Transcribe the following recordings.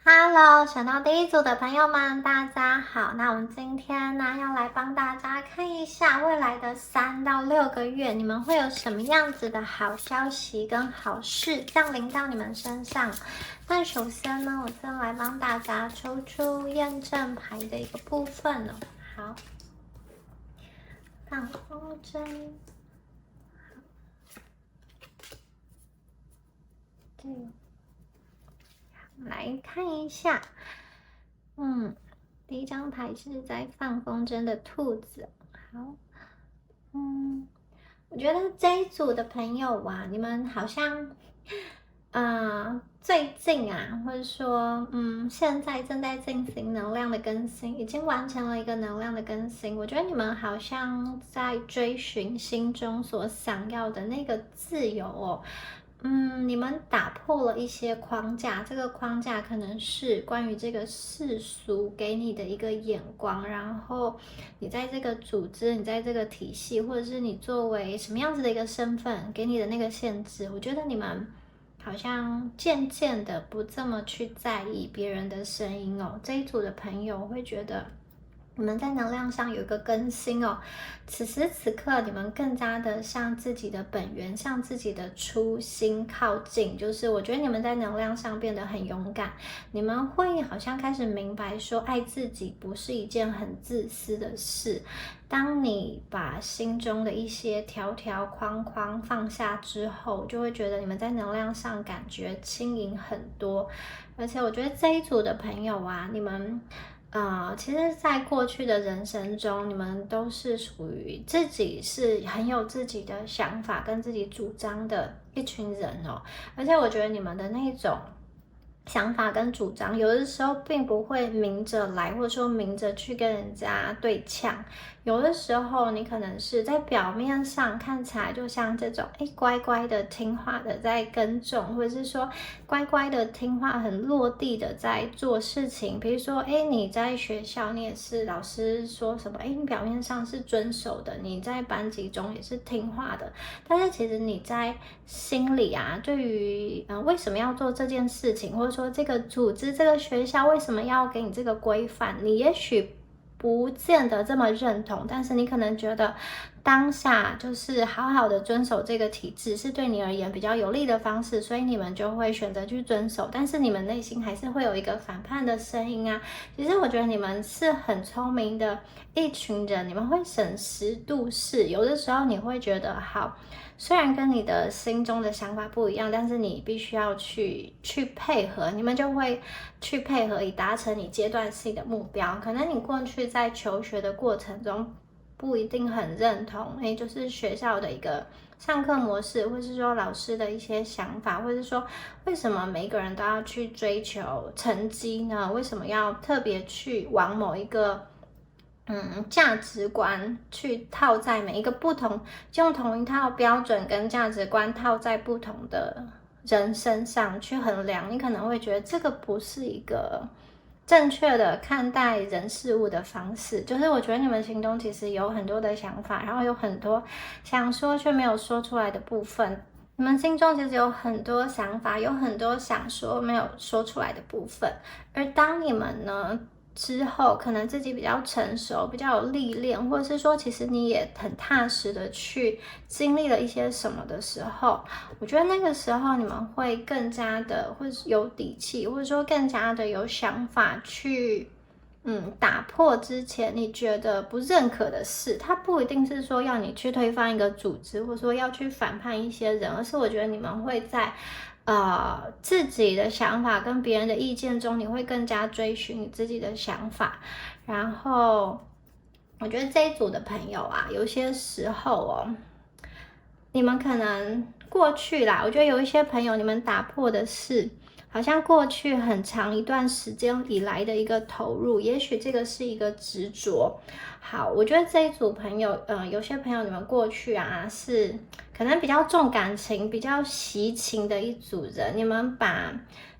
Hello，选到第一组的朋友们，大家好。那我们今天呢，要来帮大家看一下未来的3到6个月，你们会有什么样子的好消息跟好事降临到你们身上。那首先呢，我先来帮大家抽出验证牌的一个部分哦。好，放风筝，对。来看一下，第一张牌是在放风筝的兔子。好，我觉得这一组的朋友啊，你们好像，最近啊，或者说，现在正在进行能量的更新，已经完成了一个能量的更新。我觉得你们好像在追寻心中所想要的那个自由哦。你们打破了一些框架，这个框架可能是关于这个世俗给你的一个眼光，然后你在这个组织，你在这个体系，或者是你作为什么样子的一个身份给你的那个限制，我觉得你们好像渐渐的不这么去在意别人的声音哦。这一组的朋友会觉得你们在能量上有一个更新哦，此时此刻你们更加的向自己的本源，向自己的初心靠近。就是我觉得你们在能量上变得很勇敢，你们会好像开始明白说，爱自己不是一件很自私的事。当你把心中的一些条条框框放下之后，就会觉得你们在能量上感觉轻盈很多。而且我觉得这一组的朋友啊，你们其实在过去的人生中，你们都是属于自己是很有自己的想法跟自己主张的一群人哦。而且我觉得你们的那种想法跟主张，有的时候并不会明着来，或者说明着去跟人家对呛。有的时候你可能是在表面上看起来就像这种，乖乖的听话的在耕种，或者是说乖乖的听话很落地的在做事情。比如说，你在学校你也是老师说什么，你表面上是遵守的，你在班级中也是听话的，但是其实你在心里啊，对于为什么要做这件事情，或者说这个组织、这个学校为什么要给你这个规范，你也许不见得这么认同，但是你可能觉得当下就是好好的遵守这个体制是对你而言比较有利的方式，所以你们就会选择去遵守，但是你们内心还是会有一个反叛的声音啊。其实我觉得你们是很聪明的一群人，你们会审时度势，有的时候你会觉得好，虽然跟你的心中的想法不一样，但是你必须要去配合，你们就会去配合以达成你阶段性的目标。可能你过去在求学的过程中不一定很认同，就是学校的一个上课模式，或是说老师的一些想法，或是说为什么每一个人都要去追求成绩呢？为什么要特别去往某一个价值观去套在每一个不同，用同一套标准跟价值观套在不同的人身上去衡量，你可能会觉得这个不是一个正确的看待人事物的方式。就是我觉得你们心中其实有很多的想法，然后有很多想说却没有说出来的部分。你们心中其实有很多想法，有很多想说没有说出来的部分。而当你们呢之后可能自己比较成熟，比较有历练，或者是说其实你也很踏实的去经历了一些什么的时候，我觉得那个时候你们会更加的或者有底气，或者说更加的有想法去打破之前你觉得不认可的事。它不一定是说要你去推翻一个组织，或者说要去反叛一些人，而是我觉得你们会在自己的想法跟别人的意见中，你会更加追寻你自己的想法。然后我觉得这一组的朋友啊，有些时候哦，你们可能过去啦，我觉得有一些朋友你们打破的是好像过去很长一段时间以来的一个投入，也许这个是一个执着。好，我觉得这一组朋友，有些朋友你们过去啊是可能比较重感情、比较惜情的一组人，你们把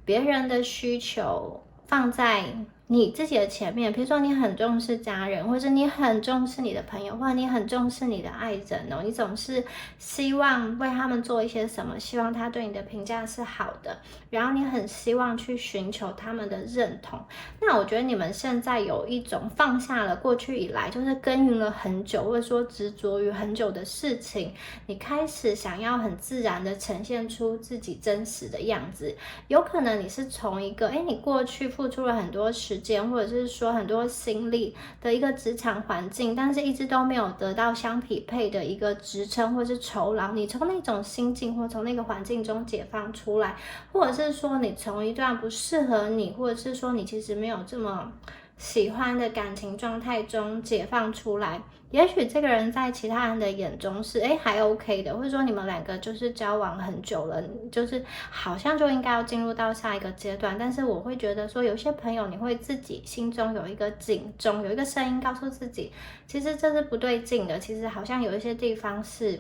别人的需求放在你自己的前面，比如说你很重视家人，或者你很重视你的朋友，或者你很重视你的爱人哦，你总是希望为他们做一些什么，希望他对你的评价是好的，然后你很希望去寻求他们的认同。那我觉得你们现在有一种放下了过去以来就是耕耘了很久，或者说执着于很久的事情，你开始想要很自然的呈现出自己真实的样子。有可能你是从一个你过去付出了很多时间，或者是说很多心力的一个职场环境，但是一直都没有得到相匹配的一个职称或是酬劳，你从那种心境或从那个环境中解放出来，或者是说你从一段不适合你，或者是说你其实没有这么喜欢的感情状态中解放出来。也许这个人在其他人的眼中是还 OK 的，或者说你们两个就是交往很久了，就是好像就应该要进入到下一个阶段。但是我会觉得说，有些朋友你会自己心中有一个警钟，有一个声音告诉自己，其实这是不对劲的，其实好像有一些地方是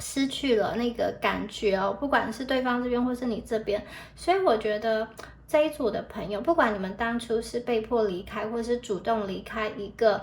失去了那个感觉哦，不管是对方这边或是你这边。所以我觉得这一组的朋友，不管你们当初是被迫离开，或是主动离开一个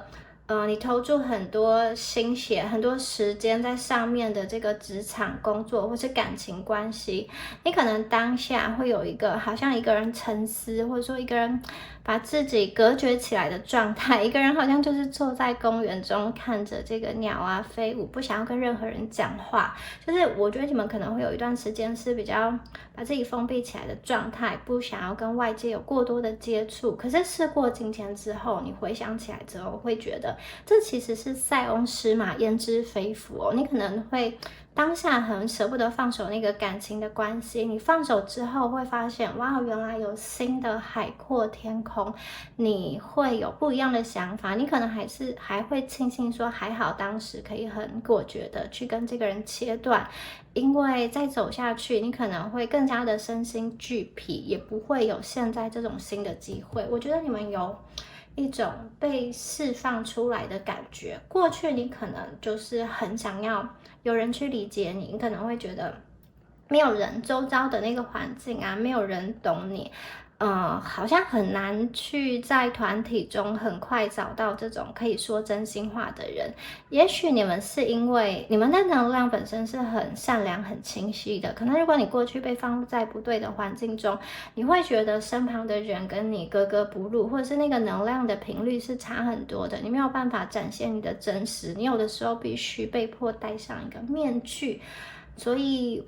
你投注很多心血、很多时间在上面的这个职场工作或是感情关系，你可能当下会有一个好像一个人沉思，或者说一个人把自己隔绝起来的状态，一个人好像就是坐在公园中看着这个鸟啊飞舞，不想要跟任何人讲话。就是我觉得你们可能会有一段时间是比较把自己封闭起来的状态，不想要跟外界有过多的接触。可是事过境迁之后，你回想起来之后会觉得这其实是塞翁失马焉知非福哦。你可能会当下很舍不得放手那个感情的关系，你放手之后会发现，哇，原来有新的海阔天空，你会有不一样的想法。你可能还会庆幸说，还好当时可以很果决的去跟这个人切断，因为再走下去，你可能会更加的身心俱疲，也不会有现在这种新的机会。我觉得你们有一种被释放出来的感觉。过去你可能就是很想要有人去理解你，你可能会觉得没有人，周遭的那个环境啊，没有人懂你，好像很难去在团体中很快找到这种可以说真心话的人。也许你们是因为你们的能量本身是很善良、很清晰的，可能如果你过去被放在不对的环境中，你会觉得身旁的人跟你格格不入，或者是那个能量的频率是差很多的，你没有办法展现你的真实，你有的时候必须被迫戴上一个面具。所以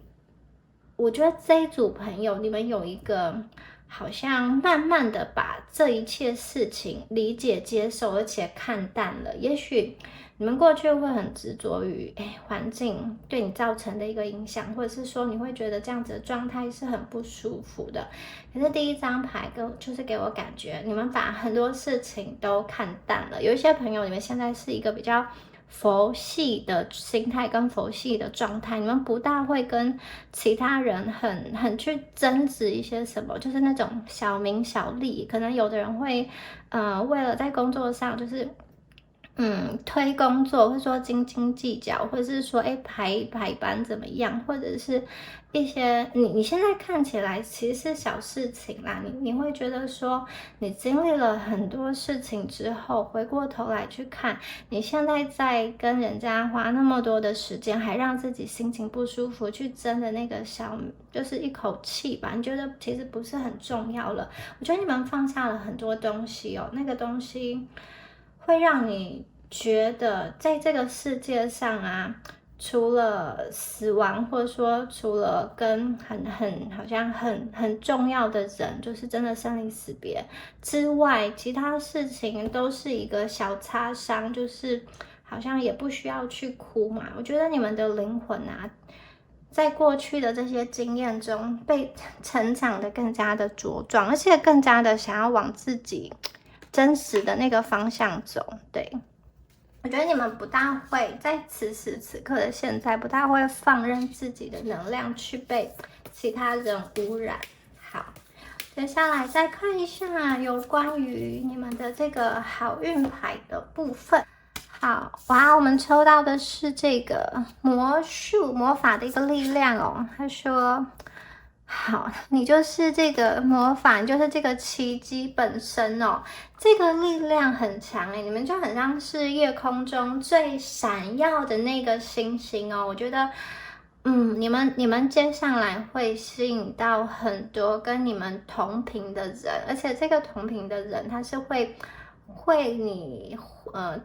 我觉得这一组朋友，你们有一个好像慢慢的把这一切事情理解、接受，而且看淡了。也许你们过去会很执着于环境对你造成的一个影响，或者是说你会觉得这样子的状态是很不舒服的。可是第一张牌就是给我感觉，你们把很多事情都看淡了。有一些朋友，你们现在是一个比较佛系的心态跟佛系的状态，你们不大会跟其他人很去争执一些什么，就是那种小名小利。可能有的人会为了在工作上就是推工作，或者说斤斤计较，或者是说排班怎么样，或者是一些你现在看起来其实是小事情啦，你会觉得说你经历了很多事情之后，回过头来去看，你现在在跟人家花那么多的时间，还让自己心情不舒服去争的那个就是一口气吧，你觉得其实不是很重要了。我觉得你们放下了很多东西哦，那个东西会让你觉得在这个世界上啊，除了死亡，或者说除了跟好像很重要的人，就是真的生离死别之外，其他事情都是一个小擦伤，就是好像也不需要去哭嘛。我觉得你们的灵魂啊，在过去的这些经验中被成长的更加的茁壮，而且更加的想要往自己真实的那个方向走。对，我觉得你们不大会在此时此刻的现在，不大会放任自己的能量去被其他人污染。好，接下来再看一下有关于你们的这个好运牌的部分。好，哇，我们抽到的是这个魔法的一个力量哦。他说好，你就是这个魔法，你就是这个奇迹本身哦。这个力量很强诶，你们就很像是夜空中最闪耀的那个星星哦。我觉得，你们接下来会吸引到很多跟你们同频的人，而且这个同频的人他是会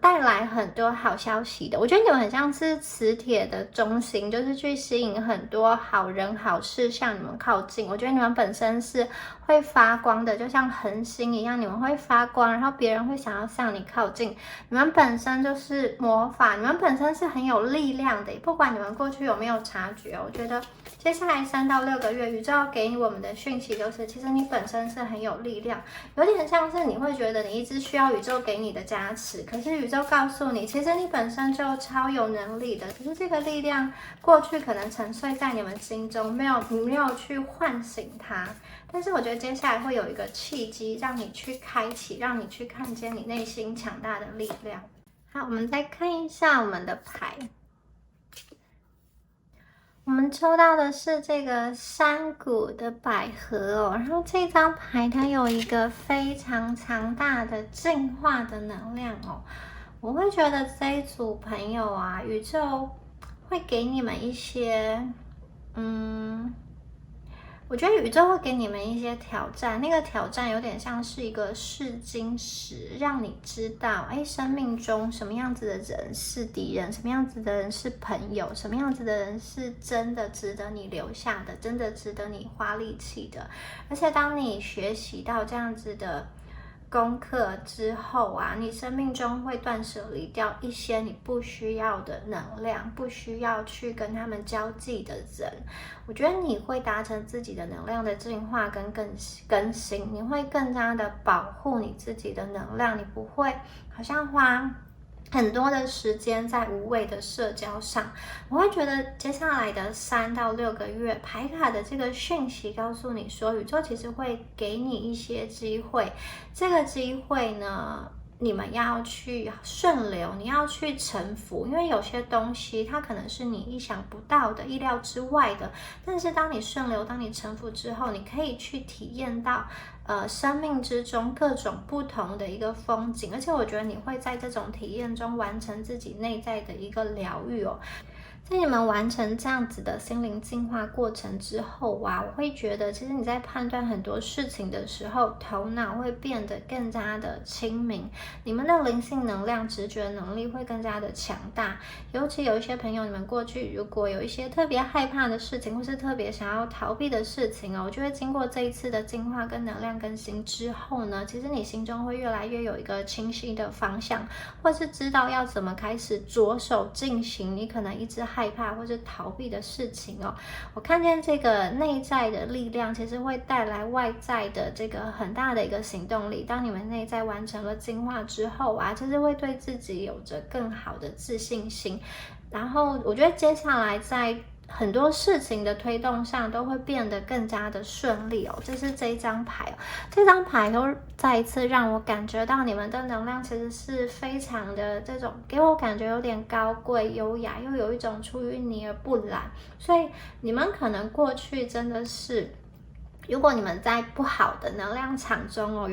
带来很多好消息的。我觉得你们很像是磁铁的中心，就是去吸引很多好人好事向你们靠近。我觉得你们本身是会发光的，就像恒星一样，你们会发光，然后别人会想要向你靠近。你们本身就是魔法，你们本身是很有力量的，不管你们过去有没有察觉，我觉得接下来3到6个月，宇宙要给我们的讯息就是，其实你本身是很有力量，有点像是你会觉得你一直需要宇宙给你的加持，可是宇宙告诉你，其实你本身就超有能力的，可是这个力量过去可能沉睡在你们心中，你没有去唤醒它。但是我觉得接下来会有一个契机，让你去开启，让你去看见你内心强大的力量。好，我们再看一下我们的牌。我们抽到的是这个山谷的百合哦，然后这张牌它有一个非常强大的进化的能量哦。我会觉得这一组朋友啊，宇宙会给你们一些，我觉得宇宙会给你们一些挑战，那个挑战有点像是一个试金石，让你知道，生命中什么样子的人是敌人，什么样子的人是朋友，什么样子的人是真的值得你留下的，真的值得你花力气的。而且当你学习到这样子的功课之后啊，你生命中会断舍离掉一些你不需要的能量，不需要去跟他们交际的人。我觉得你会达成自己的能量的进化跟更新，你会更加的保护你自己的能量，你不会好像花很多的时间在无谓的社交上。我会觉得接下来的3到6个月，牌卡的这个讯息告诉你说，宇宙其实会给你一些机会，这个机会呢，你们要去顺流，你要去臣服，因为有些东西它可能是你意想不到的、意料之外的，但是当你顺流，当你臣服之后，你可以去体验到生命之中各种不同的一个风景，而且我觉得你会在这种体验中完成自己内在的一个疗愈哦。在你们完成这样子的心灵进化过程之后啊，我会觉得其实你在判断很多事情的时候，头脑会变得更加的清明，你们的灵性能量、直觉能力会更加的强大。尤其有一些朋友，你们过去如果有一些特别害怕的事情，或是特别想要逃避的事情哦，我觉得经过这一次的进化跟能量更新之后呢，其实你心中会越来越有一个清晰的方向，或是知道要怎么开始着手进行你可能一直害怕或是逃避的事情哦。我看见这个内在的力量其实会带来外在的这个很大的一个行动力。当你们内在完成了进化之后啊，其实会对自己有着更好的自信心。然后我觉得接下来在很多事情的推动上都会变得更加的顺利哦。这是这一张牌哦，这张牌都再一次让我感觉到你们的能量其实是非常的这种，给我感觉有点高贵优雅，又有一种出淤泥而不染。所以你们可能过去真的是，如果你们在不好的能量场中哦，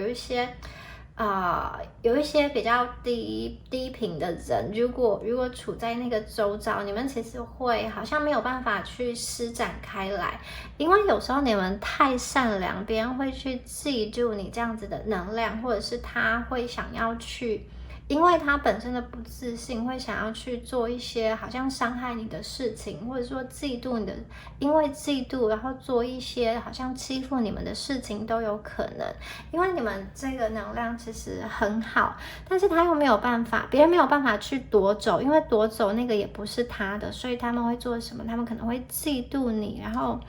有一些比较低频的人，如果处在那个周遭，你们其实会好像没有办法去施展开来，因为有时候你们太善良，别人会去嫉妒你这样子的能量，或者是他会想要去，因为他本身的不自信，会想要去做一些好像伤害你的事情，或者说嫉妒你的，因为嫉妒然后做一些好像欺负你们的事情都有可能。因为你们这个能量其实很好，但是他又没有办法，别人没有办法去夺走，因为夺走那个也不是他的，所以他们会做什么？他们可能会嫉妒你，然后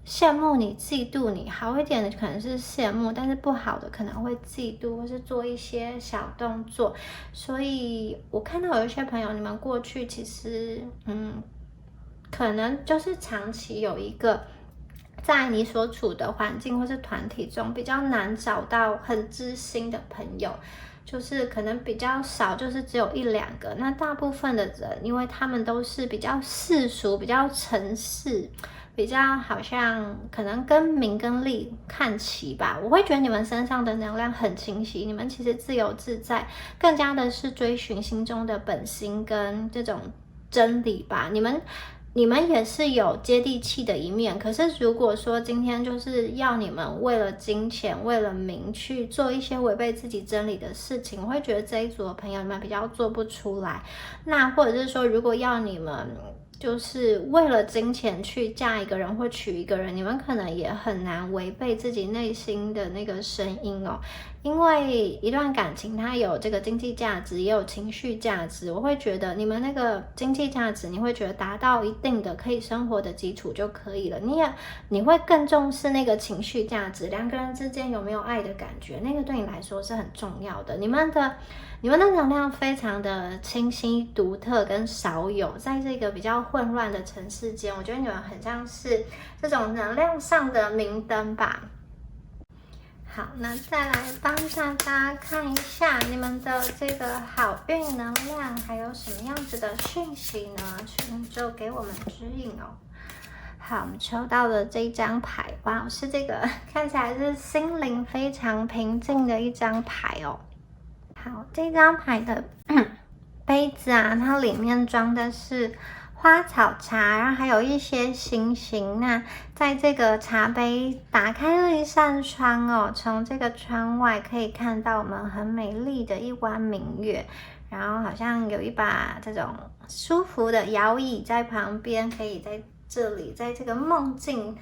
羡慕你、嫉妒你。好一点的可能是羡慕，但是不好的可能会嫉妒，或是做一些小动作。所以我看到有一些朋友，你们过去其实可能就是长期有一个在你所处的环境或是团体中比较难找到很知心的朋友，就是可能比较少，就是只有1-2个。那大部分的人，因为他们都是比较世俗、比较城市，比较好像可能跟名跟利看齐吧。我会觉得你们身上的能量很清晰，你们其实自由自在，更加的是追寻心中的本心跟这种真理吧。你们也是有接地气的一面，可是如果说今天就是要你们为了金钱、为了名去做一些违背自己真理的事情，我会觉得这一组的朋友你们比较做不出来。那或者是说，如果要你们就是为了金钱去嫁一个人或娶一个人，你们可能也很难违背自己内心的那个声音哦。因为一段感情它有这个经济价值，也有情绪价值。我会觉得你们那个经济价值，你会觉得达到一定的可以生活的基础就可以了。你会更重视那个情绪价值，两个人之间有没有爱的感觉，那个对你来说是很重要的。你们的能量非常的清晰、独特跟少有，在这个比较混乱的城市间，我觉得你们很像是这种能量上的明灯吧。好，那再来帮大家看一下你们的这个好运能量，还有什么样子的讯息呢？请就给我们指引哦。好，我们抽到的这一张牌，哇，是这个看起来是心灵非常平静的一张牌哦。好，这张牌的杯子啊，它里面装的是花草茶，然后还有一些星星。那在这个茶杯打开了一扇窗哦，从这个窗外可以看到我们很美丽的一弯明月，然后好像有一把这种舒服的摇椅在旁边，可以在这里，在这个梦境，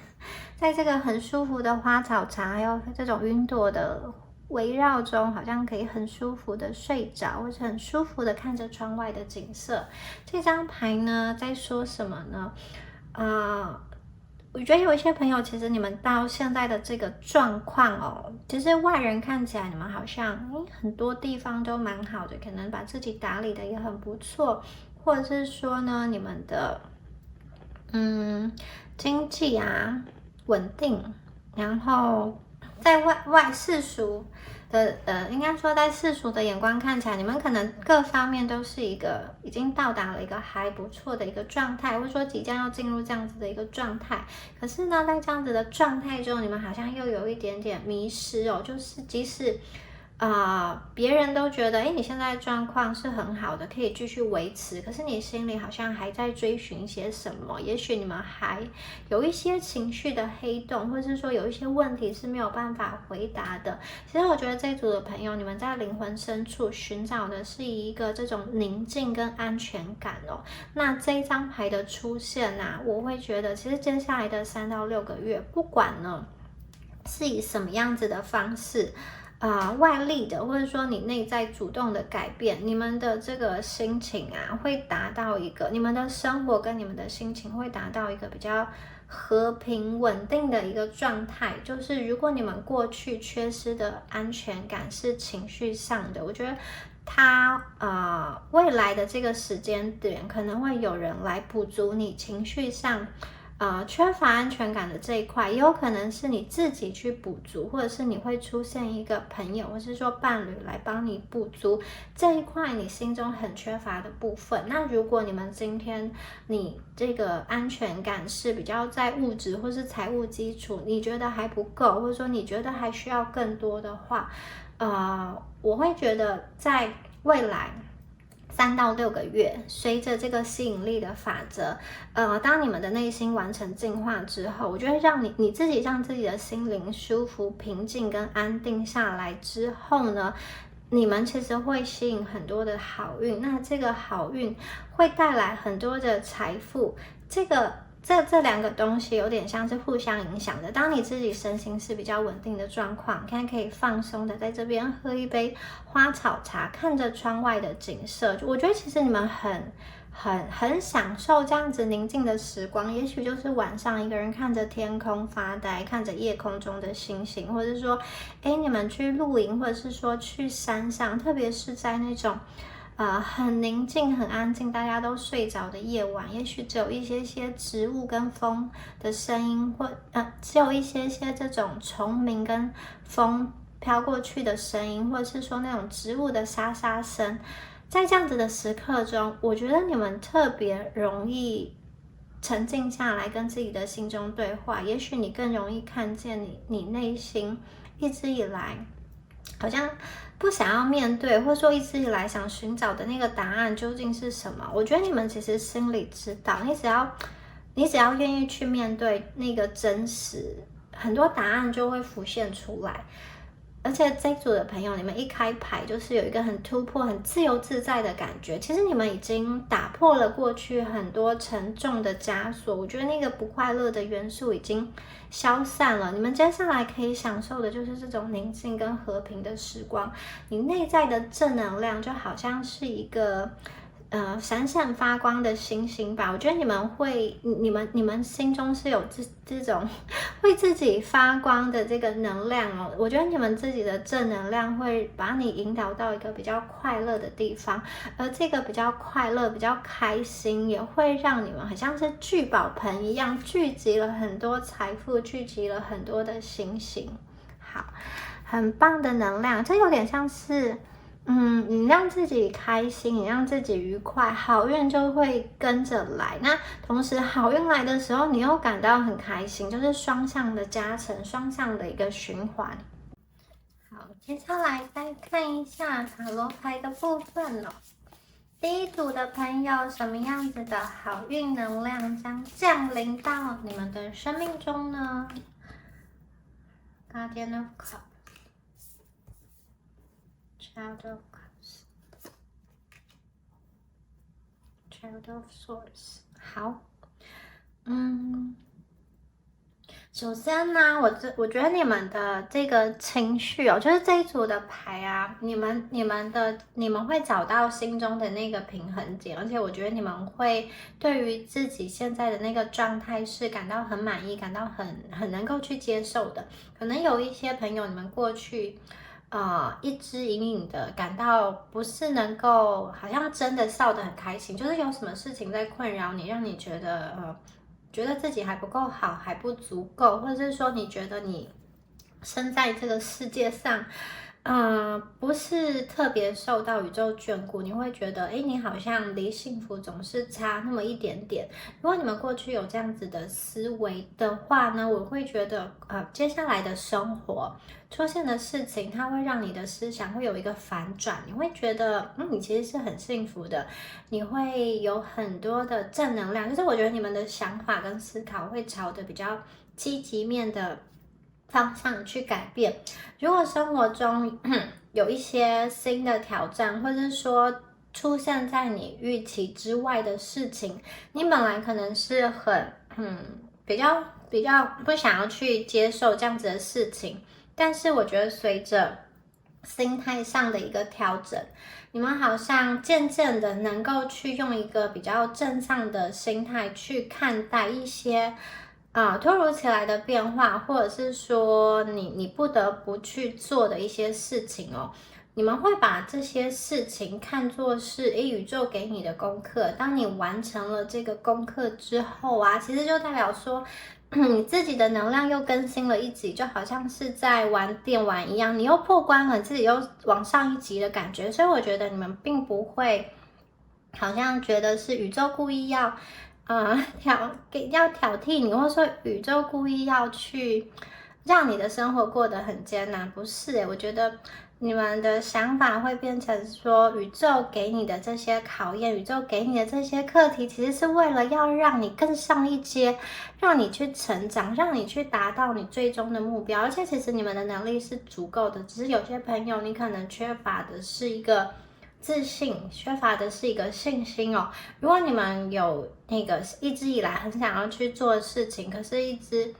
在这个很舒服的花草茶，还有这种云朵的围绕中，好像可以很舒服的睡着，或者很舒服的看着窗外的景色。这张牌呢，在说什么呢？我觉得有一些朋友，其实你们到现在的这个状况哦，其实外人看起来你们好像很多地方都蛮好的，可能把自己打理的也很不错，或者是说呢，你们的经济啊稳定，然后在外世俗的应该说在世俗的眼光看起来，你们可能各方面都是一个已经到达了一个还不错的一个状态，或者说即将要进入这样子的一个状态。可是呢，在这样子的状态中，你们好像又有一点点迷失哦，就是即使别人都觉得，你现在状况是很好的，可以继续维持，可是你心里好像还在追寻些什么，也许你们还有一些情绪的黑洞，或是说有一些问题是没有办法回答的。其实我觉得这一组的朋友，你们在灵魂深处寻找的是一个这种宁静跟安全感哦。那这一张牌的出现啊，我会觉得其实接下来的3到6个月，不管呢是以什么样子的方式外力的，或者说你内在主动的改变，你们的这个心情啊，会达到一个，你们的生活跟你们的心情会达到一个比较和平稳定的一个状态。就是如果你们过去缺失的安全感是情绪上的，我觉得未来的这个时间点可能会有人来补足你情绪上缺乏安全感的这一块，也有可能是你自己去补足，或者是你会出现一个朋友或是说伴侣来帮你补足这一块你心中很缺乏的部分。那如果你们今天你这个安全感是比较在物质或是财务基础，你觉得还不够，或者说你觉得还需要更多的话，我会觉得在未来3到6个月，随着这个吸引力的法则，当你们的内心完成进化之后，我觉得让你自己让自己的心灵舒服、平静跟安定下来之后呢，你们其实会吸引很多的好运。那这个好运会带来很多的财富，这两个东西有点像是互相影响的。当你自己身心是比较稳定的状况，看可以放松的在这边喝一杯花草茶，看着窗外的景色，我觉得其实你们很享受这样子宁静的时光。也许就是晚上一个人看着天空发呆，看着夜空中的星星，或者是说你们去露营，或者是说去山上，特别是在那种很宁静、很安静，大家都睡着的夜晚，也许只有一些植物跟风的声音，或只有一些这种虫鸣跟风飘过去的声音，或者是说那种植物的沙沙声。在这样子的时刻中，我觉得你们特别容易沉静下来，跟自己的心中对话，也许你更容易看见你内心一直以来好像不想要面对，或者说一直以来想寻找的那个答案究竟是什么。我觉得你们其实心里知道，你只要愿意去面对那个真实，很多答案就会浮现出来。而且这一组的朋友，你们一开牌就是有一个很突破、很自由自在的感觉。其实你们已经打破了过去很多沉重的枷锁，我觉得那个不快乐的元素已经消散了。你们接下来可以享受的就是这种宁静跟和平的时光。你内在的正能量就好像是一个闪闪发光的星星吧。我觉得你们会，你们心中是有这种为自己发光的这个能量哦。我觉得你们自己的正能量会把你引导到一个比较快乐的地方，而这个比较快乐、比较开心，也会让你们好像是聚宝盆一样，聚集了很多财富，聚集了很多的星星。好，很棒的能量，这有点像是。你让自己开心，你让自己愉快，好运就会跟着来。那同时好运来的时候，你又感到很开心，就是双向的加成，双向的一个循环。好，接下来再看一下塔罗牌的部分哦。第一组的朋友，什么样子的好运能量将降临到你们的生命中呢？Guardian of Cups。Child of Cups, Child of Swords。好，首先呢，我觉得你们的这个情绪哦，就是这一组的牌啊，你们会找到心中的那个平衡点，而且我觉得你们会对于自己现在的那个状态是感到很满意，感到很能够去接受的。可能有一些朋友，你们过去。一直隐隐的感到不是能够，好像真的笑得很开心，就是有什么事情在困扰你，让你觉得自己还不够好，还不足够，或者是说你觉得你生在这个世界上，不是特别受到宇宙眷顾，你会觉得，你好像离幸福总是差那么一点点。如果你们过去有这样子的思维的话呢，我会觉得，接下来的生活出现的事情，它会让你的思想会有一个反转，你会觉得，你其实是很幸福的，你会有很多的正能量，就是我觉得你们的想法跟思考会朝着比较积极面的方向去改变。如果生活中有一些新的挑战，或者是说出现在你预期之外的事情，你本来可能是很比较不想要去接受这样子的事情，但是我觉得随着心态上的一个调整，你们好像渐渐的能够去用一个比较正向的心态去看待一些突如其来的变化，或者是说你不得不去做的一些事情哦。你们会把这些事情看作是宇宙给你的功课。当你完成了这个功课之后啊，其实就代表说你自己的能量又更新了一级，就好像是在玩电玩一样，你又破关了，自己又往上一级的感觉。所以我觉得你们并不会好像觉得是宇宙故意要挑剔你，或者说宇宙故意要去让你的生活过得很艰难，不是我觉得你们的想法会变成说，宇宙给你的这些考验，宇宙给你的这些课题，其实是为了要让你更上一阶，让你去成长，让你去达到你最终的目标。而且其实你们的能力是足够的，只是有些朋友你可能缺乏的是一个自信，缺乏的是一个信心哦。如果你们有那个一直以来很想要去做的事情，可是一直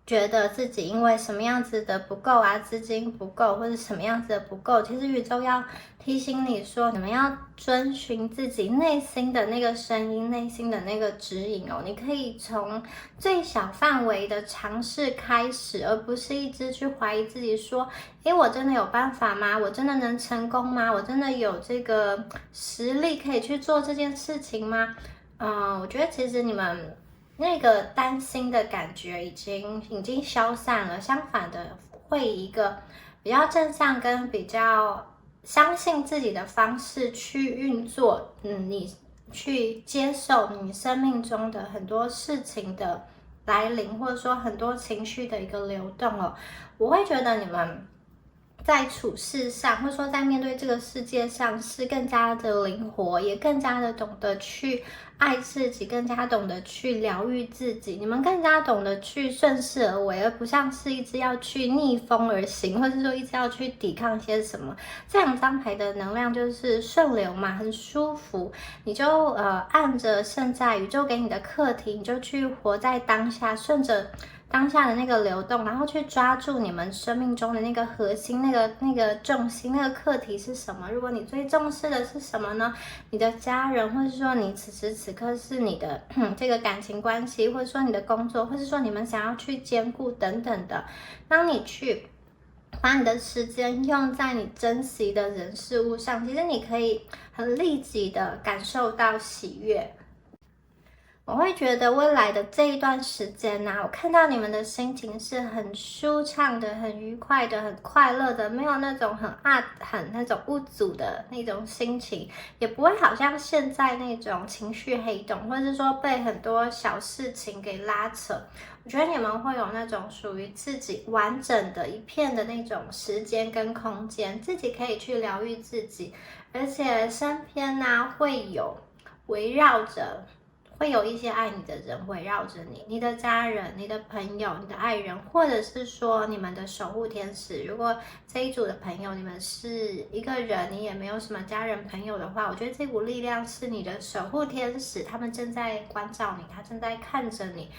觉得自己因为什么样子的不够啊，资金不够，或者什么样子的不够，其实宇宙要提醒你说，你们要遵循自己内心的那个声音，内心的那个指引哦。你可以从最小范围的尝试开始，而不是一直去怀疑自己说，我真的有办法吗？我真的能成功吗？我真的有这个实力可以去做这件事情吗？我觉得其实你们那个担心的感觉已经消散了，相反的会以一个比较正向跟比较相信自己的方式去运作，你去接受你生命中的很多事情的来临，或者说很多情绪的一个流动哦。我会觉得你们在处事上，或者说在面对这个世界上，是更加的灵活，也更加的懂得去爱自己，更加懂得去疗愈自己。你们更加懂得去顺势而为，而不像是一直要去逆风而行，或者说一直要去抵抗些什么。这两张牌的能量就是顺流嘛，很舒服。你就按着现在宇宙给你的课题，你就去活在当下，顺着当下的那个流动，然后去抓住你们生命中的那个核心、那个重心、那个课题是什么？如果你最重视的是什么呢？你的家人，或者说你此时此刻是你的这个感情关系，或者说你的工作，或者说你们想要去兼顾等等的，当你去把你的时间用在你珍惜的人事物上，其实你可以很立即的感受到喜悦。我会觉得未来的这一段时间呢，我看到你们的心情是很舒畅的、很愉快的、很快乐的，没有那种很那种无阻的那种心情，也不会好像现在那种情绪黑洞，或者是说被很多小事情给拉扯。我觉得你们会有那种属于自己完整的一片的那种时间跟空间，自己可以去疗愈自己，而且身边呢会有围绕着。会有一些爱你的人围绕着你，你的家人、你的朋友、你的爱人，或者是说你们的守护天使。如果这一组的朋友你们是一个人，你也没有什么家人朋友的话，我觉得这股力量是你的守护天使，他们正在关照你，他正在看着你。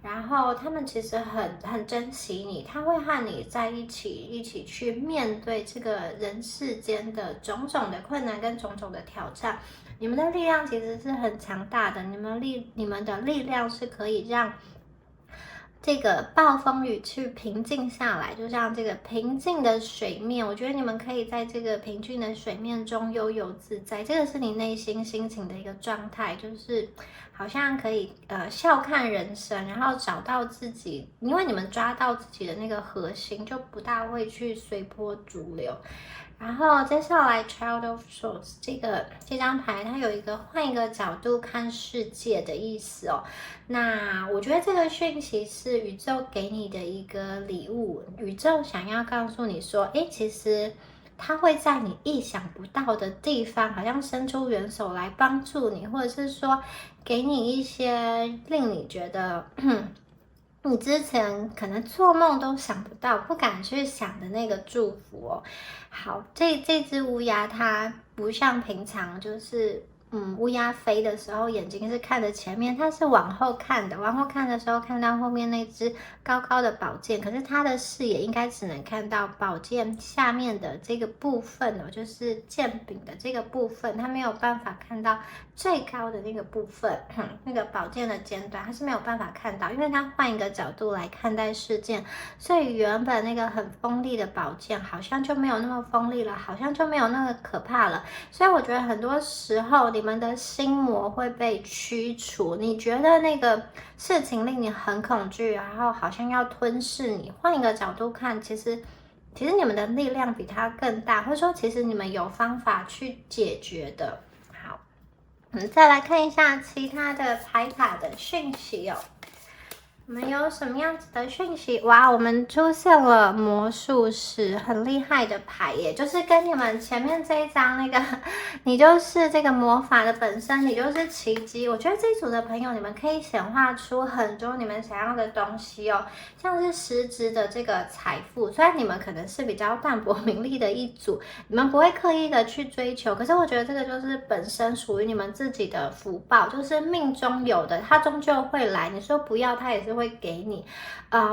然后他们其实很珍惜你，他会和你在一起去面对这个人世间的种种的困难跟种种的挑战。你们的力量其实是很强大的，你们的力量是可以让这个暴风雨去平静下来，就像这个平静的水面，我觉得你们可以在这个平静的水面中悠游自在，这个是你内心心情的一个状态，就是好像可以笑看人生，然后找到自己，因为你们抓到自己的那个核心，就不大会去随波逐流。然后接下来 Child of Swords 这张牌，它有一个换一个角度看世界的意思哦。那我觉得这个讯息是宇宙给你的一个礼物，宇宙想要告诉你说，诶，其实它会在你意想不到的地方，好像伸出援手来帮助你，或者是说给你一些令你觉得你之前可能做梦都想不到、不敢去想的那个祝福哦。好，这只乌鸦它不像平常就是乌鸦飞的时候眼睛是看着前面，它是往后看的。往后看的时候看到后面那只高高的宝剑，可是它的视野应该只能看到宝剑下面的这个部分哦，就是剑柄的这个部分，它没有办法看到最高的那个部分，那个宝剑的尖端，它是没有办法看到，因为它换一个角度来看待事件，所以原本那个很锋利的宝剑好像就没有那么锋利了，好像就没有那么可怕了。所以我觉得很多时候你们的心魔会被驱除，你觉得那个事情令你很恐惧，然后好像要吞噬你，换一个角度看，其实你们的力量比它更大，或者说其实你们有方法去解决的。好，我们再来看一下其他的牌卡的讯息哦。我们有什么样子的讯息？哇，我们出现了魔术师，很厉害的牌耶，就是跟你们前面这一张那个，你就是这个魔法的本身，你就是奇迹。我觉得这一组的朋友，你们可以显化出很多你们想要的东西哦，像是实质的这个财富。虽然你们可能是比较淡泊名利的一组，你们不会刻意的去追求，可是我觉得这个就是本身属于你们自己的福报，就是命中有的，它终究会来。你说不要，它也是会给你。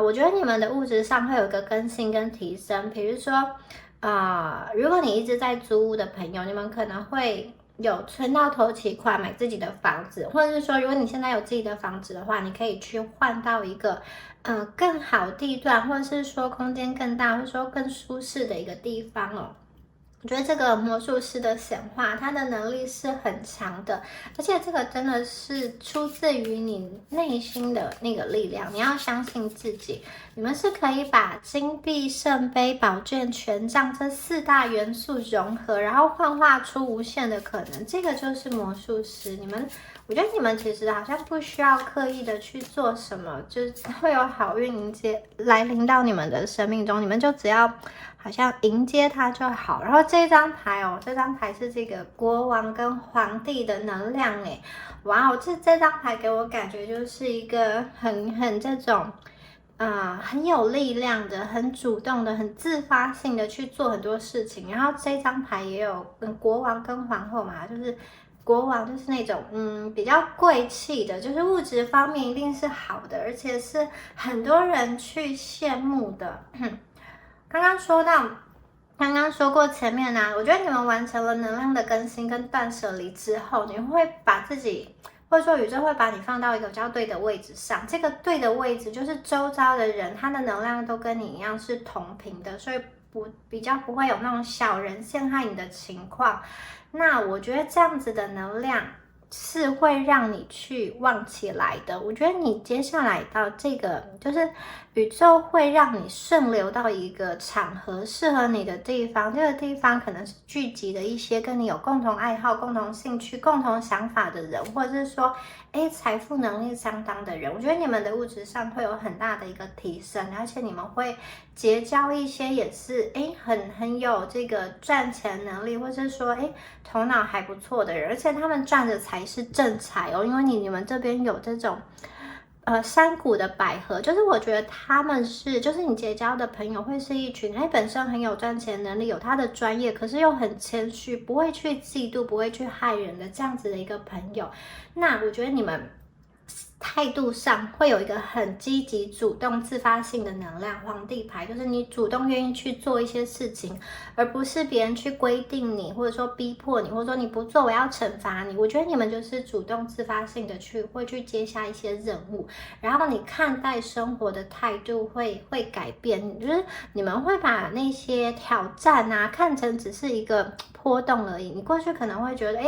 我觉得你们的物质上会有一个更新跟提升，比如说如果你一直在租屋的朋友，你们可能会有存到头期款买自己的房子，或者是说如果你现在有自己的房子的话，你可以去换到一个更好地段，或者是说空间更大，或者说更舒适的一个地方哦。我觉得这个魔术师的显化，他的能力是很强的，而且这个真的是出自于你内心的那个力量。你要相信自己，你们是可以把金币、圣杯、宝剑、权杖这4大元素融合，然后幻化出无限的可能。这个就是魔术师。我觉得你们其实好像不需要刻意的去做什么，就是会有好运来临到你们的生命中，你们就只要好像迎接它就好。然后这张牌这张牌是这个国王跟皇帝的能量诶，哇哦，这张牌给我感觉就是一个很这种很有力量的、很主动的、很自发性的去做很多事情。然后这张牌也有国王跟皇后嘛，就是国王就是那种比较贵气的，就是物质方面一定是好的，而且是很多人去羡慕的。刚刚说过前面啊，我觉得你们完成了能量的更新跟断舍离之后，你会把自己，或者说宇宙会把你放到一个比较对的位置上。这个对的位置就是周遭的人，他的能量都跟你一样是同频的，所以比较不会有那种小人陷害你的情况。那我觉得这样子的能量是会让你去旺起来的。我觉得你接下来到这个，就是宇宙会让你顺流到一个场合适合你的地方。这个地方可能是聚集的一些跟你有共同爱好、共同兴趣、共同想法的人，或者是说财富能力相当的人。我觉得你们的物质上会有很大的一个提升，而且你们会结交一些也是很有这个赚钱能力，或者是说头脑还不错的人，而且他们赚的才是正财哦，因为你们这边有这种山谷的百合，就是我觉得他们就是你结交的朋友会是一群本身很有赚钱能力，有他的专业，可是又很谦虚，不会去嫉妒，不会去害人的这样子的一个朋友。那我觉得你们态度上会有一个很积极、主动、自发性的能量。皇帝牌就是你主动愿意去做一些事情，而不是别人去规定你，或者说逼迫你，或者说你不做我要惩罚你。我觉得你们就是主动、自发性的会去接下一些任务，然后你看待生活的态度会改变，就是你们会把那些挑战看成只是一个波动而已。你过去可能会觉得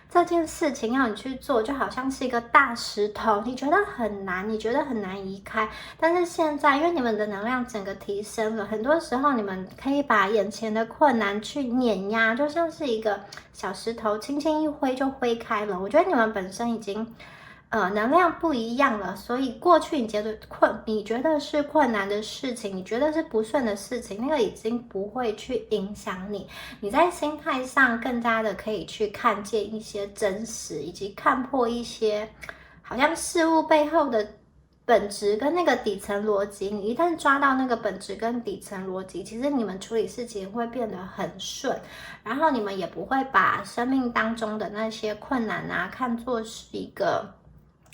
这件事情要你去做就好像是一个大石头，你觉得很难，你觉得很难移开。但是现在因为你们的能量整个提升了，很多时候你们可以把眼前的困难去碾压，就像是一个小石头轻轻一挥就挥开了。我觉得你们本身已经能量不一样了，所以过去你觉得是困难的事情，你觉得是不顺的事情，那个已经不会去影响你。你在心态上更加的可以去看见一些真实，以及看破一些好像事物背后的本质跟那个底层逻辑。你一旦抓到那个本质跟底层逻辑，其实你们处理事情会变得很顺，然后你们也不会把生命当中的那些困难看作是一个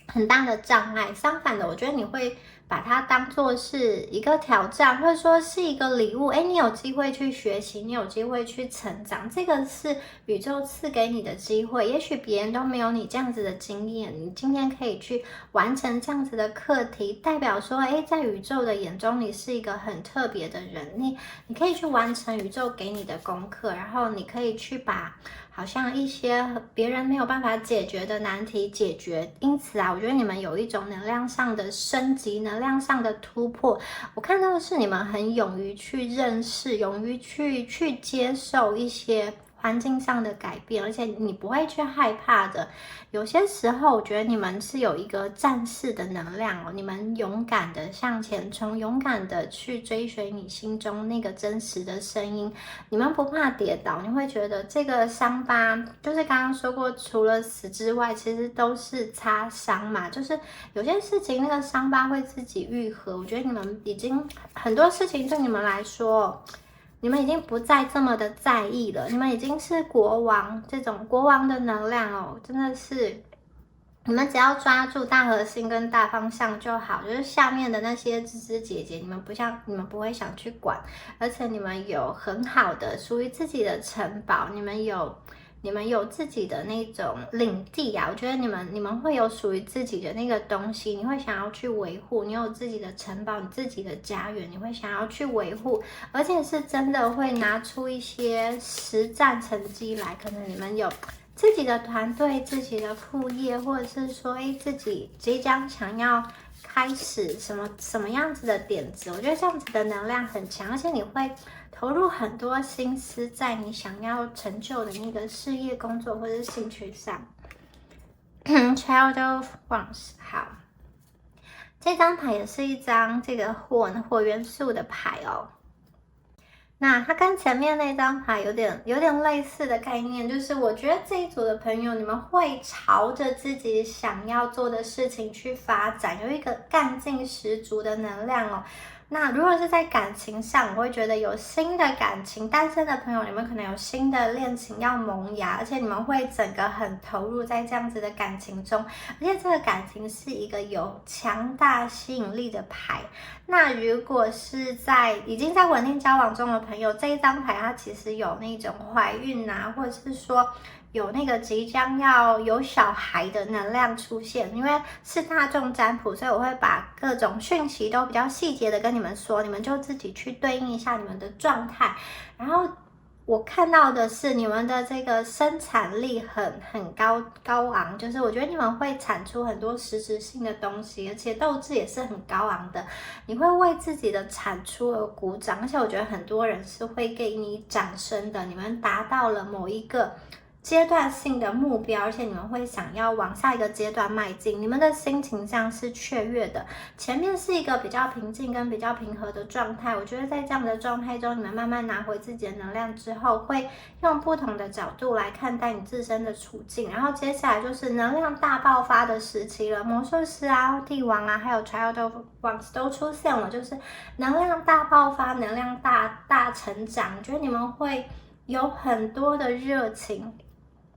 很大的障碍。相反的，我觉得你会把它当作是一个挑战，或者说是一个礼物。你有机会去学习，你有机会去成长，这个是宇宙赐给你的机会。也许别人都没有你这样子的经验，你今天可以去完成这样子的课题，代表说在宇宙的眼中你是一个很特别的人。你可以去完成宇宙给你的功课，然后你可以去把好像一些别人没有办法解决的难题解决。因此我觉得你们有一种能量上的升级，能量上的突破。我看到的是你们很勇于去认识，勇于去接受一些环境上的改变，而且你不会去害怕的。有些时候我觉得你们是有一个战士的能量你们勇敢的向前冲，勇敢的去追随你心中那个真实的声音。你们不怕跌倒，你会觉得这个伤疤就是刚刚说过，除了死之外其实都是擦伤嘛，就是有些事情那个伤疤会自己愈合。我觉得你们已经很多事情对你们来说，你们已经不再这么的在意了，你们已经是国王，这种国王的能量真的是你们只要抓住大核心跟大方向就好，就是下面的那些枝枝节节，你们不会想去管，而且你们有很好的属于自己的城堡，你们有你们有自己的那种领地啊，我觉得你们会有属于自己的那个东西，你会想要去维护，你有自己的城堡，你自己的家园，你会想要去维护，而且是真的会拿出一些实战成绩来，可能你们有自己的团队、自己的副业，或者是说，自己即将想要开始什么样子的点子，我觉得这样子的能量很强，而且你会投入很多心思在你想要成就的那个事业、工作或者是兴趣上。Child of Wands， 好，这张牌也是一张这个火元素的牌哦。那它跟前面那张牌有点类似的概念，就是我觉得这一组的朋友，你们会朝着自己想要做的事情去发展，有一个干劲十足的能量哦。那如果是在感情上，我会觉得有新的感情，单身的朋友，你们可能有新的恋情要萌芽，而且你们会整个很投入在这样子的感情中，而且这个感情是一个有强大吸引力的牌。那如果是已经在稳定交往中的朋友，这一张牌它其实有那种怀孕啊，或者是说有那个即将要有小孩的能量出现，因为是大众占卜，所以我会把各种讯息都比较细节的跟你们说，你们就自己去对应一下你们的状态。然后我看到的是你们的这个生产力很高昂，就是我觉得你们会产出很多实质性的东西，而且斗志也是很高昂的，你会为自己的产出而鼓掌，而且我觉得很多人是会给你掌声的，你们达到了某一个阶段性的目标，而且你们会想要往下一个阶段迈进，你们的心情上是雀跃的，前面是一个比较平静跟比较平和的状态，我觉得在这样的状态中，你们慢慢拿回自己的能量之后，会用不同的角度来看待你自身的处境，然后接下来就是能量大爆发的时期了，魔术师啊、帝王啊，还有 Child of Wands 都出现了，就是能量大爆发，能量大成长，我觉得你们会有很多的热情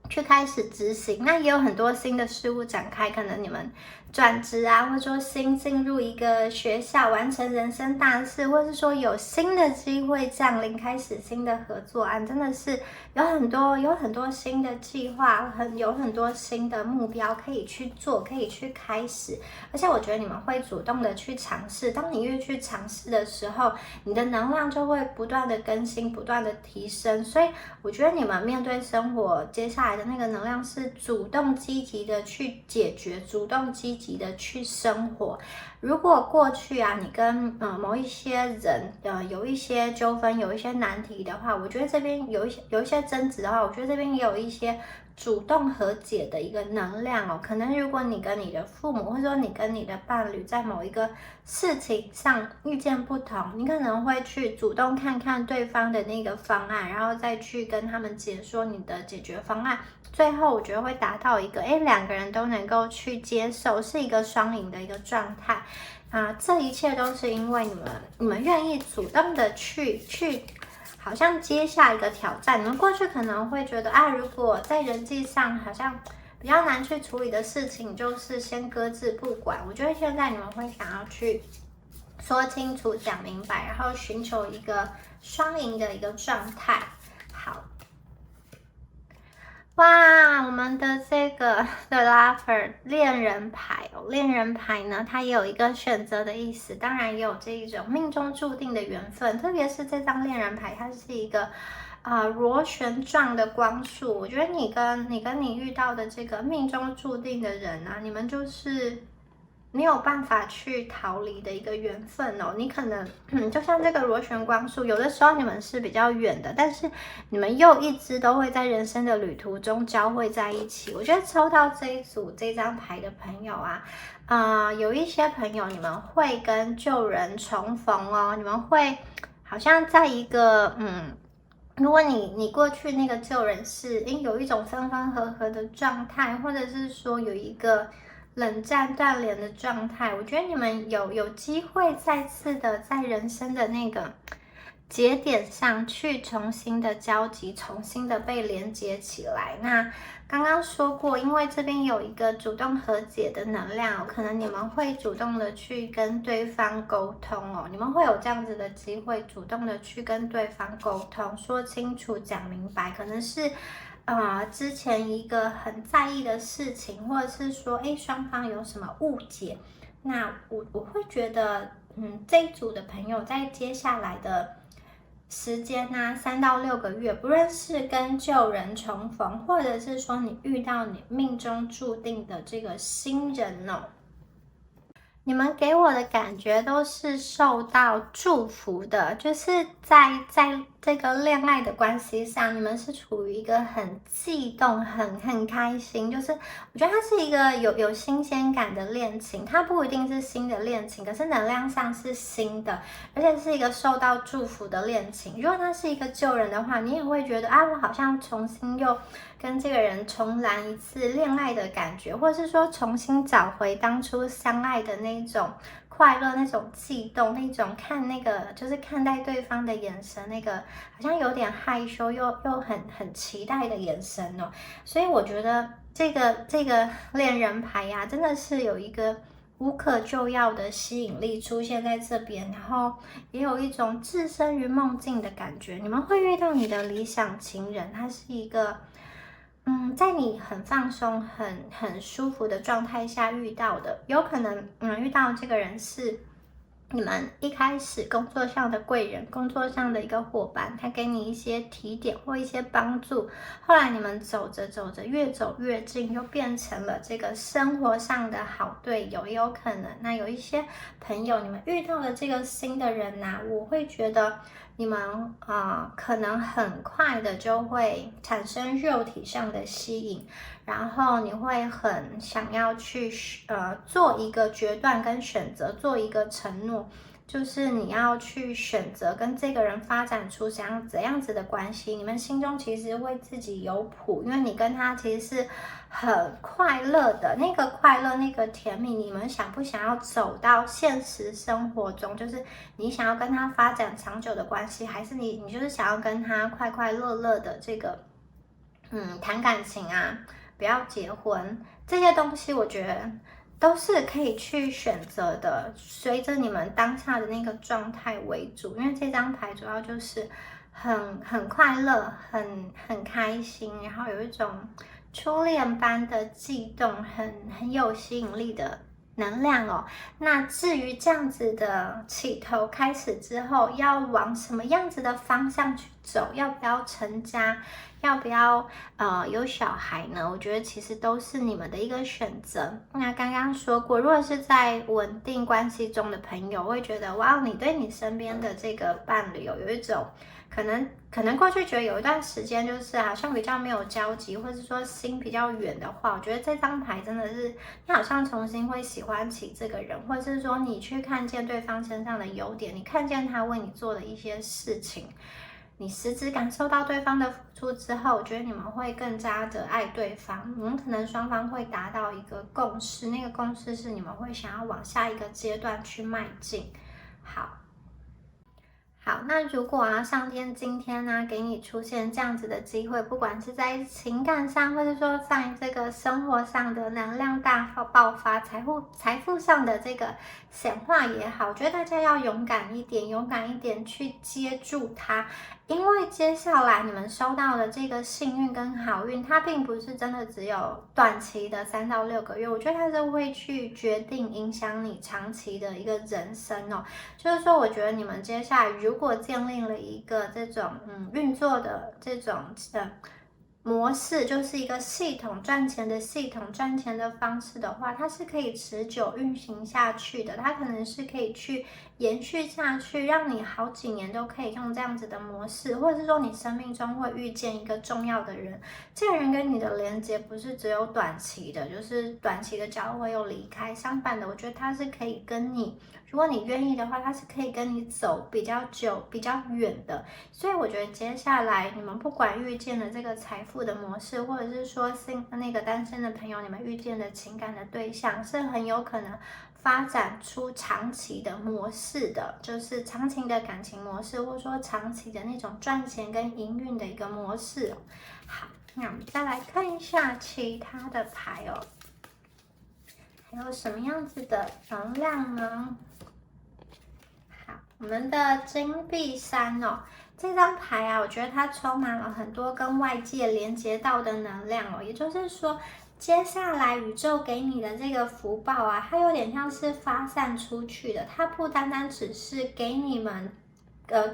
去开始执行，那也有很多新的事物展开，可能你们转职啊，或者说新进入一个学校，完成人生大事，或是说有新的机会降临，开始新的合作案，真的是有很多新的计划，有很多新的目标可以去做，可以去开始，而且我觉得你们会主动的去尝试，当你越去尝试的时候，你的能量就会不断的更新，不断的提升，所以我觉得你们面对生活接下来的那个能量是主动积极的去解决，主动积极的去生活。如果过去啊，你跟某一些人有一些纠纷，有一些难题的话，我觉得这边有一些争执的话，我觉得这边也有一些主动和解的一个能量哦。可能如果你跟你的父母，或者说你跟你的伴侣在某一个事情上意见不同，你可能会去主动看看对方的那个方案，然后再去跟他们解说你的解决方案。最后我觉得会达到一个两个人都能够去接受，是一个双赢的一个状态啊！这一切都是因为你们愿意主动的去好像接下一个挑战。你们过去可能会觉得如果在人际上好像比较难去处理的事情，就是先搁置不管。我觉得现在你们会想要去说清楚、讲明白，然后寻求一个双赢的一个状态。好。哇，我们的这个 The Lover 恋人牌哦，恋人牌呢，它也有一个选择的意思，当然也有这一种命中注定的缘分，特别是这张恋人牌，它是一个螺旋状的光束，我觉得你跟你遇到的这个命中注定的人啊，你们就是没有办法去逃离的一个缘分哦，你可能就像这个螺旋光束，有的时候你们是比较远的，但是你们又一直都会在人生的旅途中交汇在一起。我觉得抽到这一组这张牌的朋友啊，有一些朋友你们会跟旧人重逢哦，你们会好像在一个如果你过去那个旧人是有一种分分合合的状态，或者是说有一个冷战断联的状态，我觉得你们有机会再次的在人生的那个节点上去重新的交集，重新的被连接起来。那刚刚说过，因为这边有一个主动和解的能量，可能你们会主动的去跟对方沟通哦，你们会有这样子的机会，主动的去跟对方沟通，说清楚、讲明白，可能是之前一个很在意的事情，或者是说，双方有什么误解，那我会觉得，这一组的朋友在接下来的时间呢，3到6个月，不论是跟旧人重逢，或者是说你遇到你命中注定的这个新人哦。你们给我的感觉都是受到祝福的，就是在这个恋爱的关系上，你们是处于一个很悸动、很开心，就是我觉得它是一个有新鲜感的恋情，它不一定是新的恋情，可是能量上是新的，而且是一个受到祝福的恋情。如果他是一个旧人的话，你也会觉得我好像重新又跟这个人重燃一次恋爱的感觉，或者是说重新找回当初相爱的那种快乐、那种悸动、那种就是看待对方的眼神，那个好像有点害羞又很期待的眼神哦。所以我觉得这个恋人牌呀，真的是有一个无可救药的吸引力出现在这边，然后也有一种置身于梦境的感觉。你们会遇到你的理想情人，他是一个在你很放松、很舒服的状态下遇到的，有可能遇到这个人是你们一开始工作上的贵人，工作上的一个伙伴，他给你一些提点或一些帮助，后来你们走着走着越走越近，又变成了这个生活上的好队友，也有可能。那有一些朋友，你们遇到了这个新的人我会觉得你们可能很快的就会产生肉体上的吸引，然后你会很想要去做一个决断跟选择，做一个承诺，就是你要去选择跟这个人发展出怎样子的关系。你们心中其实会自己有谱，因为你跟他其实是很快乐的，那个快乐那个甜蜜，你们想不想要走到现实生活中，就是你想要跟他发展长久的关系，还是你就是想要跟他快快乐乐的这个谈感情不要结婚，这些东西我觉得都是可以去选择的，随着你们当下的那个状态为主。因为这张牌主要就是很快乐，很开心，然后有一种初恋般的悸动，很有吸引力的能量哦。那至于这样子的起头开始之后，要往什么样子的方向去走，要不要成家，要不要有小孩呢？我觉得其实都是你们的一个选择。那刚刚说过，如果是在稳定关系中的朋友，会觉得哇，你对你身边的这个伴侣有一种可能过去觉得有一段时间就是好像比较没有交集，或者说心比较远的话，我觉得这张牌真的是你好像重新会喜欢起这个人，或者是说你去看见对方身上的优点，你看见他为你做的一些事情，你实质感受到对方的付出之后，我觉得你们会更加的爱对方，你们可能双方会达到一个共识，那个共识是你们会想要往下一个阶段去迈进。好，那如果上天今天呢给你出现这样子的机会，不管是在情感上，或者说在这个生活上的能量大爆发、财富上的这个显化也好，我觉得大家要勇敢一点去接住它，因为接下来你们收到的这个幸运跟好运，它并不是真的只有短期的3到6个月，我觉得它是会去决定影响你长期的一个人生哦。就是说，我觉得你们接下来如果建立了一个这种运作的这种模式，就是一个系统赚钱的系统赚钱的方式的话，它是可以持久运行下去的。它可能是可以去延续下去，让你好几年都可以用这样子的模式，或者是说你生命中会遇见一个重要的人，这个人跟你的连接不是只有短期的，就是短期的交会又离开。相反的，我觉得它是可以跟你，如果你愿意的话，它是可以跟你走比较久、比较远的。所以我觉得接下来你们不管遇见了这个财富的模式，或者是说那个单身的朋友，你们遇见的情感的对象，是很有可能发展出长期的模式的，就是长期的感情模式，或者说长期的那种赚钱跟营运的一个模式。好，那我们再来看一下其他的牌哦，还有什么样子的能量呢？好，我们的金币3哦，这张牌啊，我觉得它充满了很多跟外界连接到的能量哦，也就是说，接下来宇宙给你的这个福报啊，它有点像是发散出去的，它不单单只是给你们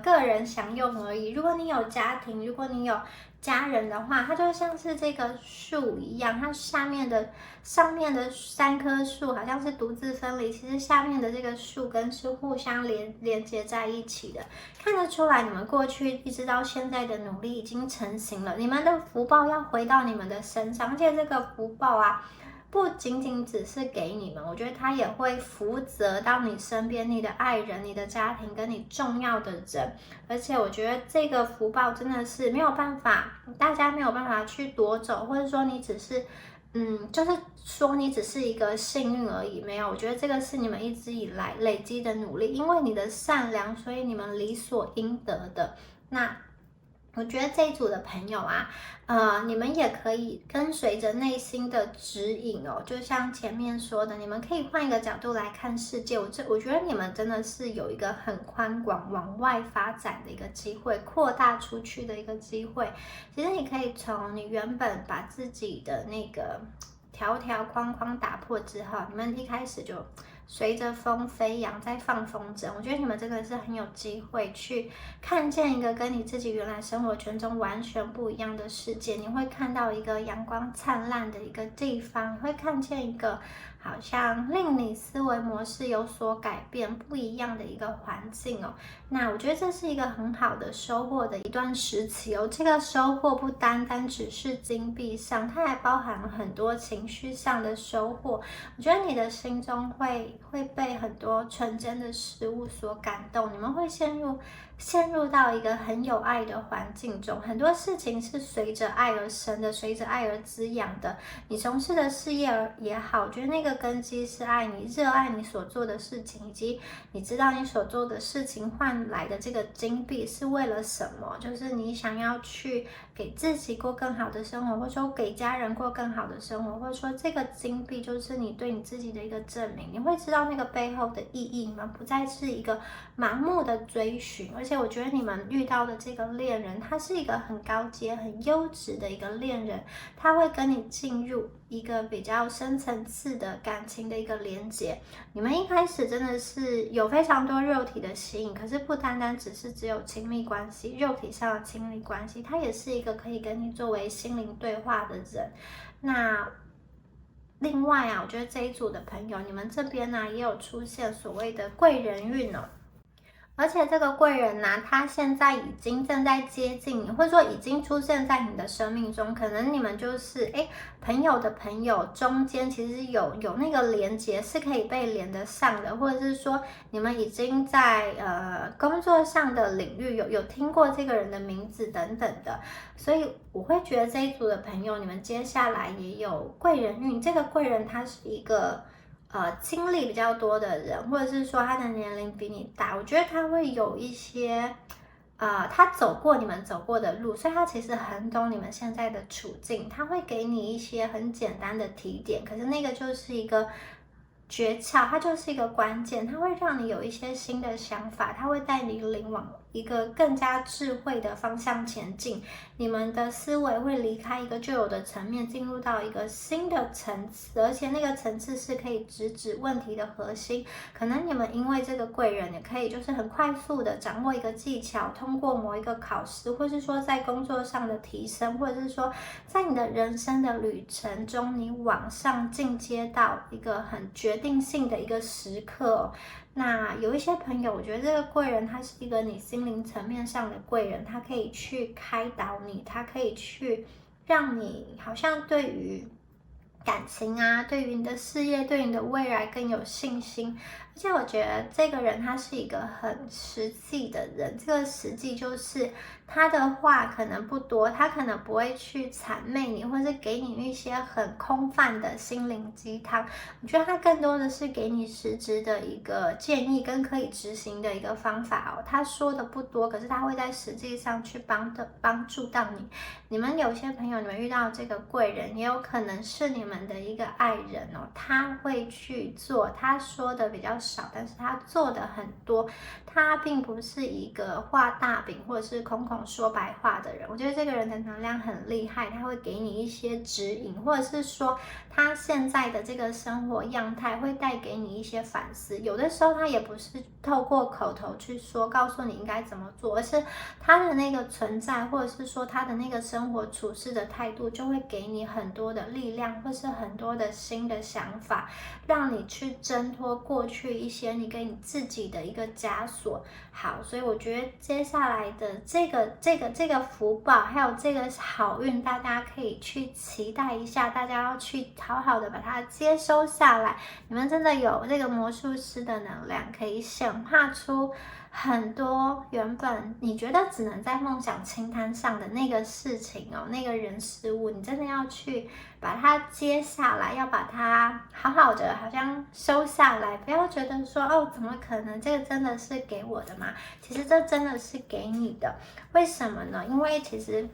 个人享用而已。如果你有家庭，如果你有家人的话，它就像是这个树一样，它上面的3棵树好像是独自分离，其实下面的这个树根是互相连接在一起的。看得出来，你们过去一直到现在的努力已经成型了，你们的福报要回到你们的身上，而且这个福报啊，不仅仅只是给你们，我觉得它也会福泽到你身边、你的爱人、你的家庭跟你重要的人。而且我觉得这个福报真的是没有办法，大家没有办法去夺走，或者说你只是就是说你只是一个幸运而已，没有。我觉得这个是你们一直以来累积的努力，因为你的善良，所以你们理所应得的。那我觉得这一组的朋友啊，你们也可以跟随着内心的指引哦，就像前面说的，你们可以换一个角度来看世界。我觉得你们真的是有一个很宽广往外发展的一个机会，扩大出去的一个机会。其实你可以从你原本把自己的那个条条框框打破之后，你们一开始就随着风飞扬，在放风筝。我觉得你们真的是很有机会去看见一个跟你自己原来生活圈中完全不一样的世界。你会看到一个阳光灿烂的一个地方，你会看见一个好像令你思维模式有所改变、不一样的一个环境哦。那我觉得这是一个很好的收获的一段时期哦。这个收获不单单只是金币上，它还包含了很多情绪上的收获。我觉得你的心中会被很多纯真的事物所感动，你们会陷入到一个很有爱的环境中，很多事情是随着爱而生的，随着爱而滋养的。你从事的事业也好，我觉得那个根基是爱，你热爱你所做的事情，以及你知道你所做的事情换来的这个金币是为了什么，就是你想要去给自己过更好的生活，或者说给家人过更好的生活，或者说这个金币就是你对你自己的一个证明，你会知道那个背后的意义，你们不再是一个盲目的追寻。而且我觉得你们遇到的这个恋人，他是一个很高阶、很优质的一个恋人，他会跟你进入一个比较深层次的感情的一个连接。你们一开始真的是有非常多肉体的吸引，可是不单单只有亲密关系，肉体上的亲密关系，他也是一个可以跟你作为心灵对话的人。那另外啊，我觉得这一组的朋友，你们这边呢也有出现所谓的贵人运哦。而且这个贵人呢，他现在已经正在接近你，或者说已经出现在你的生命中。可能你们就是朋友的朋友中间，其实有那个连接是可以被连得上的，或者是说你们已经在工作上的领域有听过这个人的名字等等的。所以我会觉得这一组的朋友，你们接下来也有贵人运。这个贵人他是一个经历比较多的人，或者是说他的年龄比你大，我觉得他会有一些他走过你们走过的路，所以他其实很懂你们现在的处境，他会给你一些很简单的提点，可是那个就是一个诀窍，它就是一个关键，它会让你有一些新的想法，它会带你领往一个更加智慧的方向前进。你们的思维会离开一个旧有的层面，进入到一个新的层次，而且那个层次是可以直指问题的核心。可能你们因为这个贵人，也可以就是很快速的掌握一个技巧，通过某一个考试，或是说在工作上的提升，或者是说在你的人生的旅程中，你往上进阶到一个很决定性的一个时刻哦。那有一些朋友，我觉得这个贵人他是一个你心灵层面上的贵人，他可以去开导你，他可以去让你好像对于感情啊，对于你的事业，对于你的未来更有信心。而且我觉得这个人他是一个很实际的人，这个实际就是他的话可能不多，他可能不会去谄媚你，或是给你一些很空泛的心灵鸡汤。我觉得他更多的是给你实质的一个建议跟可以执行的一个方法哦。他说的不多，可是他会在实际上去帮助到你。你们有些朋友，你们遇到这个贵人，也有可能是你们们的一个爱人哦，他会去做，他说的比较少，但是他做的很多。他并不是一个画大饼或者是空口说白话的人。我觉得这个人的能量很厉害，他会给你一些指引，或者是说他现在的这个生活样态会带给你一些反思。有的时候他也不是透过口头去说，告诉你应该怎么做，而是他的那个存在，或者是说他的那个生活处事的态度，就会给你很多的力量，或是很多的新的想法，让你去挣脱过去一些你给你自己的一个枷锁。好，所以我觉得接下来的这个福报，还有这个好运，大家可以去期待一下，大家要去好好的把它接收下来。你们真的有这个魔术师的能量，可以显化出很多原本你觉得只能在梦想清单上的那个事情哦，那个人事物，你真的要去把它接下来，要把它好好的好像收下来，不要觉得说哦，怎么可能，这个真的是给我的吗？其实这真的是给你的。为什么呢？因为其实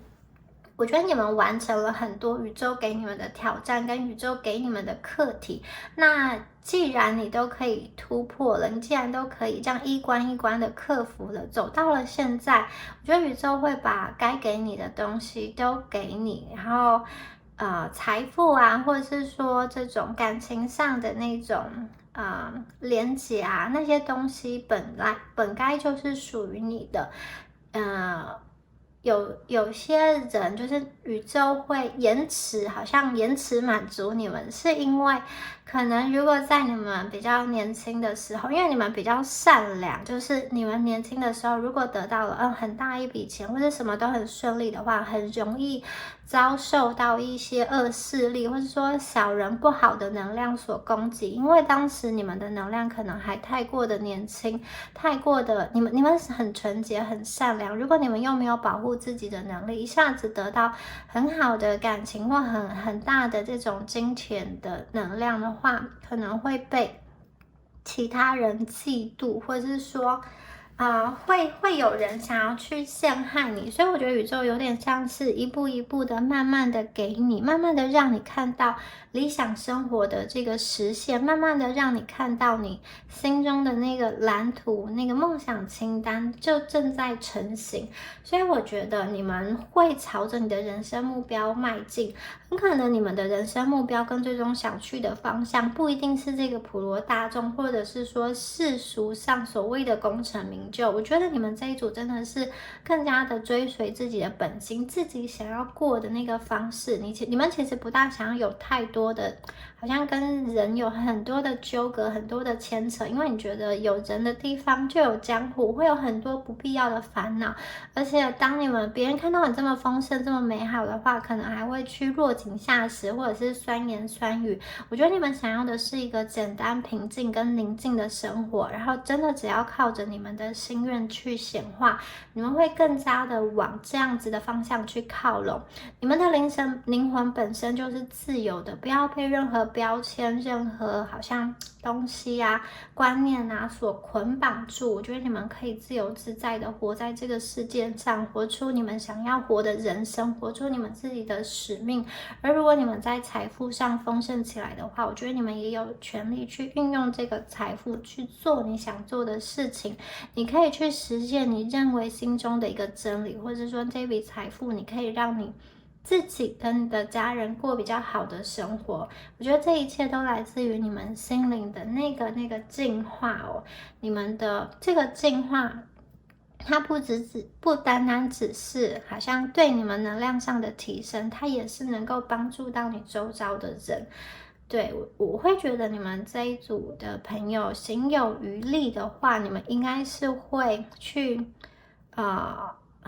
我觉得你们完成了很多宇宙给你们的挑战，跟宇宙给你们的课题。那既然你都可以突破了，你既然都可以这样一关一关的克服了，走到了现在，我觉得宇宙会把该给你的东西都给你，然后财富啊，或者是说这种感情上的那种连结啊，那些东西本该就是属于你的。有些人就是宇宙会延迟，好像延迟满足你们，是因为可能如果在你们比较年轻的时候，因为你们比较善良，就是你们年轻的时候，如果得到了很大一笔钱，或者什么都很顺利的话，很容易遭受到一些恶势力，或者说小人不好的能量所攻击，因为当时你们的能量可能还太过的年轻，太过的你们很纯洁很善良，如果你们又没有保护自己的能力，一下子得到很好的感情或很大的这种金钱的能量的话，可能会被其他人嫉妒，或者是说会有人想要去陷害你，所以我觉得宇宙有点像是一步一步的慢慢的给你，慢慢的让你看到理想生活的这个实现，慢慢的让你看到你心中的那个蓝图，那个梦想清单就正在成型。所以我觉得你们会朝着你的人生目标迈进，很可能你们的人生目标跟最终想去的方向不一定是这个普罗大众，或者是说世俗上所谓的功成名就。我觉得你们这一组真的是更加的追随自己的本心，自己想要过的那个方式。你们其实不大想要有太多的，好像跟人有很多的纠葛，很多的牵扯，因为你觉得有人的地方就有江湖，会有很多不必要的烦恼。而且当别人看到你这么丰盛这么美好的话，可能还会去落井下石，或者是酸言酸语。我觉得你们想要的是一个简单平静跟宁静的生活，然后真的只要靠着你们的心愿去显化，你们会更加的往这样子的方向去靠拢。你们的灵魂本身就是自由的，不要被任何标签、任何好像东西啊、观念啊所捆绑住。我觉得你们可以自由自在的活在这个世界上，活出你们想要活的人生，活出你们自己的使命。而如果你们在财富上丰盛起来的话，我觉得你们也有权利去运用这个财富去做你想做的事情。你可以去实现你认为心中的一个真理，或者说这笔财富你可以让你自己跟你的家人过比较好的生活。我觉得这一切都来自于你们心灵的那个进化哦。你们的这个进化，它不单单只是好像对你们能量上的提升，它也是能够帮助到你周遭的人。对，我会觉得你们这一组的朋友行有余力的话，你们应该是会去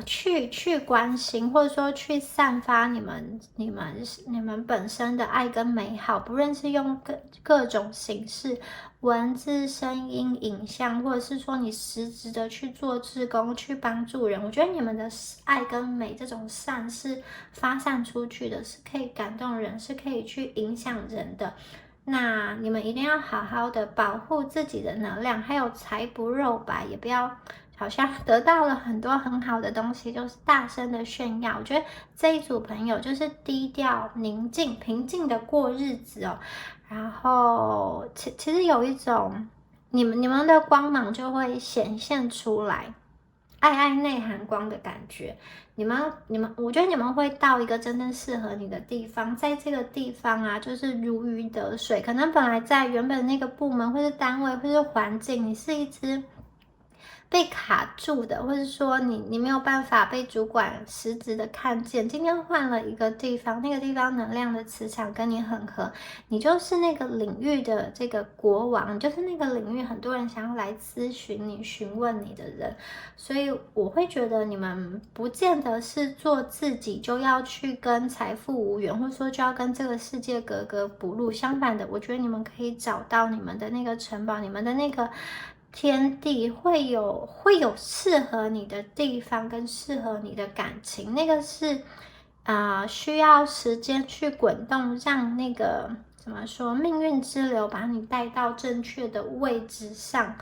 去关心，或者说去散发你们本身的爱跟美好，不论是用各种形式，文字、声音、影像，或者是说你实质的去做志工，去帮助人。我觉得你们的爱跟美这种善是发散出去的，是可以感动人，是可以去影响人的。那你们一定要好好的保护自己的能量，还有财不露白，也不要好像得到了很多很好的东西，就是大声的炫耀。我觉得这一组朋友就是低调、宁静、平静的过日子哦。然后其实有一种你们的光芒就会显现出来，爱爱内含光的感觉。我觉得你们会到一个真正适合你的地方，在这个地方啊，就是如鱼得水。可能本来在原本那个部门或是单位或是环境，你是一只被卡住的，或者说你没有办法被主管实质的看见。今天换了一个地方，那个地方能量的磁场跟你很合，你就是那个领域的这个国王，就是那个领域很多人想要来咨询你、询问你的人。所以我会觉得你们不见得是做自己就要去跟财富无缘，或者说就要跟这个世界格格不入。相反的，我觉得你们可以找到你们的那个城堡，你们的那个天地，会有适合你的地方跟适合你的感情。那个是需要时间去滚动，让那个怎么说命运之流把你带到正确的位置上。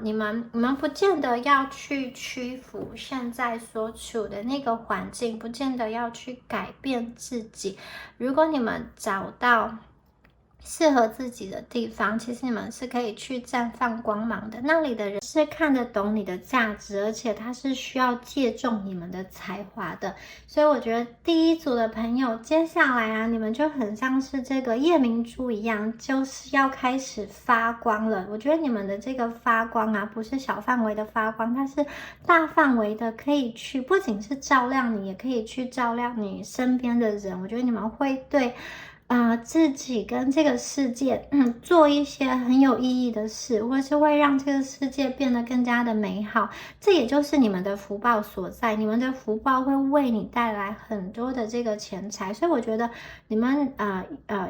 你们不见得要去屈服现在所处的那个环境，不见得要去改变自己。如果你们找到适合自己的地方，其实你们是可以去绽放光芒的。那里的人是看得懂你的价值，而且他是需要借重你们的才华的。所以我觉得第一组的朋友，接下来啊，你们就很像是这个夜明珠一样，就是要开始发光了。我觉得你们的这个发光啊，不是小范围的发光，它是大范围的，可以去不仅是照亮你，也可以去照亮你身边的人。我觉得你们会对自己跟这个世界做一些很有意义的事，或是会让这个世界变得更加的美好。这也就是你们的福报所在，你们的福报会为你带来很多的这个钱财。所以我觉得你们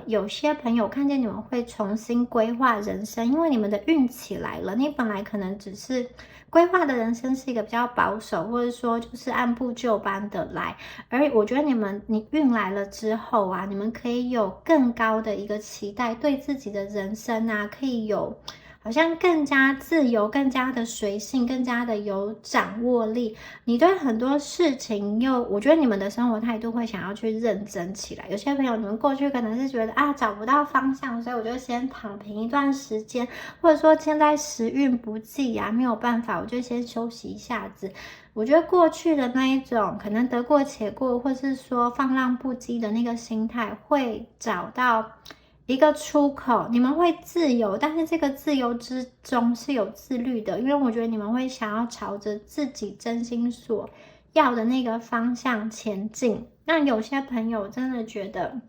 有些朋友看见你们会重新规划人生，因为你们的运气来了。你本来可能只是规划的人生是一个比较保守，或者说就是按部就班的来，而我觉得你运来了之后啊，你们可以有更高的一个期待，对自己的人生啊，可以有好像更加自由，更加的随性，更加的有掌握力。你对很多事情我觉得你们的生活态度会想要去认真起来。有些朋友你们过去可能是觉得找不到方向，所以我就先躺平一段时间，或者说现在时运不济啊，没有办法，我就先休息一下子。我觉得过去的那一种可能得过且过，或是说放浪不羁的那个心态，会找到一个出口。你们会自由，但是这个自由之中是有自律的，因为我觉得你们会想要朝着自己真心所要的那个方向前进。那有些朋友真的觉得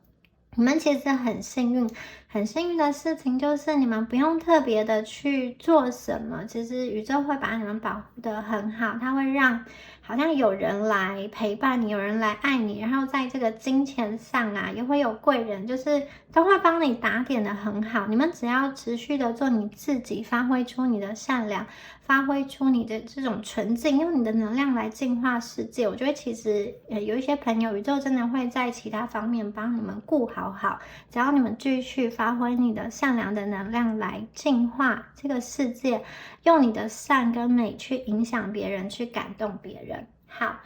你们其实很幸运，很幸运的事情就是你们不用特别的去做什么，其实宇宙会把你们保护得很好，它会让好像有人来陪伴你，有人来爱你，然后在这个金钱上啊，也会有贵人，就是都会帮你打点得很好。你们只要持续的做你自己，发挥出你的善良，发挥出你的这种纯净，用你的能量来净化世界。我觉得其实有一些朋友，宇宙真的会在其他方面帮你们顾好，只要你们继续发挥你的善良的能量来净化这个世界，用你的善跟美去影响别人，去感动别人。好，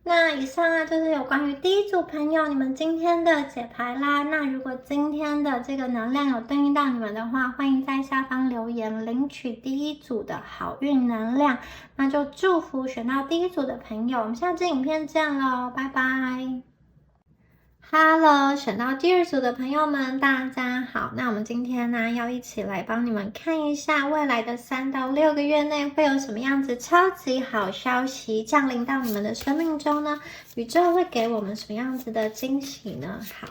那以上啊就是有关于第一组朋友你们今天的解牌啦。那如果今天的这个能量有对应到你们的话，欢迎在下方留言领取第一组的好运能量。那就祝福选到第一组的朋友，我们下支影片见咯，拜拜。Hello，选到第二组的朋友们，大家好。那我们今天呢，要一起来帮你们看一下未来的3到6个月内会有什么样子超级好消息降临到你们的生命中呢？宇宙会给我们什么样子的惊喜呢？好，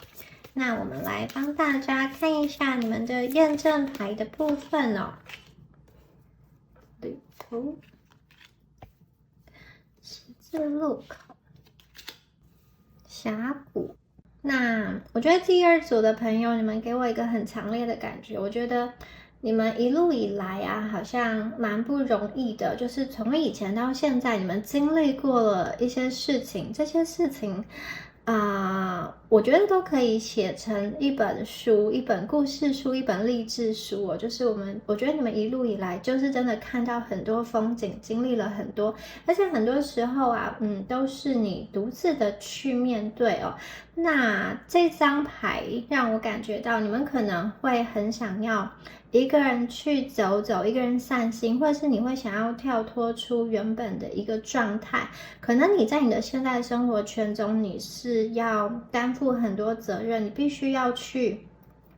那我们来帮大家看一下你们的验证牌的部分哦。旅途、十字路口、峡谷。那我觉得第二组的朋友，你们给我一个很强烈的感觉，我觉得你们一路以来啊，好像蛮不容易的，就是从以前到现在，你们经历过了一些事情，这些事情我觉得都可以写成一本书，一本故事书，一本励志书哦。就是我觉得你们一路以来就是真的看到很多风景，经历了很多，而且很多时候啊，都是你独自的去面对哦。那这张牌让我感觉到你们可能会很想要一个人去走走，一个人散心，或者是你会想要跳脱出原本的一个状态。可能你在你的现在生活圈中，你是要担负很多责任，你必须要去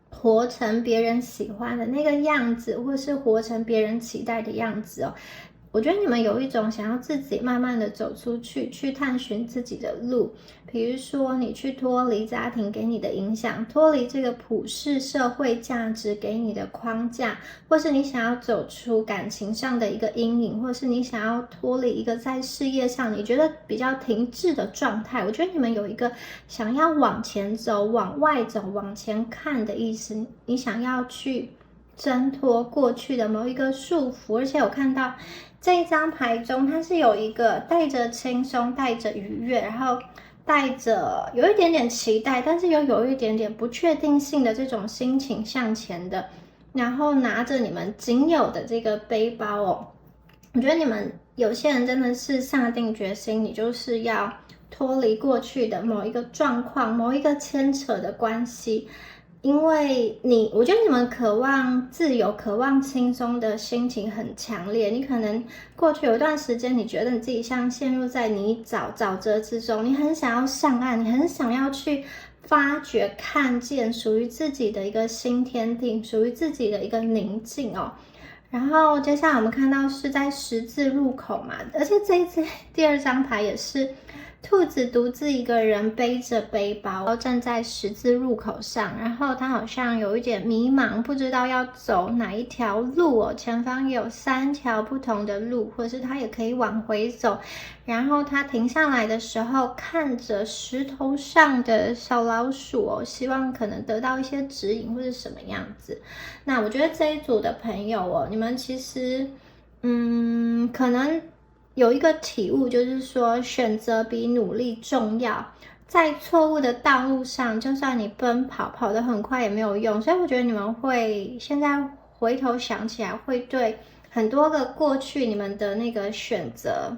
活成别人喜欢的那个样子，或是活成别人期待的样子哦。我觉得你们有一种想要自己慢慢的走出去，去探寻自己的路。比如说，你去脱离家庭给你的影响，脱离这个普世社会价值给你的框架，或是你想要走出感情上的一个阴影，或是你想要脱离一个在事业上你觉得比较停滞的状态。我觉得你们有一个想要往前走、往外走、往前看的意思，你想要去挣脱过去的某一个束缚。而且我看到这一张牌中，它是有一个带着轻松、带着愉悦，然后带着有一点点期待，但是又有一点点不确定性的这种心情向前的，然后拿着你们仅有的这个背包哦。我觉得你们有些人真的是下定决心，你就是要脱离过去的某一个状况、某一个牵扯的关系。因为我觉得你们渴望自由、渴望轻松的心情很强烈。你可能过去有一段时间，你觉得你自己像陷入在泥沼泽之中，你很想要上岸，你很想要去发掘、看见属于自己的一个新天地，属于自己的一个宁静哦。然后接下来我们看到是在十字路口嘛，而且这一次第二张牌也是兔子独自一个人背着背包站在十字路口上，然后他好像有一点迷茫，不知道要走哪一条路哦。前方有3条不同的路，或是他也可以往回走。然后他停下来的时候，看着石头上的小老鼠哦，希望可能得到一些指引或是什么样子。那我觉得这一组的朋友哦，你们其实可能有一个体悟，就是说选择比努力重要。在错误的道路上，就算你奔跑跑得很快也没有用。所以我觉得你们会现在回头想起来，会对很多个过去你们的那个选择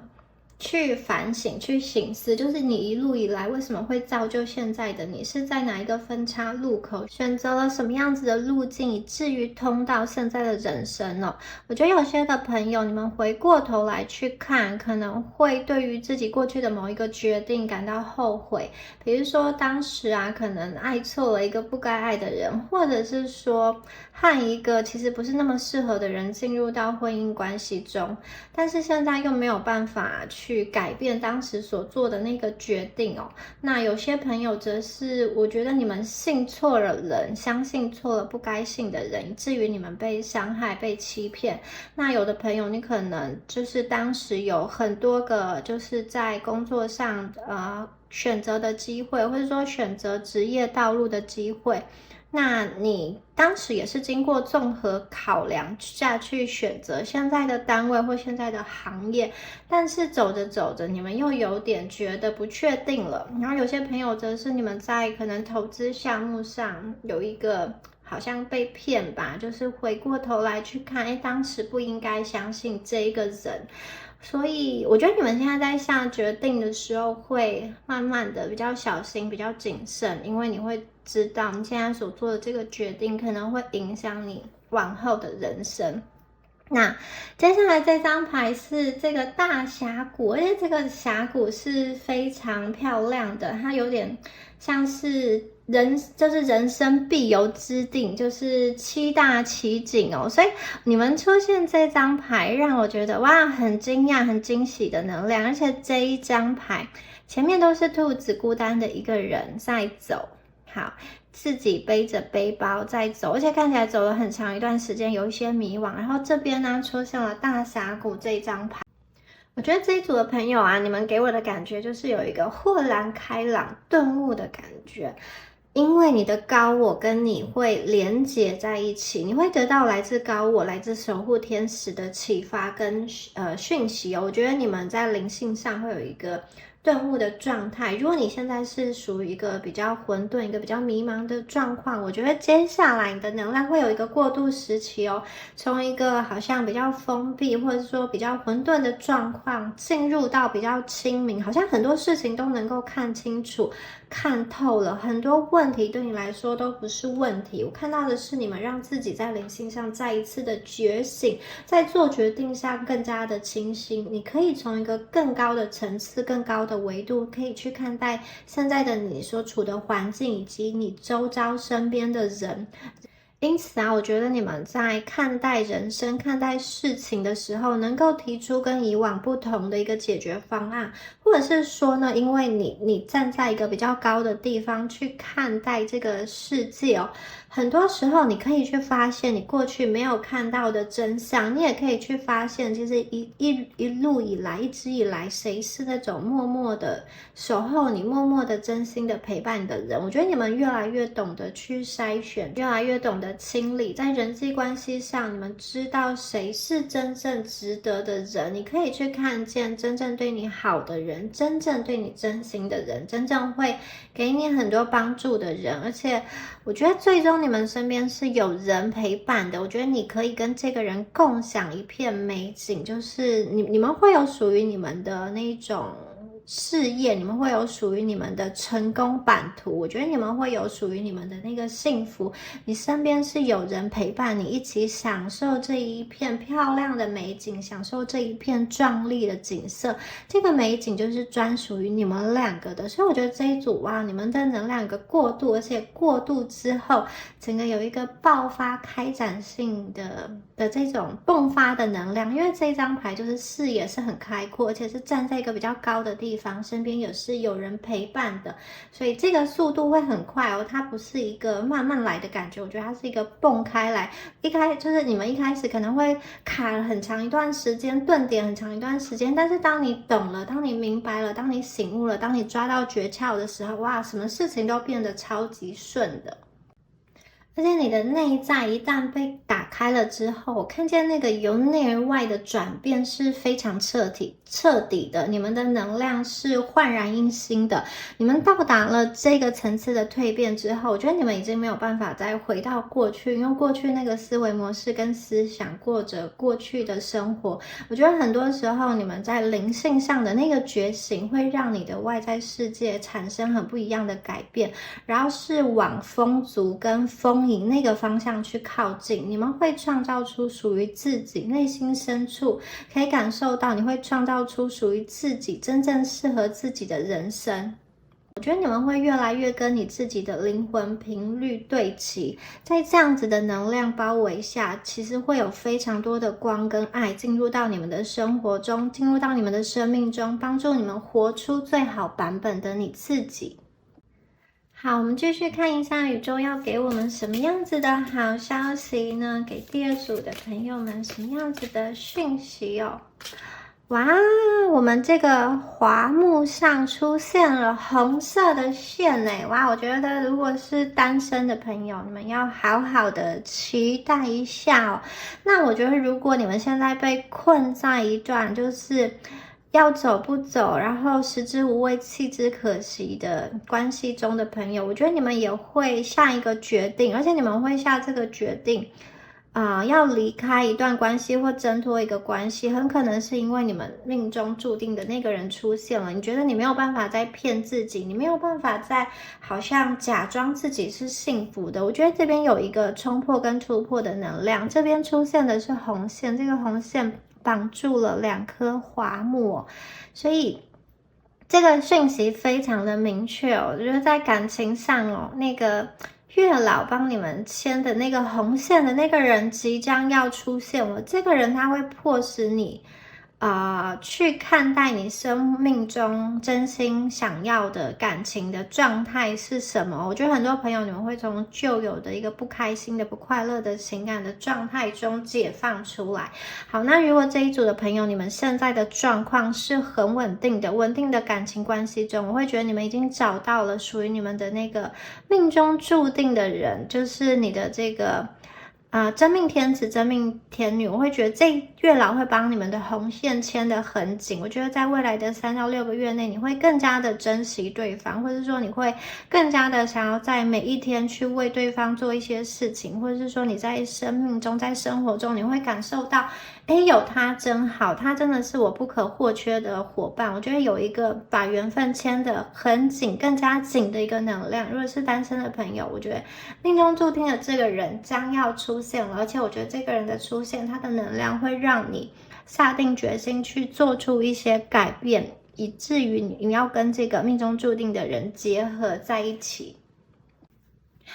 去反省、去省思，就是你一路以来为什么会造就现在的你，是在哪一个分岔路口选择了什么样子的路径，以至于通到现在的人生哦。我觉得有些的朋友，你们回过头来去看，可能会对于自己过去的某一个决定感到后悔。比如说当时啊，可能爱错了一个不该爱的人，或者是说和一个其实不是那么适合的人进入到婚姻关系中，但是现在又没有办法去改变当时所做的那个决定哦。那有些朋友则是，我觉得你们信错了人，相信错了不该信的人，以至于你们被伤害、被欺骗。那有的朋友，你可能就是当时有很多个，就是在工作上选择的机会，或者说选择职业道路的机会。那你当时也是经过综合考量下去选择现在的单位或现在的行业，但是走着走着，你们又有点觉得不确定了。然后有些朋友则是你们在可能投资项目上有一个好像被骗吧，就是回过头来去看，当时不应该相信这一个人。所以我觉得你们现在在下决定的时候，会慢慢的比较小心、比较谨慎，因为你会知道你现在所做的这个决定可能会影响你往后的人生。那接下来这张牌是这个大峡谷，而且这个峡谷是非常漂亮的，它有点像是就是人生必游之地，就是7大奇景哦。所以你们出现这张牌，让我觉得哇，很惊讶、很惊喜的能量。而且这一张牌前面都是兔子孤单的一个人在走，好，自己背着背包在走，而且看起来走了很长一段时间，有一些迷惘。然后这边呢出现了大峡谷这一张牌。我觉得这一组的朋友啊，你们给我的感觉就是有一个豁然开朗、顿悟的感觉，因为你的高我跟你会连结在一起，你会得到来自高我、来自守护天使的启发跟讯息哦。我觉得你们在灵性上会有一个顿悟的状态。如果你现在是属于一个比较混沌、一个比较迷茫的状况，我觉得接下来你的能量会有一个过渡时期哦，从一个好像比较封闭或者说比较混沌的状况，进入到比较清明，好像很多事情都能够看清楚、看透了，很多问题对你来说都不是问题。我看到的是你们让自己在灵性上再一次的觉醒，在做决定上更加的清晰。你可以从一个更高的层次、更高的维度，可以去看待现在的你所处的环境，以及你周遭身边的人。因此啊，我觉得你们在看待人生、看待事情的时候，能够提出跟以往不同的一个解决方案，或者是说呢，因为你站在一个比较高的地方去看待这个世界哦，很多时候你可以去发现你过去没有看到的真相，你也可以去发现，其实一路以来，一直以来，谁是那种默默的守候你、默默的真心的陪伴你的人。我觉得你们越来越懂得去筛选，越来越懂得清理，在人际关系上，你们知道谁是真正值得的人，你可以去看见真正对你好的人，真正对你真心的人，真正会给你很多帮助的人。而且我觉得最终你们身边是有人陪伴的，我觉得你可以跟这个人共享一片美景，就是你们会有属于你们的那种事业，你们会有属于你们的成功版图，我觉得你们会有属于你们的那个幸福，你身边是有人陪伴你一起享受这一片漂亮的美景，享受这一片壮丽的景色，这个美景就是专属于你们两个的。所以我觉得这一组哇，你们的能量有个过渡，而且过渡之后整个有一个爆发开展性的这种迸发的能量，因为这张牌就是视野是很开阔，而且是站在一个比较高的地方，身边也是有人陪伴的，所以这个速度会很快哦，它不是一个慢慢来的感觉，我觉得它是一个蹦开来，就是你们一开始可能会卡了很长一段时间，顿点很长一段时间，但是当你懂了，当你明白了，当你醒悟了，当你抓到诀窍的时候，哇，什么事情都变得超级顺的。而且你的内在一旦被打开了之后，我看见那个由内而外的转变是非常彻底的，你们的能量是焕然一新的。你们到达了这个层次的蜕变之后，我觉得你们已经没有办法再回到过去，因为过去那个思维模式跟思想过着过去的生活。我觉得很多时候你们在灵性上的那个觉醒，会让你的外在世界产生很不一样的改变，然后是往丰足跟丰盈那个方向去靠近。你们会创造出属于自己内心深处可以感受到，你会创造出属于自己真正适合自己的人生。我觉得你们会越来越跟你自己的灵魂频率对齐，在这样子的能量包围下，其实会有非常多的光跟爱进入到你们的生活中，进入到你们的生命中，帮助你们活出最好版本的你自己。好，我们继续看一下宇宙要给我们什么样子的好消息呢？给第二组的朋友们什么样子的讯息哦？哇，我们这个华木上出现了红色的线耶！哇，我觉得如果是单身的朋友，你们要好好的期待一下哦。那我觉得如果你们现在被困在一段就是要走不走，然后食之无味弃之可惜的关系中的朋友，我觉得你们也会下一个决定，而且你们会下这个决定要离开一段关系或挣脱一个关系，很可能是因为你们命中注定的那个人出现了，你觉得你没有办法再骗自己，你没有办法再好像假装自己是幸福的。我觉得这边有一个冲破跟突破的能量，这边出现的是红线，这个红线绑住了2颗华木哦，所以这个讯息非常的明确哦，我觉得在感情上哦，那个月老帮你们牵的那个红线的那个人即将要出现了，这个人他会迫使你去看待你生命中真心想要的感情的状态是什么。我觉得很多朋友你们会从旧有的一个不开心的不快乐的情感的状态中解放出来。好，那如果这一组的朋友你们现在的状况是很稳定的感情关系中，我会觉得你们已经找到了属于你们的那个命中注定的人，就是你的这个真命天子、真命天女，我会觉得这月老会帮你们的红线牵得很紧。我觉得在未来的3到6个月内，你会更加的珍惜对方，或者说你会更加的想要在每一天去为对方做一些事情，或者是说你在生命中、在生活中，你会感受到，有他真好，他真的是我不可或缺的伙伴。我觉得有一个把缘分牵得很紧、更加紧的一个能量。如果是单身的朋友，我觉得命中注定的这个人将要出现了，而且我觉得这个人的出现，他的能量会让你下定决心去做出一些改变，以至于你要跟这个命中注定的人结合在一起。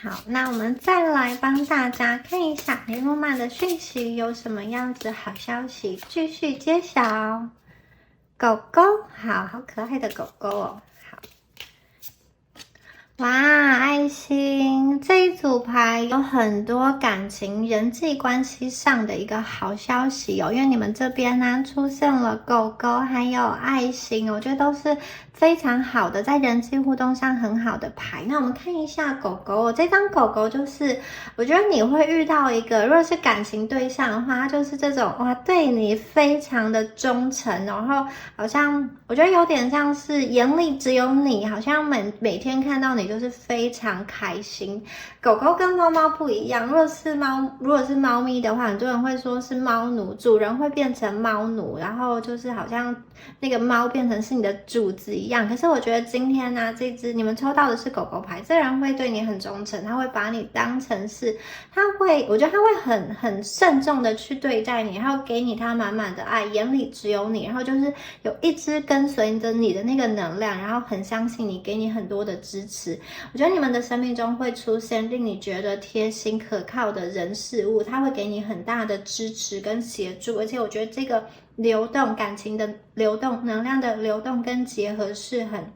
好，那我们再来帮大家看一下雷诺曼的讯息有什么样子好消息，继续揭晓。狗狗，好可爱的狗狗哦。哇，爱心这一组牌有很多感情、人际关系上的一个好消息哦，因为你们这边呢出现了狗狗还有爱心，我觉得都是非常好的，在人际互动上很好的牌。那我们看一下狗狗，这张狗狗就是我觉得你会遇到一个，如果是感情对象的话，它就是这种哇，对你非常的忠诚，然后好像我觉得有点像是眼里只有你，好像每天看到你就是非常开心。狗狗跟猫猫不一样，如果是猫咪的话，很多人会说是猫奴，主人会变成猫奴，然后就是好像那个猫变成是你的主子一样。可是我觉得今天呢，这只你们抽到的是狗狗牌，这人会对你很忠诚，他会把你当成是，我觉得他会很慎重的去对待你，然后给你他满满的爱，眼里只有你，然后就是有一只跟随着你的那个能量，然后很相信你，给你很多的支持。我觉得你们的生命中会出现令你觉得贴心可靠的人事物，他会给你很大的支持跟协助，而且我觉得这个流动感情的流动、能量的流动跟结合是很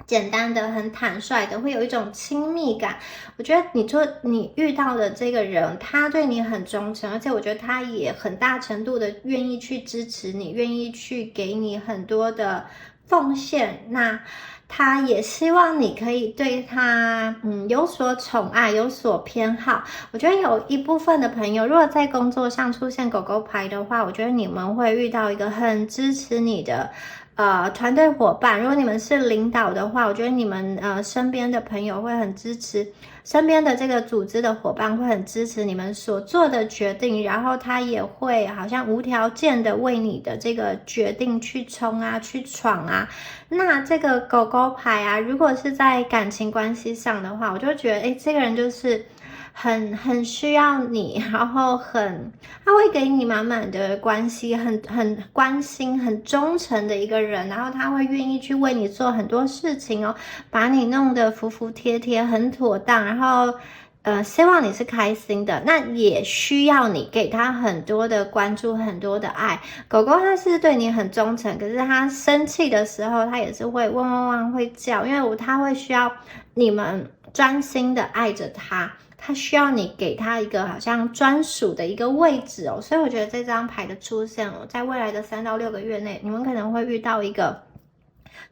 简单的、很坦率的，会有一种亲密感。我觉得你遇到的这个人，他对你很忠诚，而且我觉得他也很大程度的愿意去支持你，愿意去给你很多的奉献。那他也希望你可以对他有所宠爱，有所偏好。我觉得有一部分的朋友，如果在工作上出现狗狗牌的话，我觉得你们会遇到一个很支持你的团队伙伴。如果你们是领导的话，我觉得你们身边的朋友会很支持，身边的这个组织的伙伴会很支持你们所做的决定，然后他也会好像无条件的为你的这个决定去冲啊，去闯啊。那这个狗狗牌啊，如果是在感情关系上的话，我就觉得这个人就是很需要你，然后他会给你满满的关系，很关心、很忠诚的一个人，然后他会愿意去为你做很多事情哦，把你弄得服服帖帖，很妥当，然后希望你是开心的，那也需要你给他很多的关注，很多的爱。狗狗它是对你很忠诚，可是它生气的时候，它也是会汪汪汪会叫，因为它会需要你们专心的爱着它。它需要你给它一个好像专属的一个位置哦，所以我觉得这张牌的出现哦，在未来的3到6个月内，你们可能会遇到一个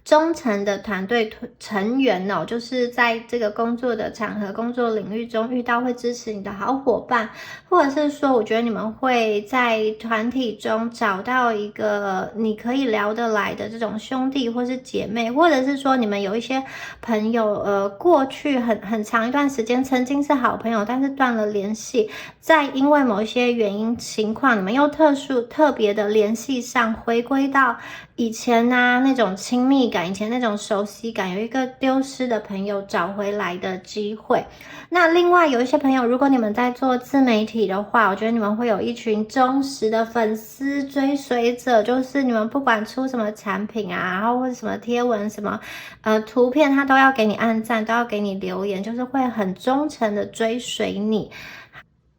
忠诚的团队成员哦，就是在这个工作的场合、工作领域中遇到会支持你的好伙伴，或者是说，我觉得你们会在团体中找到一个你可以聊得来的这种兄弟或是姐妹，或者是说你们有一些朋友，过去很长一段时间曾经是好朋友，但是断了联系，在因为某一些原因情况，你们又特别的联系上，回归到以前啊那种亲密感，以前那种熟悉感，有一个丢失的朋友找回来的机会。那另外有一些朋友，如果你们在做自媒体的话，我觉得你们会有一群忠实的粉丝追随者，就是你们不管出什么产品啊，然后或者什么贴文什么图片，他都要给你按赞，都要给你留言，就是会很忠诚的追随你。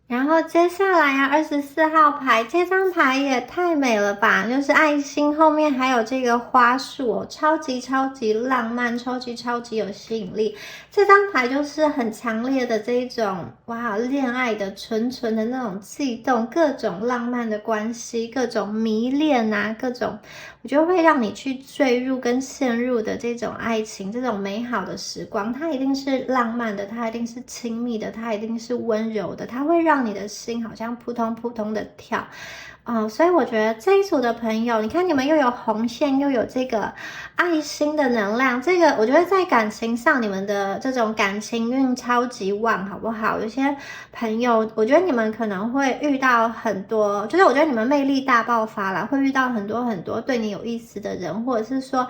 然后接下来啊，24号牌，这张牌也太美了吧，就是爱心后面还有这个花束哦，超级超级浪漫，超级超级有吸引力。这张牌就是很强烈的这一种哇，恋爱的纯纯的那种悸动，各种浪漫的关系，各种迷恋啊，各种我觉得会让你去坠入跟陷入的这种爱情，这种美好的时光，它一定是浪漫的，它一定是亲密的，它一定是温柔的，它会让让你的心好像扑通扑通的跳。所以我觉得这一组的朋友，你看你们又有红线，又有这个爱心的能量，这个我觉得在感情上，你们的这种感情运超级旺，好不好？有些朋友，我觉得你们可能会遇到很多，就是我觉得你们魅力大爆发啦，会遇到很多很多对你有意思的人，或者是说，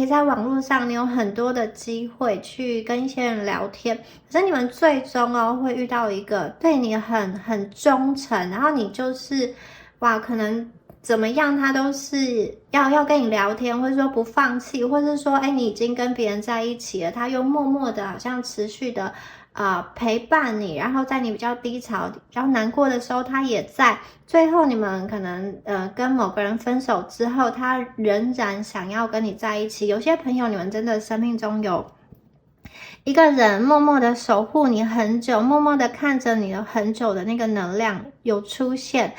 在网络上你有很多的机会去跟一些人聊天，可是你们最终会遇到一个对你很忠诚，然后你就是哇，可能怎么样，他都是要跟你聊天，或者说不放弃，或者是说，你已经跟别人在一起了，他又默默的，好像持续的陪伴你，然后在你比较低潮、比较难过的时候，他也在。最后你们可能跟某个人分手之后，他仍然想要跟你在一起。有些朋友，你们真的生命中有一个人默默的守护你很久，默默的看着你很久的那个能量有出现。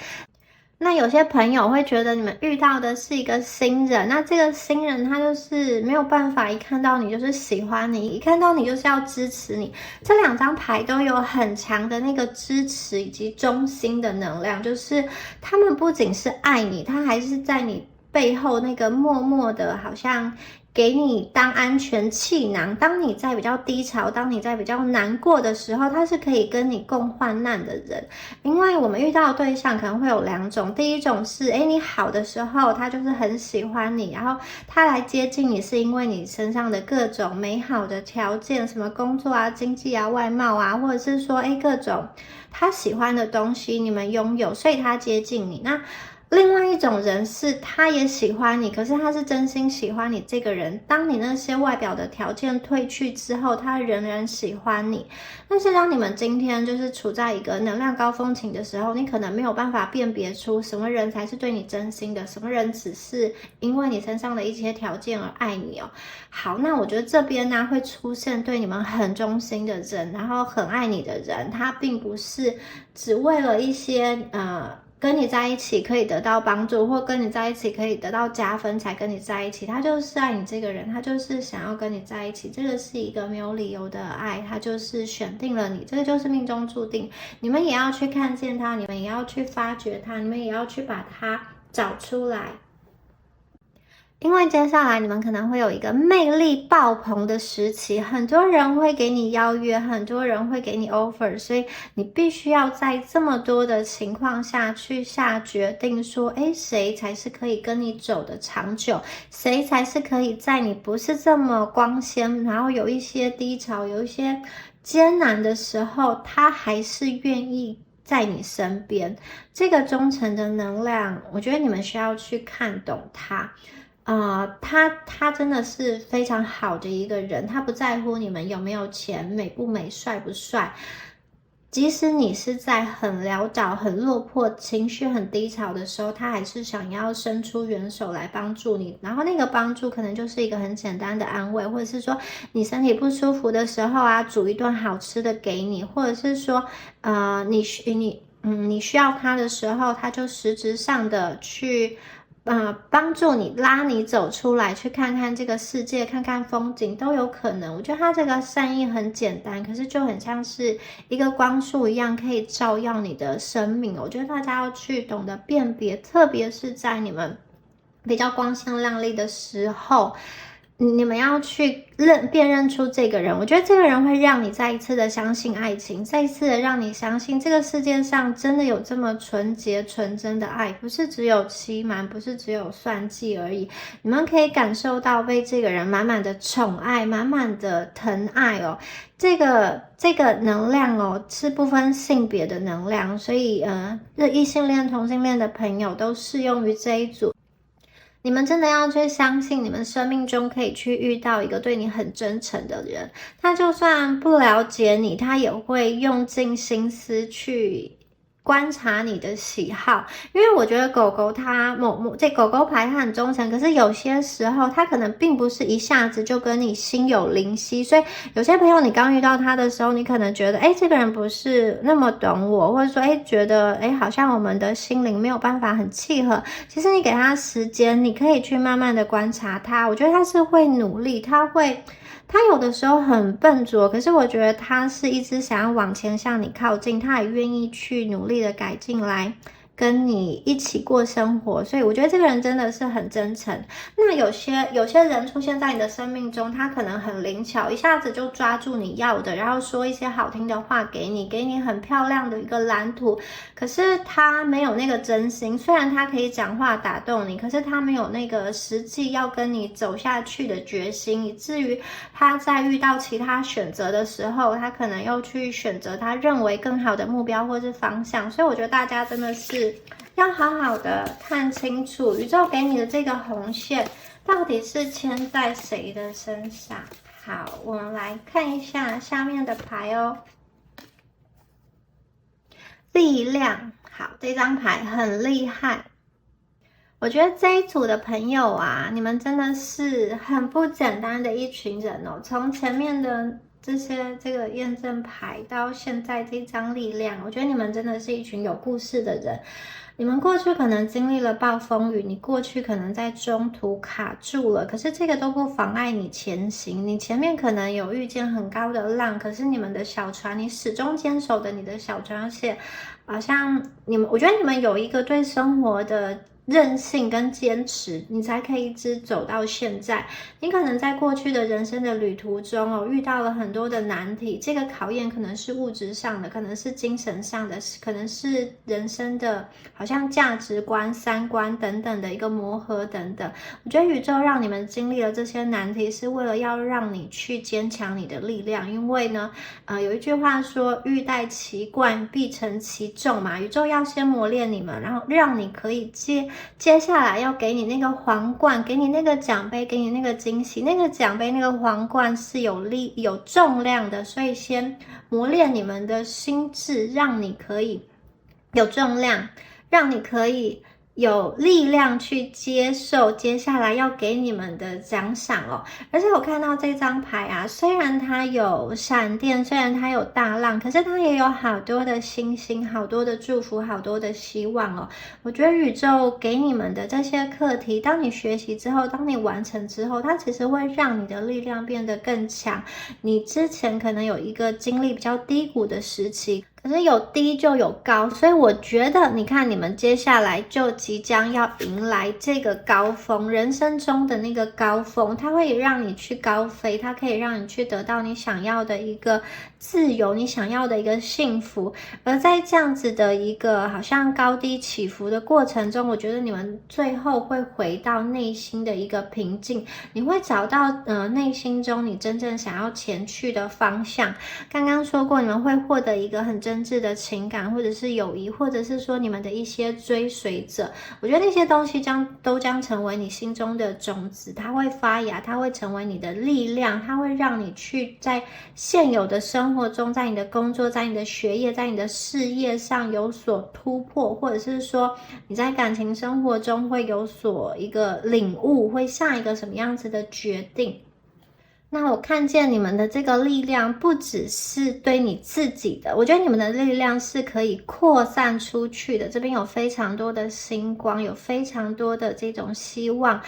那有些朋友会觉得你们遇到的是一个新人，那这个新人他就是没有办法，一看到你就是喜欢你，一看到你就是要支持你。这两张牌都有很强的那个支持以及忠心的能量，就是他们不仅是爱你，他还是在你背后那个默默的，好像给你当安全气囊，当你在比较低潮，当你在比较难过的时候，他是可以跟你共患难的人。因为我们遇到的对象可能会有两种，第一种是你好的时候，他就是很喜欢你，然后他来接近你是因为你身上的各种美好的条件，什么工作啊、经济啊、外貌啊，或者是说各种他喜欢的东西你们拥有，所以他接近你。那另外一种人是他也喜欢你，可是他是真心喜欢你这个人，当你那些外表的条件褪去之后，他仍然喜欢你。但是当你们今天就是处在一个能量高峰期的时候，你可能没有办法辨别出什么人才是对你真心的，什么人只是因为你身上的一些条件而爱你哦。好，那我觉得这边呢会出现对你们很忠心的人，然后很爱你的人，他并不是只为了一些跟你在一起可以得到帮助，或跟你在一起可以得到加分才跟你在一起，他就是爱你这个人，他就是想要跟你在一起，这个是一个没有理由的爱，他就是选定了你，这个就是命中注定。你们也要去看见他，你们也要去发掘他，你们也要去把他找出来。因为接下来你们可能会有一个魅力爆棚的时期，很多人会给你邀约，很多人会给你 offer， 所以你必须要在这么多的情况下去下决定说，谁才是可以跟你走的长久，谁才是可以在你不是这么光鲜，然后有一些低潮，有一些艰难的时候，他还是愿意在你身边。这个忠诚的能量，我觉得你们需要去看懂它。他真的是非常好的一个人，他不在乎你们有没有钱、美不美、帅不帅。即使你是在很潦倒、很落魄、情绪很低潮的时候，他还是想要伸出援手来帮助你。然后那个帮助可能就是一个很简单的安慰，或者是说你身体不舒服的时候煮一顿好吃的给你，或者是说你需要他的时候，他就实质上的去帮助你，拉你走出来，去看看这个世界，看看风景都有可能。我觉得他这个善意很简单，可是就很像是一个光束一样，可以照耀你的生命。我觉得大家要去懂得辨别，特别是在你们比较光鲜亮丽的时候，你们要去辨认出这个人。我觉得这个人会让你再一次的相信爱情，再一次的让你相信这个世界上真的有这么纯洁纯真的爱，不是只有欺瞒，不是只有算计而已。你们可以感受到被这个人满满的宠爱，满满的疼爱哦。这个能量是不分性别的能量，所以异性恋、同性恋的朋友都适用于这一组。你们真的要去相信，你们生命中可以去遇到一个对你很真诚的人，他就算不了解你，他也会用尽心思去观察你的喜好，因为我觉得狗狗它这狗狗牌它很忠诚，可是有些时候它可能并不是一下子就跟你心有灵犀，所以有些朋友你刚遇到他的时候，你可能觉得这个人不是那么懂我，或者说觉得好像我们的心灵没有办法很契合。其实你给他时间，你可以去慢慢的观察他，我觉得他是会努力，他有的时候很笨拙，可是我觉得他是一直想要往前向你靠近，他也愿意去努力的改进来跟你一起过生活，所以我觉得这个人真的是很真诚。那有些人出现在你的生命中，他可能很灵巧，一下子就抓住你要的，然后说一些好听的话给你很漂亮的一个蓝图，可是他没有那个真心，虽然他可以讲话打动你，可是他没有那个实际要跟你走下去的决心，以至于他在遇到其他选择的时候，他可能又去选择他认为更好的目标或是方向。所以我觉得大家真的是要好好的看清楚宇宙给你的这个红线到底是牵在谁的身上。好，我们来看一下下面的牌哦。力量，好，这张牌很厉害。我觉得这一组的朋友啊，你们真的是很不简单的一群人哦。从前面的这个验证牌到现在这张力量，我觉得你们真的是一群有故事的人。你们过去可能经历了暴风雨，你过去可能在中途卡住了，可是这个都不妨碍你前行。你前面可能有遇见很高的浪，可是你们的小船，你始终坚守的你的小船，而且好像我觉得你们有一个对生活的韧性跟坚持，你才可以一直走到现在。你可能在过去的人生的旅途中遇到了很多的难题，这个考验可能是物质上的，可能是精神上的，可能是人生的好像价值观、三观等等的一个磨合等等。我觉得宇宙让你们经历了这些难题，是为了要让你去坚强你的力量。因为呢，有一句话说欲戴其冠必承其重嘛，宇宙要先磨练你们，然后让你可以接下来要给你那个皇冠，给你那个奖杯，给你那个惊喜。那个奖杯那个皇冠是有重量的，所以先磨练你们的心智，让你可以有重量，让你可以有力量去接受接下来要给你们的奖赏哦。而且我看到这张牌啊，虽然它有闪电，虽然它有大浪，可是它也有好多的星星，好多的祝福，好多的希望哦。我觉得宇宙给你们的这些课题，当你学习之后，当你完成之后，它其实会让你的力量变得更强。你之前可能有一个经历比较低谷的时期，可是有低就有高，所以我觉得你看你们接下来就即将要迎来这个高峰，人生中的那个高峰，它会让你去高飞，它可以让你去得到你想要的一个自由，你想要的一个幸福。而在这样子的一个好像高低起伏的过程中，我觉得你们最后会回到内心的一个平静，你会找到内心中你真正想要前去的方向。刚刚说过，你们会获得一个很真挚的情感，或者是友谊，或者是说你们的一些追随者。我觉得那些东西都将成为你心中的种子，它会发芽，它会成为你的力量，它会让你去在现有的生活中，在你的工作，在你的学业，在你的事业上有所突破，或者是说你在感情生活中会有所一个领悟，会下一个什么样子的决定。那我看见你们的这个力量不只是对你自己的，我觉得你们的力量是可以扩散出去的。这边有非常多的星光，有非常多的这种希望。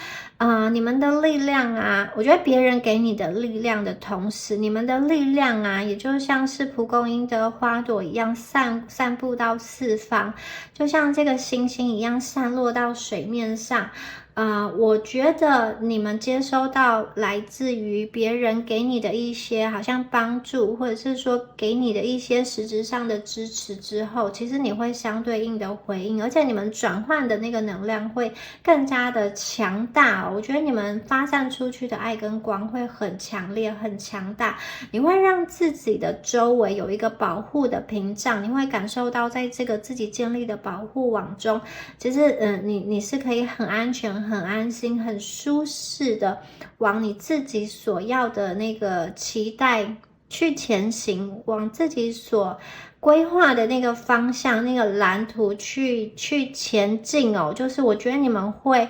你们的力量啊，我觉得别人给你的力量的同时，你们的力量啊，也就像是蒲公英的花朵一样散布到四方，就像这个星星一样散落到水面上。我觉得你们接收到来自于别人给你的一些好像帮助，或者是说给你的一些实质上的支持之后，其实你会相对应的回应，而且你们转换的那个能量会更加的强大哦。我觉得你们发散出去的爱跟光会很强烈很强大，你会让自己的周围有一个保护的屏障，你会感受到在这个自己建立的保护网中，其实你是可以很安全很安心很舒适的往你自己所要的那个期待去前行，往自己所规划的那个方向、那个蓝图去前进哦。就是我觉得你们会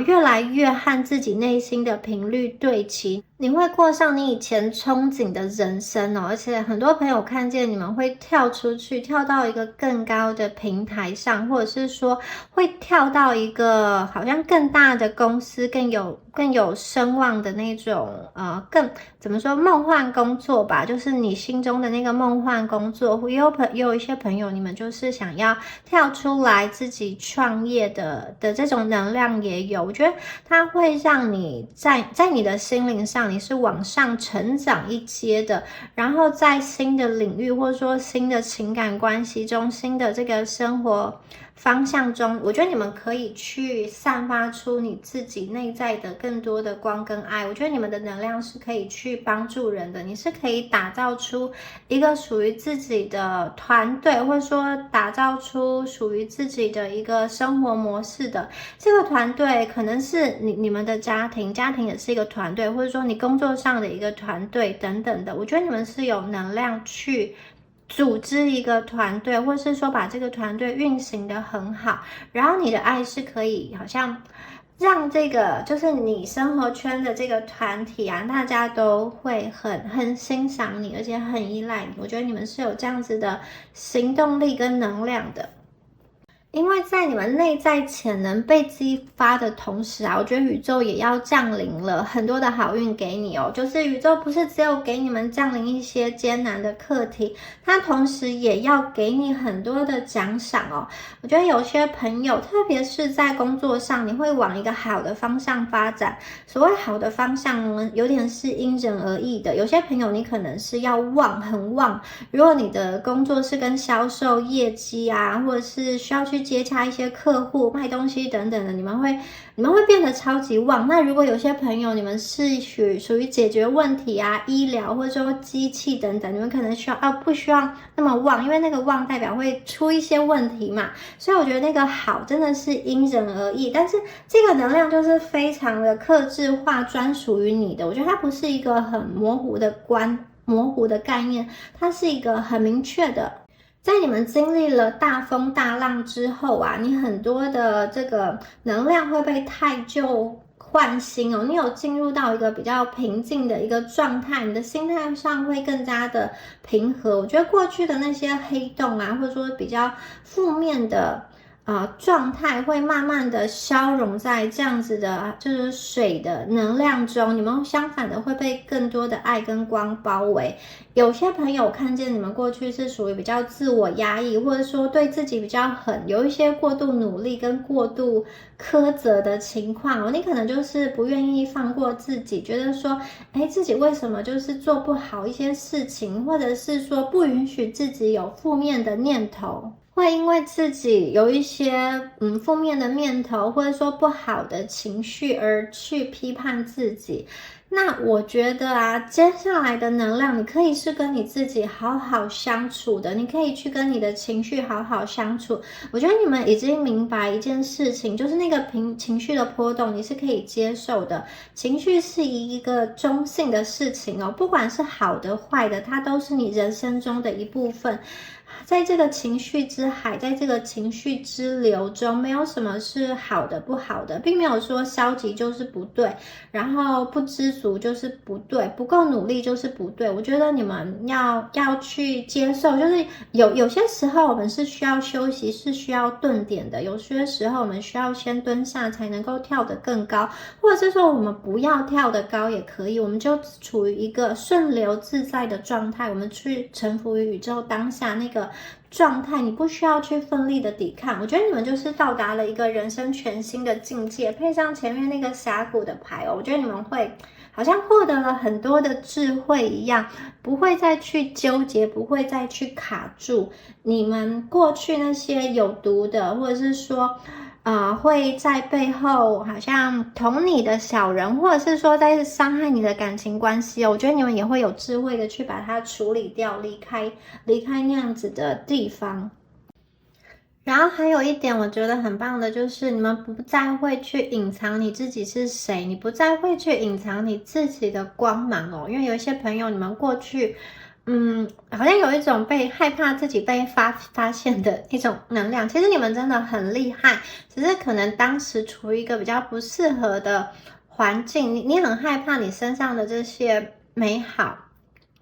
越来越和自己内心的频率对齐，你会过上你以前憧憬的人生哦。而且很多朋友看见你们会跳出去，跳到一个更高的平台上，或者是说会跳到一个好像更大的公司，更有声望的那种更怎么说梦幻工作吧，就是你心中的那个梦幻工作。也有一些朋友，你们就是想要跳出来自己创业的这种能量也有。我觉得它会让你在你的心灵上你是往上成长一阶的，然后在新的领域或者说新的情感关系中，新的这个生活方向中，我觉得你们可以去散发出你自己内在的更多的光跟爱。我觉得你们的能量是可以去帮助人的，你是可以打造出一个属于自己的团队，或者说打造出属于自己的一个生活模式的。这个团队可能是你们的家庭也是一个团队，或者说你工作上的一个团队等等的。我觉得你们是有能量去组织一个团队，或是说把这个团队运行得很好，然后你的爱是可以好像让这个就是你生活圈的这个团体啊，大家都会很欣赏你，而且很依赖你。我觉得你们是有这样子的行动力跟能量的。因为在你们内在潜能被激发的同时啊，我觉得宇宙也要降临了很多的好运给你哦。就是宇宙不是只有给你们降临一些艰难的课题，它同时也要给你很多的奖赏哦。我觉得有些朋友，特别是在工作上，你会往一个好的方向发展。所谓好的方向呢，有点是因人而异的。有些朋友你可能是要旺，很旺。如果你的工作是跟销售业绩啊，或者是需要去接洽一些客户、卖东西等等的，你们会变得超级旺。那如果有些朋友你们是属于解决问题啊、医疗或者说机器等等，你们可能不需要那么旺，因为那个旺代表会出一些问题嘛。所以我觉得那个好真的是因人而异，但是这个能量就是非常的客制化，专属于你的。我觉得它不是一个很模糊的概念，它是一个很明确的。在你们经历了大风大浪之后啊，你很多的这个能量会被太旧换新哦，你有进入到一个比较平静的一个状态，你的心态上会更加的平和。我觉得过去的那些黑洞啊，或者说比较负面的状态会慢慢的消融在这样子的就是水的能量中，你们相反的会被更多的爱跟光包围。有些朋友看见你们过去是属于比较自我压抑，或者说对自己比较狠，有一些过度努力跟过度苛责的情况哦，你可能就是不愿意放过自己，觉得说自己为什么就是做不好一些事情，或者是说不允许自己有负面的念头，会因为自己有一些负面的念头，或者说不好的情绪而去批判自己。那我觉得啊，接下来的能量，你可以是跟你自己好好相处的，你可以去跟你的情绪好好相处。我觉得你们已经明白一件事情，就是那个情绪的波动，你是可以接受的。情绪是一个中性的事情哦，不管是好的坏的，它都是你人生中的一部分。在这个情绪之海，在这个情绪之流中，没有什么是好的不好的，并没有说消极就是不对，然后不知足就是不对，不够努力就是不对。我觉得你们要去接受，就是有些时候我们是需要休息，是需要顿点的，有些时候我们需要先蹲下才能够跳得更高，或者是说我们不要跳得高也可以，我们就处于一个顺流自在的状态，我们去臣服于宇宙当下那个状态，你不需要去奋力的抵抗。我觉得你们就是到达了一个人生全新的境界，配上前面那个峡谷的牌哦，我觉得你们会好像获得了很多的智慧一样，不会再去纠结，不会再去卡住你们过去那些有毒的，或者是说会在背后好像捅你的小人，或者是说在伤害你的感情关系哦，我觉得你们也会有智慧的去把它处理掉，离开那样子的地方。然后还有一点我觉得很棒的就是，你们不再会去隐藏你自己是谁，你不再会去隐藏你自己的光芒哦。因为有一些朋友，你们过去，好像有一种被害怕自己被发现的一种能量。其实你们真的很厉害，只是可能当时处于一个比较不适合的环境，你很害怕你身上的这些美好。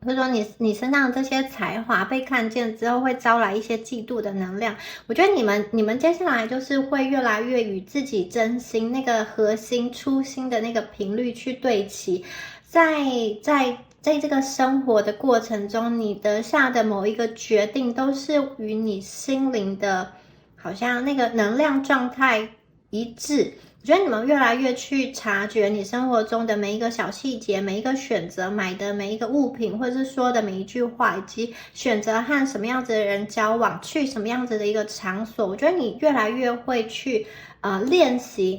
或者说你身上的这些才华被看见之后，会招来一些嫉妒的能量。我觉得你们接下来就是会越来越与自己真心那个核心初心的那个频率去对齐，在这个生活的过程中，你得下的某一个决定，都是与你心灵的，好像那个能量状态一致。我觉得你们越来越去察觉你生活中的每一个小细节，每一个选择，买的每一个物品，或者是说的每一句话，以及选择和什么样子的人交往，去什么样子的一个场所。我觉得你越来越会去练习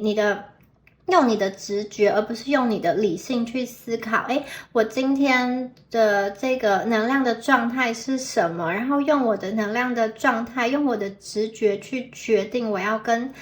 用你的直觉，而不是用你的理性去思考。我今天的这个能量的状态是什么？然后用我的能量的状态，用我的直觉去决定我要跟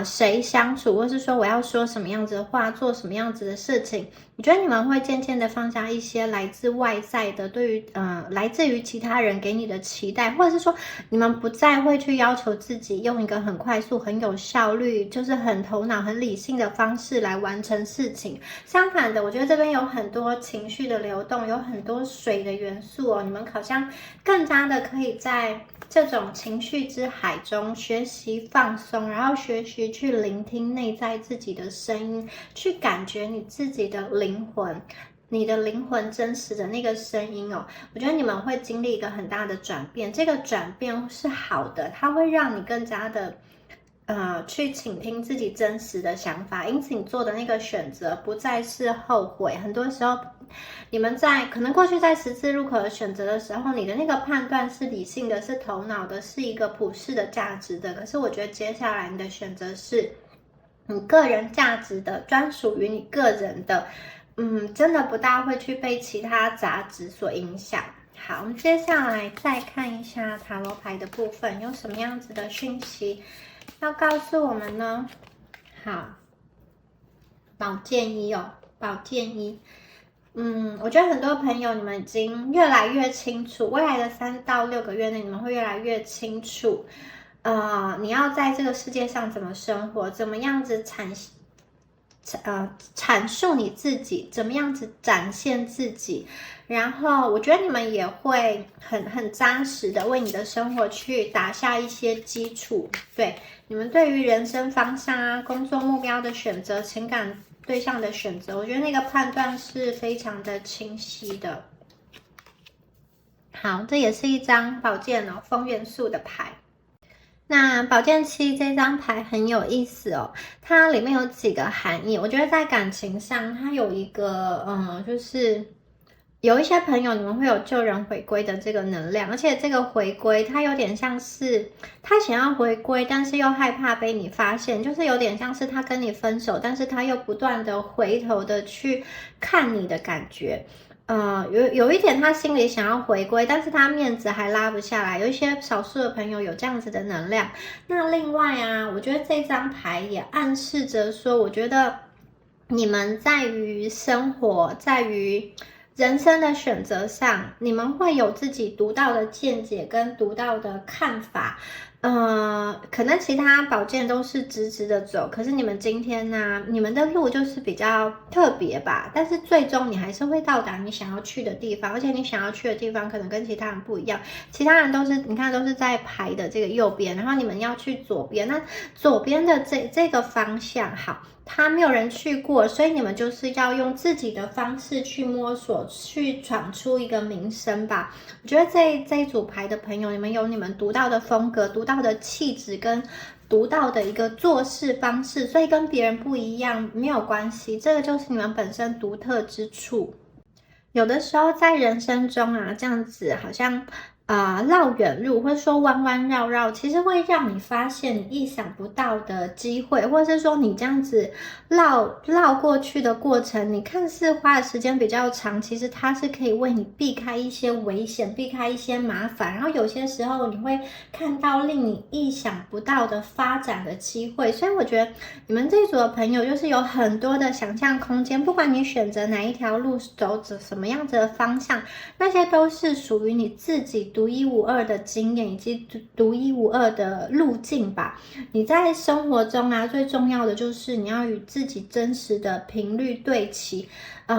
谁相处，或是说我要说什么样子的话，做什么样子的事情。我觉得你们会渐渐的放下一些来自外在的对于来自于其他人给你的期待，或者是说你们不再会去要求自己用一个很快速很有效率，就是很头脑很理性的方式来完成事情。相反的，我觉得这边有很多情绪的流动，有很多水的元素哦，你们好像更加的可以在这种情绪之海中学习放松，然后学习去聆听内在自己的声音，去感觉你自己的灵魂，你的灵魂真实的那个声音哦。我觉得你们会经历一个很大的转变，这个转变是好的，它会让你更加的去倾听自己真实的想法，因此你做的那个选择不再是后悔。很多时候你们可能过去在十字路口的选择的时候，你的那个判断是理性的，是头脑的，是一个普世的价值的。可是我觉得接下来你的选择是你个人价值的，专属于你个人的，真的不大会去被其他杂质所影响。好，我们接下来再看一下塔罗牌的部分，有什么样子的讯息要告诉我们呢？好，宝剑一哦，宝剑一。我觉得很多朋友你们已经越来越清楚，未来的3到6个月内，你们会越来越清楚，你要在这个世界上怎么生活，怎么样子阐述你自己，怎么样子展现自己。然后我觉得你们也会很扎实的为你的生活去打下一些基础。对，你们对于人生方向啊、工作目标的选择、情感对象的选择，我觉得那个判断是非常的清晰的。好，这也是一张宝剑哦，风元素的牌。那宝剑七这张牌很有意思哦，它里面有几个含义。我觉得在感情上，它有一个就是有一些朋友你们会有救人回归的这个能量，而且这个回归它有点像是他想要回归，但是又害怕被你发现，就是有点像是他跟你分手，但是他又不断的回头的去看你的感觉。有一点他心里想要回归，但是他面子还拉不下来。有一些少数的朋友有这样子的能量。那另外啊，我觉得这张牌也暗示着说，我觉得你们在于生活，在于人生的选择上，你们会有自己独到的见解跟独到的看法。可能其他宝剑都是直直的走，可是你们今天呢，你们的路就是比较特别吧，但是最终你还是会到达你想要去的地方，而且你想要去的地方可能跟其他人不一样，其他人都是你看都是在牌的这个右边，然后你们要去左边，那左边的这个方向好，他没有人去过，所以你们就是要用自己的方式去摸索，去闯出一个名声吧。我觉得这一组牌的朋友，你们有你们独到的风格、独到的气质跟独到的一个做事方式，所以跟别人不一样没有关系，这个就是你们本身独特之处。有的时候在人生中啊，这样子好像绕远路，或者说弯弯绕绕，其实会让你发现你意想不到的机会，或者是说你这样子绕过去的过程，你看似花的时间比较长，其实它是可以为你避开一些危险，避开一些麻烦，然后有些时候你会看到令你意想不到的发展的机会，所以我觉得你们这一组的朋友就是有很多的想象空间，不管你选择哪一条路，走着什么样子的方向，那些都是属于你自己独一无二的经验以及独一无二的路径吧。你在生活中啊，最重要的就是你要与自己真实的频率对齐。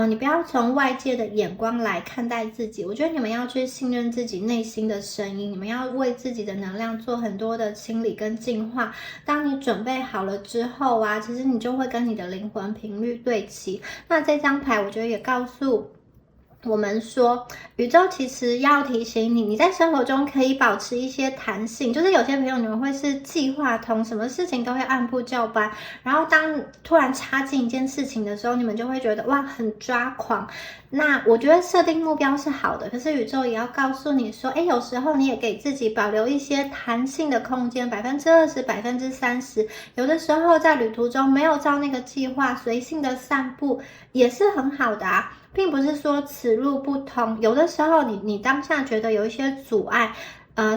你不要从外界的眼光来看待自己，我觉得你们要去信任自己内心的声音，你们要为自己的能量做很多的清理跟净化。当你准备好了之后啊，其实你就会跟你的灵魂频率对齐。那这张牌我觉得也告诉我们说，宇宙其实要提醒你，你在生活中可以保持一些弹性。就是有些朋友你们会是计划通，什么事情都会按部就班，然后当突然插进一件事情的时候，你们就会觉得哇很抓狂。那我觉得设定目标是好的，可是宇宙也要告诉你说，有时候你也给自己保留一些弹性的空间，20%、30%。有的时候在旅途中没有照那个计划，随性的散步也是很好的啊。并不是说此路不通，有的时候你当下觉得有一些阻碍，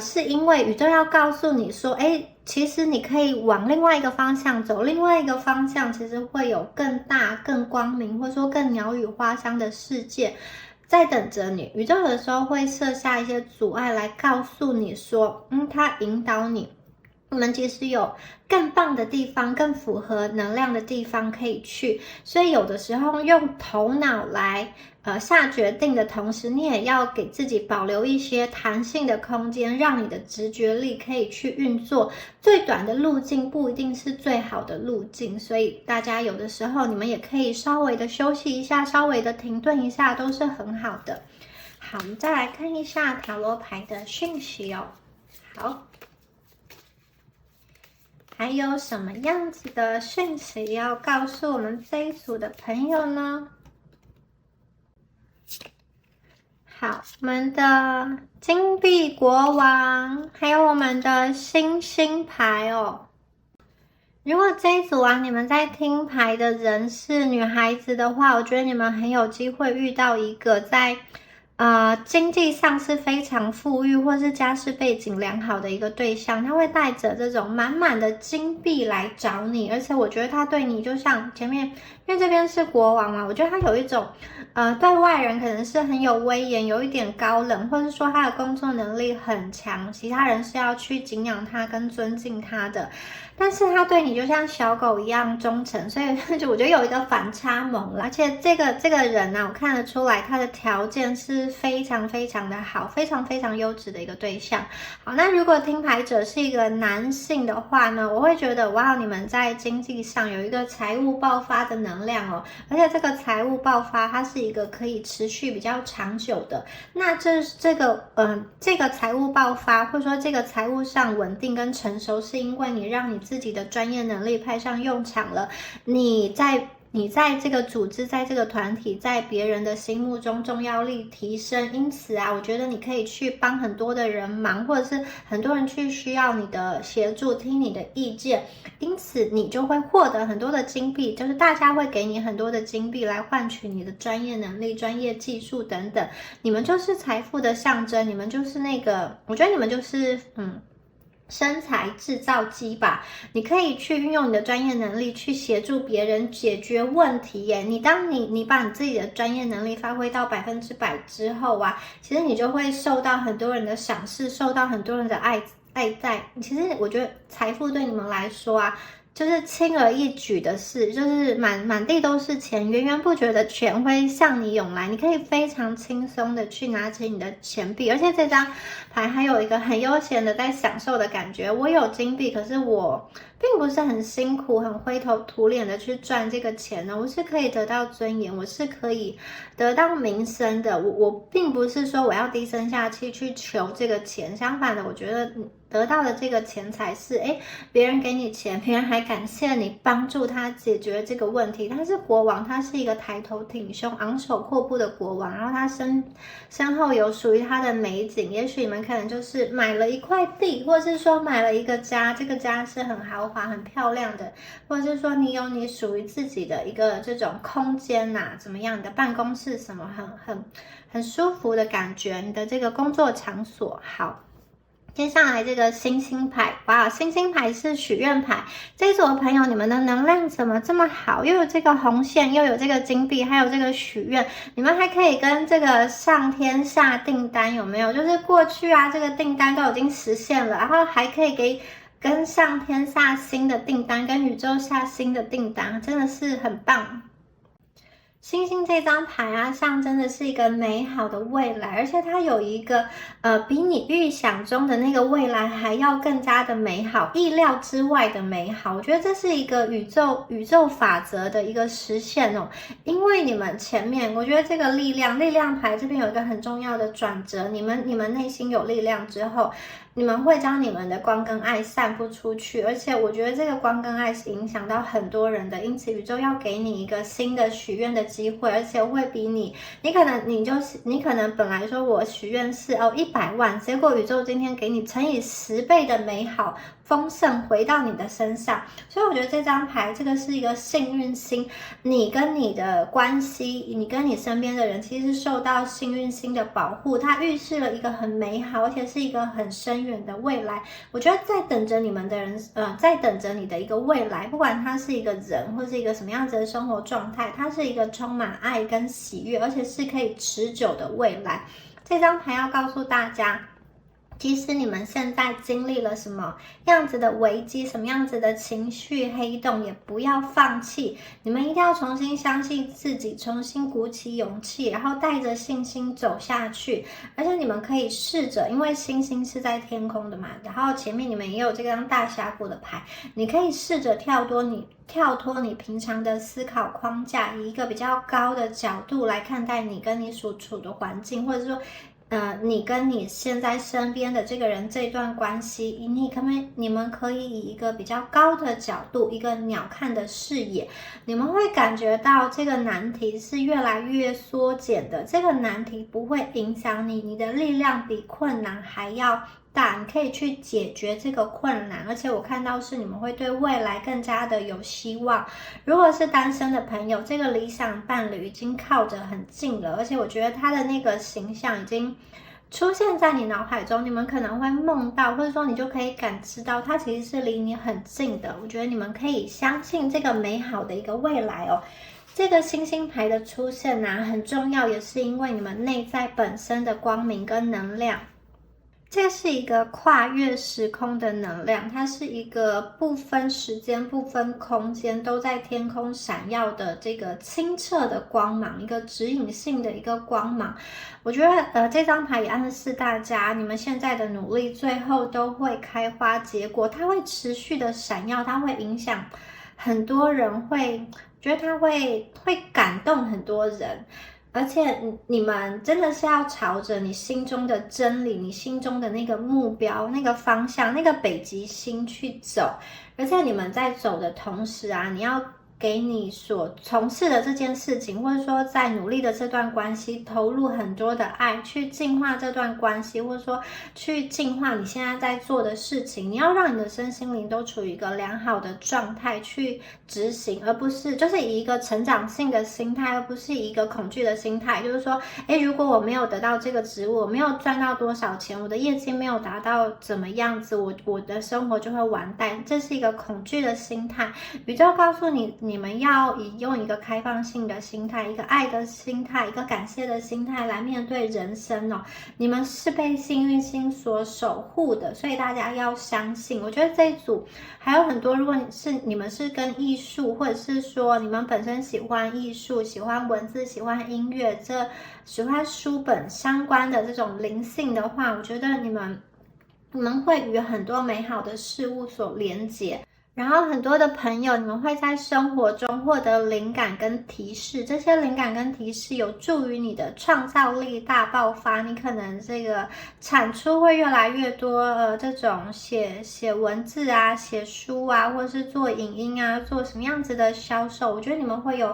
是因为宇宙要告诉你说，其实你可以往另外一个方向走，另外一个方向其实会有更大、更光明，或者说更鸟语花香的世界在等着你。宇宙有的时候会设下一些阻碍来告诉你说，它引导你。你们其实有更棒的地方，更符合能量的地方可以去，所以有的时候用头脑来下决定的同时，你也要给自己保留一些弹性的空间，让你的直觉力可以去运作。最短的路径不一定是最好的路径，所以大家有的时候你们也可以稍微的休息一下，稍微的停顿一下，都是很好的。好，我们再来看一下塔罗牌的讯息哦。好。还有什么样子的讯息要告诉我们这一组的朋友呢？好，我们的金币国王，还有我们的星星牌哦。如果这一组啊，你们在听牌的人是女孩子的话，我觉得你们很有机会遇到一个在经济上是非常富裕或是家世背景良好的一个对象，他会带着这种满满的金币来找你，而且我觉得他对你就像前面，因为这边是国王嘛，我觉得他有一种对外人可能是很有威严，有一点高冷，或是说他的工作能力很强，其他人是要去敬仰他跟尊敬他的，但是他对你就像小狗一样忠诚，所以就我觉得有一个反差萌了。而且这个人啊，我看得出来他的条件是非常非常的好，非常非常优质的一个对象。好，那如果听牌者是一个男性的话呢，我会觉得哇，你们在经济上有一个财务爆发的能量哦，而且这个财务爆发它是一个可以持续比较长久的。那这个财务爆发，或者说这个财务上稳定跟成熟，是因为你让你自己的专业能力派上用场了，你在这个组织，在这个团体，在别人的心目中重要力提升，因此啊，我觉得你可以去帮很多的人忙，或者是很多人去需要你的协助，听你的意见，因此你就会获得很多的金币，就是大家会给你很多的金币来换取你的专业能力、专业技术等等，你们就是财富的象征，你们就是那个，我觉得你们就是生财制造机吧，你可以去运用你的专业能力去协助别人解决问题耶。当你把你自己的专业能力发挥到100%之后啊，其实你就会受到很多人的赏识，受到很多人的爱戴。其实我觉得财富对你们来说啊，就是轻而易举的事，就是满地都是钱，源源不绝的钱会向你涌来，你可以非常轻松的去拿起你的钱币，而且这张牌还有一个很悠闲的在享受的感觉。我有金币，可是我并不是很辛苦、很灰头土脸的去赚这个钱呢。我是可以得到尊严，我是可以得到名声的。我并不是说我要低声下气去求这个钱，相反的，我觉得得到的这个钱财是，别人给你钱，别人还感谢你帮助他解决这个问题。他是国王，他是一个抬头挺胸、昂首阔步的国王，然后他身后有属于他的美景。也许你们可能就是买了一块地，或是说买了一个家，这个家是很豪华、很漂亮的，或者是说你有你属于自己的一个这种空间怎么样的办公室什么很舒服的感觉，你的这个工作场所。好。接下来这个星星牌，哇，星星牌是许愿牌。这一组的朋友，你们的能量怎么这么好？又有这个红线，又有这个金币，还有这个许愿，你们还可以跟这个上天下订单，有没有？就是过去这个订单都已经实现了，然后还可以跟上天下新的订单，跟宇宙下新的订单，真的是很棒。星星这张牌象征的是一个美好的未来，而且它有一个比你预想中的那个未来还要更加的美好，意料之外的美好。我觉得这是一个宇宙法则的一个实现哦。因为你们前面，我觉得这个力量牌这边有一个很重要的转折，你们内心有力量之后，你们会将你们的光跟爱散布出去，而且我觉得这个光跟爱是影响到很多人的，因此宇宙要给你一个新的许愿的机会，而且会比你可能本来说我许愿是100万，结果宇宙今天给你乘以10倍的美好丰盛回到你的身上。所以我觉得这张牌这个是一个幸运星，你跟你的关系，你跟你身边的人其实是受到幸运星的保护，它预示了一个很美好而且是一个很深远的未来。我觉得在等着你们的人在等着你的一个未来，不管他是一个人或是一个什么样子的生活状态，它是一个充满爱跟喜悦，而且是可以持久的未来。这张牌要告诉大家，即使你们现在经历了什么样子的危机，什么样子的情绪黑洞，也不要放弃。你们一定要重新相信自己，重新鼓起勇气，然后带着信心走下去。而且你们可以试着，因为星星是在天空的嘛，然后前面你们也有这张大峡谷的牌，你可以试着跳脱你平常的思考框架，以一个比较高的角度来看待你跟你所处的环境，或者说你跟你现在身边的这个人这段关系，你们可以以一个比较高的角度，一个鸟瞰的视野，你们会感觉到这个难题是越来越缩减的，这个难题不会影响你，你的力量比困难还要大，你可以去解决这个困难，而且我看到是你们会对未来更加的有希望。如果是单身的朋友，这个理想伴侣已经靠着很近了，而且我觉得他的那个形象已经出现在你脑海中，你们可能会梦到，或者说你就可以感知到他其实是离你很近的。我觉得你们可以相信这个美好的一个未来哦。这个星星牌的出现很重要，也是因为你们内在本身的光明跟能量。这是一个跨越时空的能量，它是一个不分时间、不分空间，都在天空闪耀的这个清澈的光芒，一个指引性的一个光芒。我觉得这张牌也暗示大家，你们现在的努力最后都会开花结果，它会持续的闪耀，它会影响很多人，觉得它会感动很多人。而且你们真的是要朝着你心中的真理，你心中的那个目标，那个方向，那个北极星去走。而且你们在走的同时你要给你所从事的这件事情，或者说在努力的这段关系投入很多的爱，去净化这段关系，或者说去净化你现在在做的事情。你要让你的身心灵都处于一个良好的状态去执行，而不是就是以一个成长性的心态，而不是以一个恐惧的心态。就是说如果我没有得到这个职务，我没有赚到多少钱，我的业绩没有达到怎么样子，我的生活就会完蛋，这是一个恐惧的心态。宇宙告诉你们要用一个开放性的心态，一个爱的心态，一个感谢的心态来面对人生哦。你们是被幸运星所守护的，所以大家要相信。我觉得这一组还有很多，如果你们是跟艺术，或者是说你们本身喜欢艺术、喜欢文字、喜欢音乐，喜欢书本相关的这种灵性的话，我觉得你们会与很多美好的事物所连结。然后很多的朋友，你们会在生活中获得灵感跟提示，这些灵感跟提示有助于你的创造力大爆发，你可能这个产出会越来越多，这种写文字啊、写书啊，或者是做影音啊，做什么样子的销售，我觉得你们会有。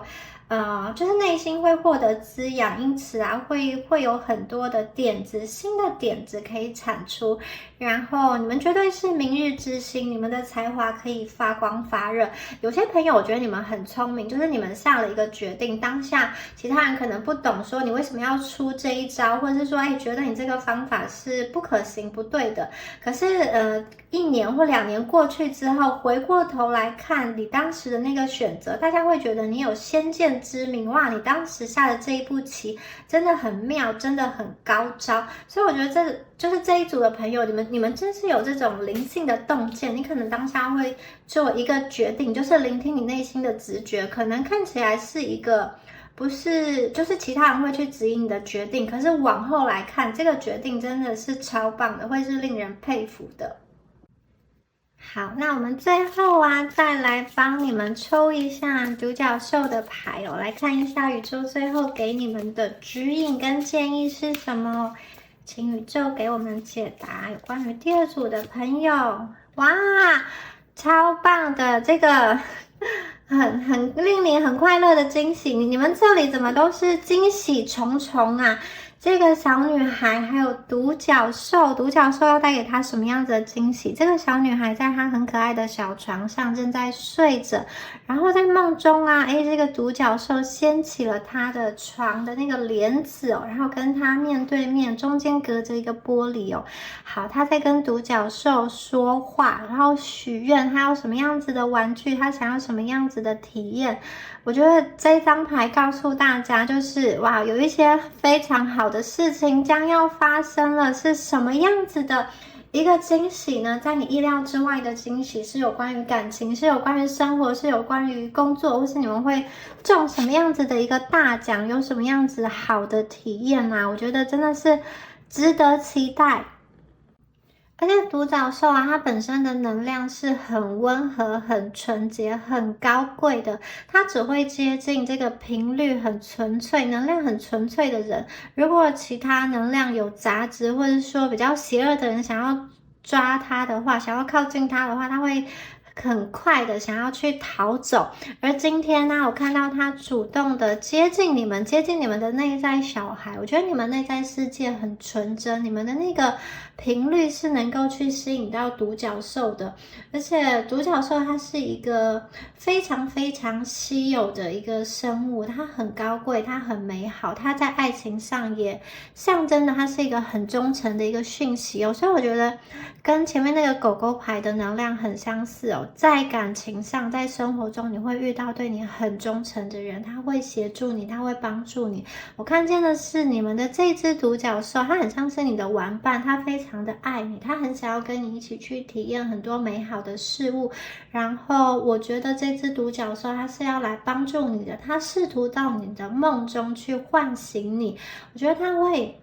就是内心会获得滋养，因此啊，会有很多的点子，新的点子可以产出，然后你们绝对是明日之星，你们的才华可以发光发热。有些朋友，我觉得你们很聪明，就是你们下了一个决定，当下其他人可能不懂，说你为什么要出这一招，或者是说，觉得你这个方法是不可行、不对的。可是1年或2年过去之后，回过头来看你当时的那个选择，大家会觉得你有先见之明，哇，你当时下的这一步棋真的很妙，真的很高招。所以我觉得就是这一组的朋友，你们真是有这种灵性的洞见，你可能当下会做一个决定，就是聆听你内心的直觉，可能看起来是一个不是，就是其他人会去指引你的决定，可是往后来看，这个决定真的是超棒的，会是令人佩服的。好，那我们最后啊，再来帮你们抽一下独角兽的牌哦，来看一下宇宙最后给你们的指引跟建议是什么？请宇宙给我们解答有关于第2组的朋友。哇，超棒的，这个很令你很快乐的惊喜，你们这里怎么都是惊喜重重啊？这个小女孩还有独角兽，独角兽要带给她什么样子的惊喜？这个小女孩在她很可爱的小床上正在睡着，然后在梦中啊，这个独角兽掀起了她的床的那个帘子哦，然后跟她面对面，中间隔着一个玻璃哦。好，她在跟独角兽说话，然后许愿她要什么样子的玩具，她想要什么样子的体验。我觉得这张牌告诉大家，就是哇，有一些非常好的事情将要发生了，是什么样子的一个惊喜呢？在你意料之外的惊喜，是有关于感情，是有关于生活，是有关于工作，或是你们会中什么样子的一个大奖，有什么样子好的体验啊？我觉得真的是值得期待。而且独角兽啊，它本身的能量是很温和、很纯洁、很高贵的，它只会接近这个频率很纯粹、能量很纯粹的人。如果其他能量有杂质，或者说比较邪恶的人想要抓它的话，想要靠近它的话，它会很快的想要去逃走。而今天呢，我看到他主动的接近你们，接近你们的内在小孩。我觉得你们内在世界很纯真，你们的那个频率是能够去吸引到独角兽的。而且独角兽它是一个非常非常稀有的一个生物，它很高贵，它很美好，它在爱情上也象征的它是一个很忠诚的一个讯息哦。所以我觉得跟前面那个狗狗牌的能量很相似哦。在感情上，在生活中，你会遇到对你很忠诚的人，他会协助你，他会帮助你。我看见的是你们的这只独角兽，它很像是你的玩伴，它非常的爱你，它很想要跟你一起去体验很多美好的事物。然后我觉得这只独角兽它是要来帮助你的，它试图到你的梦中去唤醒你。我觉得它会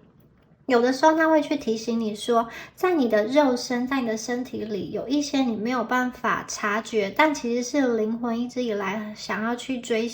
有的时候他会去提醒你说，在你的肉身，在你的身体里有一些你没有办法察觉，但其实是灵魂一直以来想要去追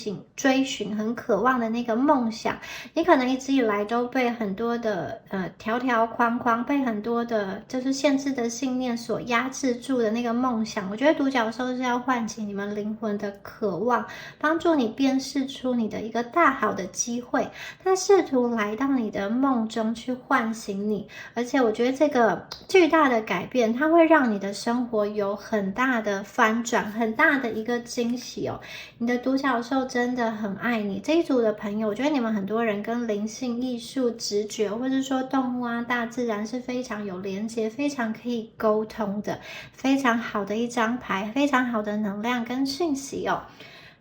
寻很渴望的那个梦想。你可能一直以来都被很多的条条框框，被很多的就是限制的信念所压制住的那个梦想。我觉得独角兽是要唤起你们灵魂的渴望，帮助你辨识出你的一个大好的机会。他试图来到你的梦中去唤醒你，而且我觉得这个巨大的改变，它会让你的生活有很大的翻转，很大的一个惊喜哦。你的独角兽真的很爱你。这一组的朋友，我觉得你们很多人跟灵性、艺术、直觉，或者说动物啊、大自然是非常有连接，非常可以沟通的，非常好的一张牌，非常好的能量跟讯息哦。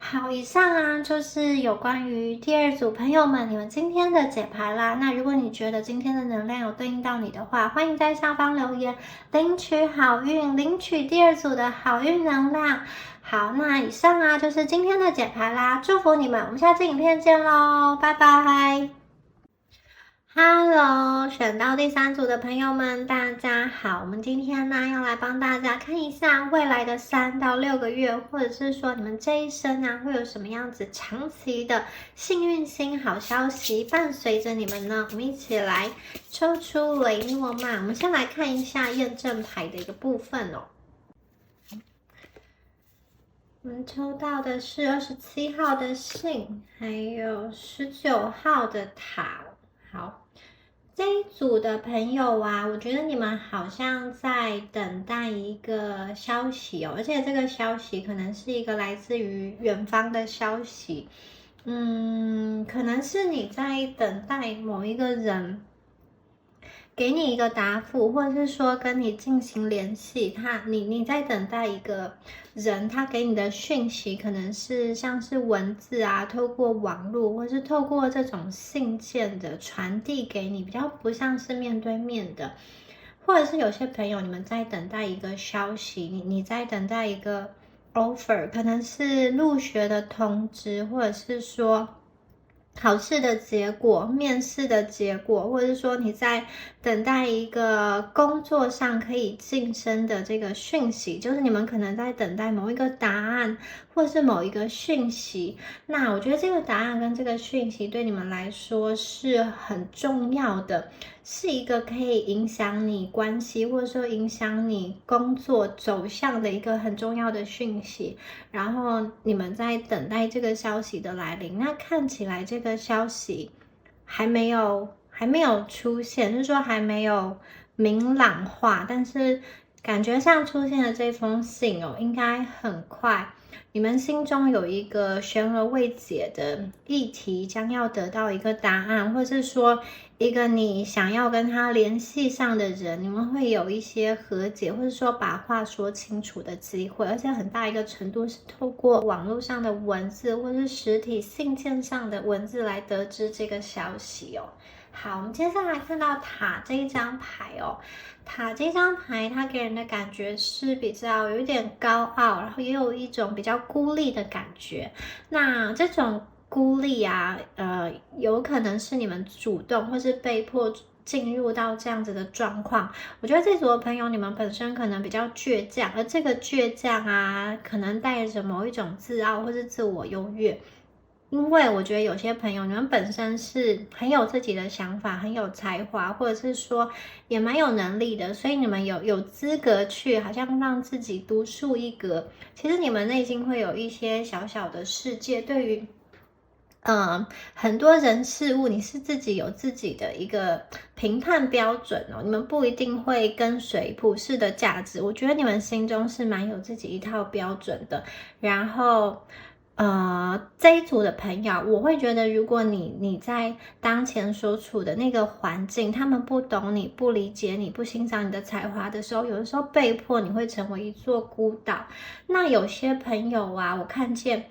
好，以上啊就是有关于第2组朋友们你们今天的解牌啦。那如果你觉得今天的能量有对应到你的话，欢迎在下方留言领取好运，领取第2组的好运能量。好，那以上啊就是今天的解牌啦，祝福你们，我们下次影片见咯，拜拜。Hello，选到第三组的朋友们，大家好。我们今天呢，要来帮大家看一下未来的3到6个月，或者是说你们这一生啊，会有什么样子长期的幸运星好消息伴随着你们呢？我们一起来抽出雷诺曼。我们先来看一下验证牌的一个部分哦。我们抽到的是27号的信，还有19号的塔。好，这一组的朋友啊，我觉得你们好像在等待一个消息哦，而且这个消息可能是一个来自于远方的消息。可能是你在等待某一个人给你一个答复，或者是说跟你进行联系，你在等待一个人，他给你的讯息可能是像是文字啊，透过网络或是透过这种信件的传递给你，比较不像是面对面的，或者是有些朋友你们在等待一个消息，你在等待一个 offer， 可能是入学的通知，或者是说考试的结果、面试的结果，或者是说你在等待一个工作上可以晋升的这个讯息，就是你们可能在等待某一个答案，或是某一个讯息。那我觉得这个答案跟这个讯息对你们来说是很重要的，是一个可以影响你关系，或者说影响你工作走向的一个很重要的讯息。然后你们在等待这个消息的来临，那看起来这个消息还没有出现，就是说还没有明朗化，但是感觉上出现的这封信哦，应该很快，你们心中有一个悬而未解的议题，将要得到一个答案，或是说一个你想要跟他联系上的人，你们会有一些和解，或者说把话说清楚的机会，而且很大一个程度是透过网络上的文字，或是实体信件上的文字来得知这个消息哦。好，我们接下来看到塔这一张牌哦。塔这张牌，它给人的感觉是比较有一点高傲，然后也有一种比较孤立的感觉。那这种孤立啊，有可能是你们主动或是被迫进入到这样子的状况。我觉得这组的朋友，你们本身可能比较倔强，而这个倔强啊，可能带着某一种自傲或是自我优越。因为我觉得有些朋友，你们本身是很有自己的想法，很有才华，或者是说也蛮有能力的，所以你们有资格去好像让自己独树一格。其实你们内心会有一些小小的世界，对于很多人事物，你是自己有自己的一个评判标准哦，你们不一定会跟随普世的价值。我觉得你们心中是蛮有自己一套标准的，然后。这一组的朋友，我会觉得，如果你在当前所处的那个环境，他们不懂你、不理解你、不欣赏你的才华的时候，有的时候被迫你会成为一座孤岛。那有些朋友啊，我看见，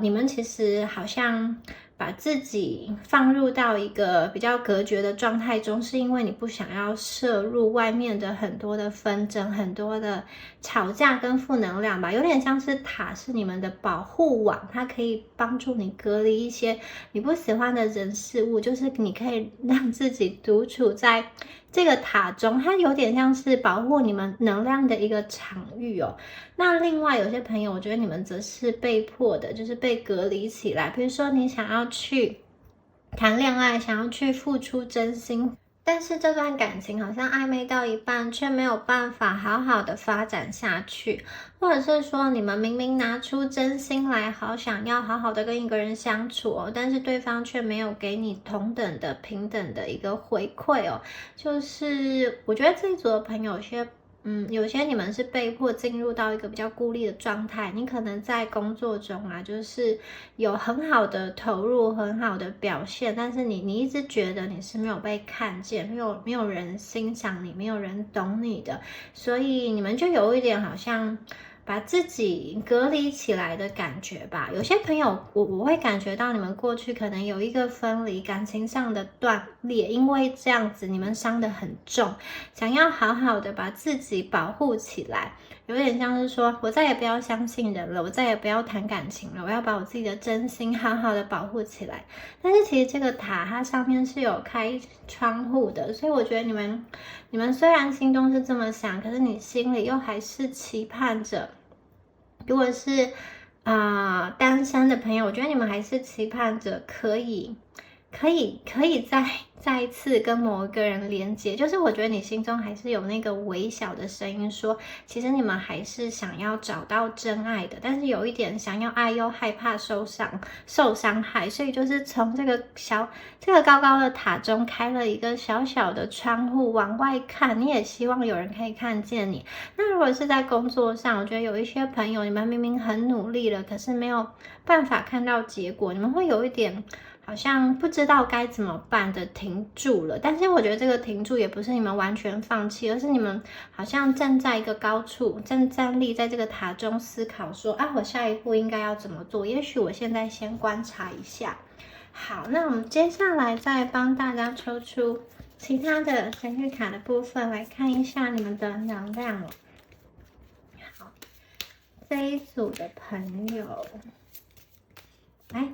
你们其实好像把自己放入到一个比较隔绝的状态中，是因为你不想要摄入外面的很多的纷争、很多的吵架跟负能量吧，有点像是塔是你们的保护网，它可以帮助你隔离一些你不喜欢的人事物，就是你可以让自己独处在这个塔中，它有点像是保护你们能量的一个场域哦。那另外有些朋友，我觉得你们则是被迫的，就是被隔离起来。比如说你想要去谈恋爱，想要去付出真心，但是这段感情好像暧昧到一半，却没有办法好好的发展下去，或者是说你们明明拿出真心来，好想要好好的跟一个人相处哦，但是对方却没有给你同等的、平等的一个回馈哦。就是我觉得这一组的朋友有些你们是被迫进入到一个比较孤立的状态，你可能在工作中啊，就是有很好的投入、很好的表现，但是你一直觉得你是没有被看见，没有人欣赏你，没有人懂你的，所以你们就有一点好像把自己隔离起来的感觉吧。有些朋友，我会感觉到你们过去可能有一个分离，感情上的断裂，因为这样子你们伤得很重，想要好好的把自己保护起来，有点像是说我再也不要相信人了，我再也不要谈感情了，我要把我自己的真心好好的保护起来。但是其实这个塔它上面是有开窗户的，所以我觉得你们虽然心中是这么想，可是你心里又还是期盼着，如果是单身的朋友，我觉得你们还是期盼着可以再一次跟某一个人连接，就是我觉得你心中还是有那个微小的声音说，其实你们还是想要找到真爱的，但是有一点想要爱又害怕受伤害，所以就是从这个高高的塔中开了一个小小的窗户往外看，你也希望有人可以看见你。那如果是在工作上，我觉得有一些朋友，你们明明很努力了，可是没有办法看到结果，你们会有一点好像不知道该怎么办的停住了。但是我觉得这个停住也不是你们完全放弃，而是你们好像站在一个高处，正站立在这个塔中思考说，我下一步应该要怎么做，也许我现在先观察一下。好，那我们接下来再帮大家抽出其他的神谕卡的部分，来看一下你们的能量了。好，这一组的朋友，来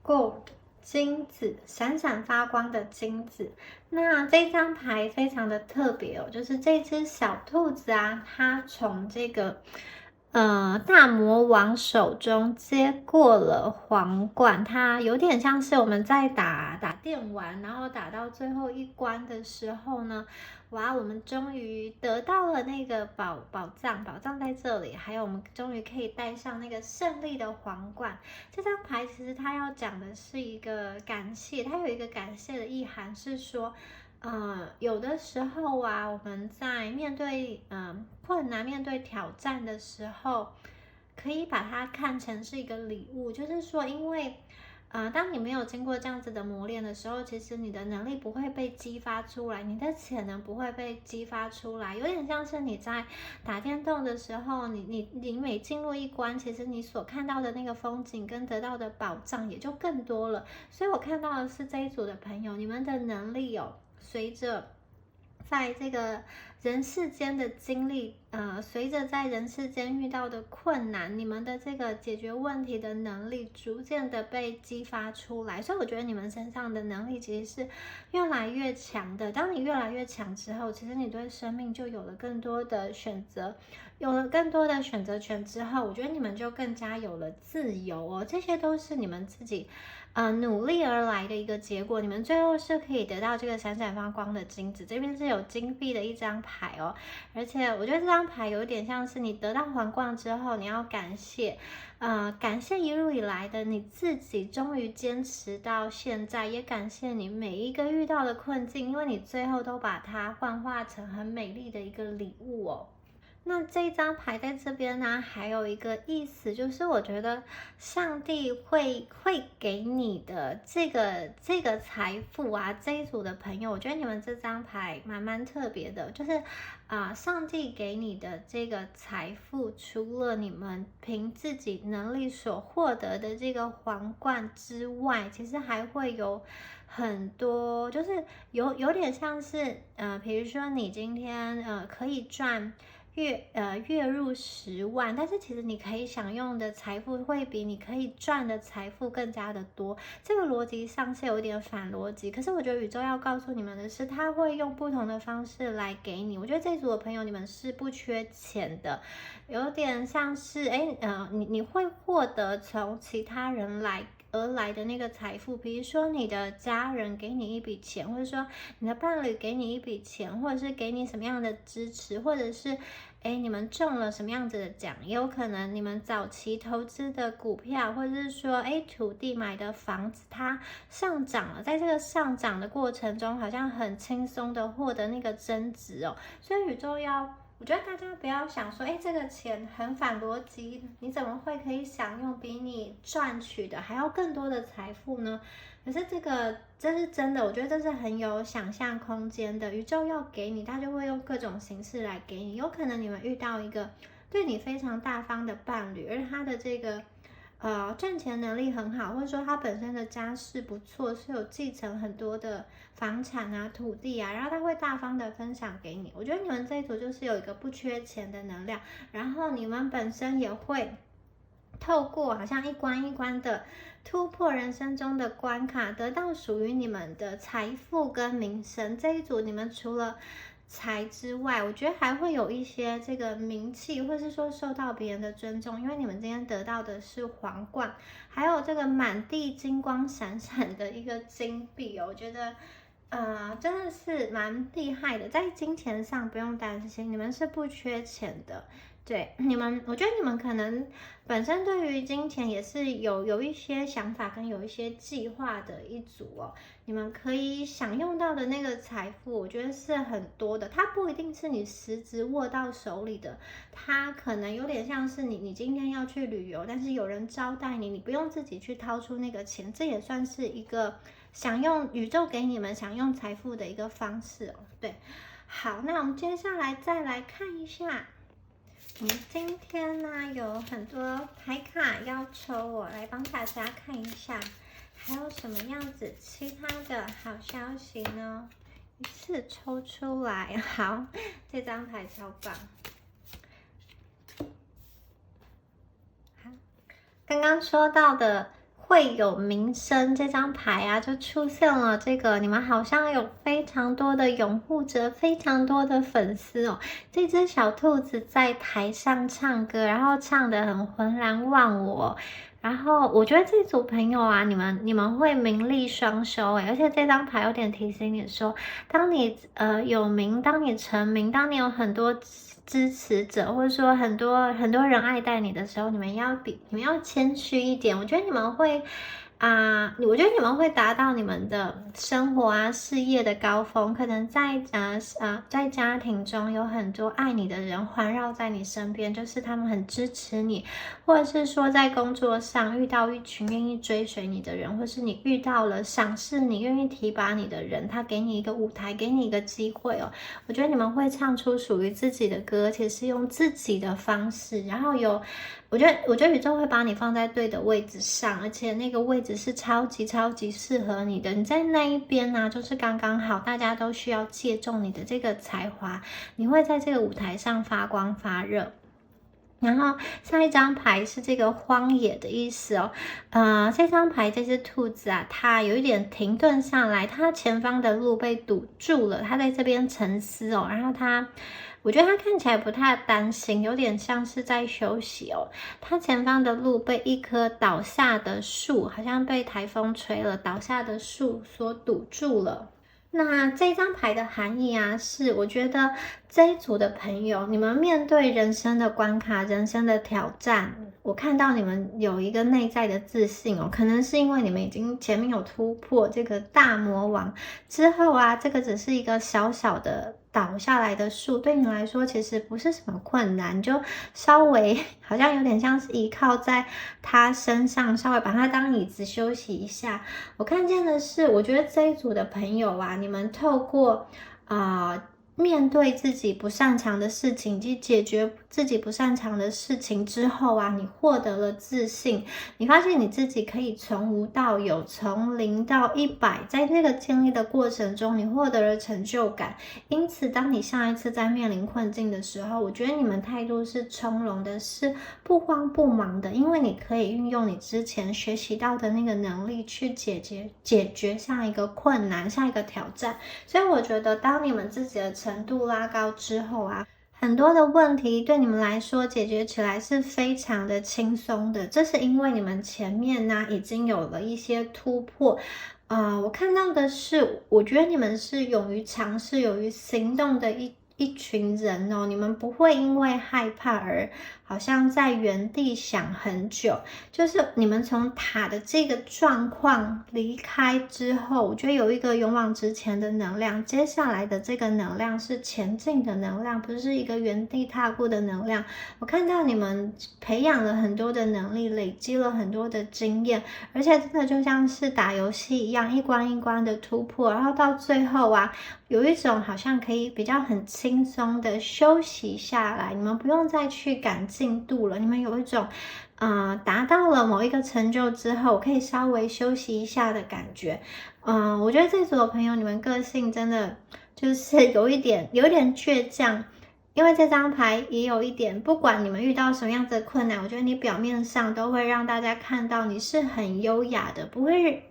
，Gold 金子，闪闪发光的金子。那这张牌非常的特别哦，就是这只小兔子啊，它从这个大魔王手中接过了皇冠，它有点像是我们在打电玩，然后打到最后一关的时候呢，哇，我们终于得到了那个宝藏在这里，还有我们终于可以戴上那个胜利的皇冠。这张牌其实它要讲的是一个感谢，它有一个感谢的意涵是说，有的时候啊，我们在面对困难、面对挑战的时候，可以把它看成是一个礼物，就是说，因为当你没有经过这样子的磨练的时候，其实你的能力不会被激发出来，你的潜能不会被激发出来，有点像是你在打电动的时候，你每进入一关，其实你所看到的那个风景跟得到的宝藏也就更多了。所以我看到的是这一组的朋友，你们的能力随着在这个人世间的经历，随着在人世间遇到的困难，你们的这个解决问题的能力逐渐的被激发出来，所以我觉得你们身上的能力其实是越来越强的。当你越来越强之后，其实你对生命就有了更多的选择，有了更多的选择权之后，我觉得你们就更加有了自由哦。这些都是你们自己努力而来的一个结果，你们最后是可以得到这个闪闪发光的金子。这边是有金币的一张牌哦，而且我觉得这张牌有点像是你得到皇冠之后，你要感谢一路以来的你自己，终于坚持到现在，也感谢你每一个遇到的困境，因为你最后都把它幻化成很美丽的一个礼物哦。那这张牌在这边呢，还有一个意思，就是我觉得上帝会给你的这个财富啊，这一组的朋友，我觉得你们这张牌蛮特别的，就是上帝给你的这个财富，除了你们凭自己能力所获得的这个皇冠之外，其实还会有很多，就是有点像是比如说你今天可以赚月入10万，但是其实你可以享用的财富会比你可以赚的财富更加的多。这个逻辑上是有点反逻辑，可是我觉得宇宙要告诉你们的是，他会用不同的方式来给你。我觉得这组的朋友你们是不缺钱的，有点像是你会获得从其他人而来的那个财富，比如说你的家人给你一笔钱，或者说你的伴侣给你一笔钱，或者是给你什么样的支持，或者是你们中了什么样子的奖，也有可能你们早期投资的股票，或者是说土地买的房子它上涨了，在这个上涨的过程中，好像很轻松的获得那个增值哦，所以宇宙我觉得大家不要想说，这个钱很反逻辑，你怎么会可以享用比你赚取的还要更多的财富呢？可是这是真的，我觉得这是很有想象空间的。宇宙要给你，它就会用各种形式来给你。有可能你们遇到一个对你非常大方的伴侣，而他的这个赚钱能力很好，或者说他本身的家世不错，是有继承很多的房产啊、土地啊，然后他会大方的分享给你。我觉得你们这一组就是有一个不缺钱的能量，然后你们本身也会透过好像一关一关的突破人生中的关卡，得到属于你们的财富跟名声。这一组你们除了财之外，我觉得还会有一些这个名气，或是说受到别人的尊重，因为你们今天得到的是皇冠，还有这个满地金光闪闪的一个金币哦，我觉得真的是蛮厉害的，在金钱上不用担心，你们是不缺钱的。对你们，我觉得你们可能本身对于金钱也是有一些想法跟有一些计划的一组哦。你们可以享用到的那个财富，我觉得是很多的。它不一定是你实质握到手里的，它可能有点像是你今天要去旅游，但是有人招待你，你不用自己去掏出那个钱，这也算是一个享用宇宙给你们享用财富的一个方式哦。对，好，那我们接下来再来看一下。今天呢有很多牌卡要抽，我来帮大家看一下，还有什么样子其他的好消息呢？一次抽出来，好，这张牌超棒。好，刚刚说到的会有名声这张牌啊，就出现了这个，你们好像有非常多的拥护者，非常多的粉丝哦。这只小兔子在台上唱歌，然后唱得很浑然忘我。然后我觉得这组朋友啊，你们会名利双收而且这张牌有点提醒你说，当你有名，当你成名，当你有很多支持者，或者说很多人爱戴你的时候，你们要谦虚一点。我觉得你们会我觉得你们会达到你们的生活啊、事业的高峰，可能在家庭中有很多爱你的人环绕在你身边，就是他们很支持你，或者是说在工作上遇到一群愿意追随你的人，或是你遇到了赏识你、愿意提拔你的人，他给你一个舞台，给你一个机会哦。我觉得你们会唱出属于自己的歌，而且是用自己的方式，然后我觉得宇宙会把你放在对的位置上，而且那个位置是超级适合你的。你在那一边呢，就是刚刚好，大家都需要借重你的这个才华，你会在这个舞台上发光发热。然后下一张牌是这个荒野的意思哦，这张牌这只兔子啊，它有一点停顿下来，它前方的路被堵住了，它在这边沉思哦，然后我觉得他看起来不太担心，有点像是在休息哦。他前方的路被一棵倒下的树，好像被台风吹了，倒下的树所堵住了。那这张牌的含义啊，是我觉得这一组的朋友，你们面对人生的关卡、人生的挑战，我看到你们有一个内在的自信哦，可能是因为你们已经前面有突破这个大魔王之后啊，这个只是一个小小的倒下来的树，对你来说其实不是什么困难，就稍微好像有点像是依靠在他身上，稍微把它当椅子休息一下。我看见的是，我觉得这一组的朋友啊，你们透过面对自己不擅长的事情，以及解决自己不擅长的事情之后啊，你获得了自信，你发现你自己可以从无到有，从0到100，在这个经历的过程中，你获得了成就感。因此，当你下一次在面临困境的时候，我觉得你们态度是从容的，是不慌不忙的，因为你可以运用你之前学习到的那个能力去解决下一个困难、下一个挑战。所以我觉得，当你们自己的程度拉高之后啊，很多的问题对你们来说解决起来是非常的轻松的。这是因为你们前面呢已经有了一些突破。我看到的是，我觉得你们是勇于尝试、勇于行动的一群人哦。你们不会因为害怕而好像在原地想很久，就是你们从塔的这个状况离开之后，我觉得有一个勇往直前的能量，接下来的这个能量是前进的能量，不是一个原地踏步的能量。我看到你们培养了很多的能力，累积了很多的经验，而且真的就像是打游戏一样，一关一关的突破，然后到最后啊，有一种好像可以比较很轻松的休息下来，你们不用再去赶进度了，你们有一种达到了某一个成就之后，我可以稍微休息一下的感觉。我觉得这组的朋友，你们个性真的就是有一点倔强。因为这张牌也有一点，不管你们遇到什么样子的困难，我觉得你表面上都会让大家看到你是很优雅的，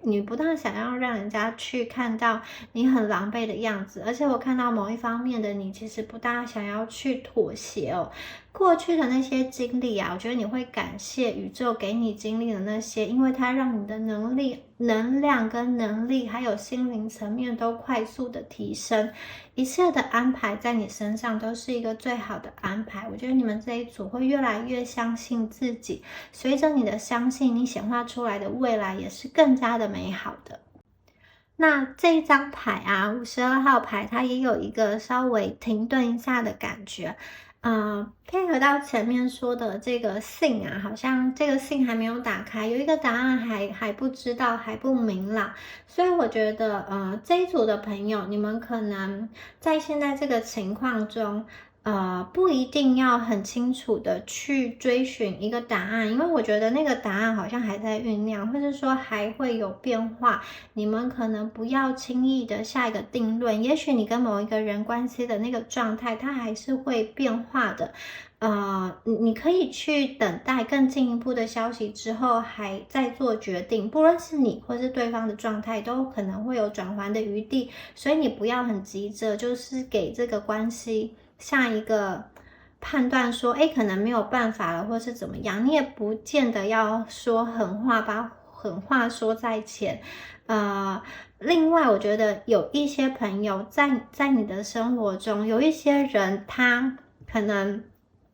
你不大想要让人家去看到你很狼狈的样子，而且我看到某一方面的你其实不大想要去妥协哦。过去的那些经历啊，我觉得你会感谢宇宙给你经历的那些，因为它让你的能量跟能力，还有心灵层面都快速的提升。一切的安排在你身上都是一个最好的安排。我觉得你们这一组会越来越相信自己，随着你的相信，你显化出来的未来也是更加的美好的。那这一张牌啊，52号牌，它也有一个稍微停顿一下的感觉。配合到前面说的这个信啊，好像这个信还没有打开，有一个答案还不知道，还不明朗，所以我觉得这一组的朋友，你们可能在现在这个情况中，不一定要很清楚的去追寻一个答案，因为我觉得那个答案好像还在酝酿，或者说还会有变化。你们可能不要轻易的下一个定论，也许你跟某一个人关系的那个状态，它还是会变化的。你可以去等待更进一步的消息之后，还再做决定。不论是你或是对方的状态，都可能会有转圜的余地，所以你不要很急着，就是给这个关系下一个判断说，可能没有办法了，或是怎么样。你也不见得要说狠话，把狠话说在前。另外，我觉得有一些朋友在你的生活中，有一些人他可能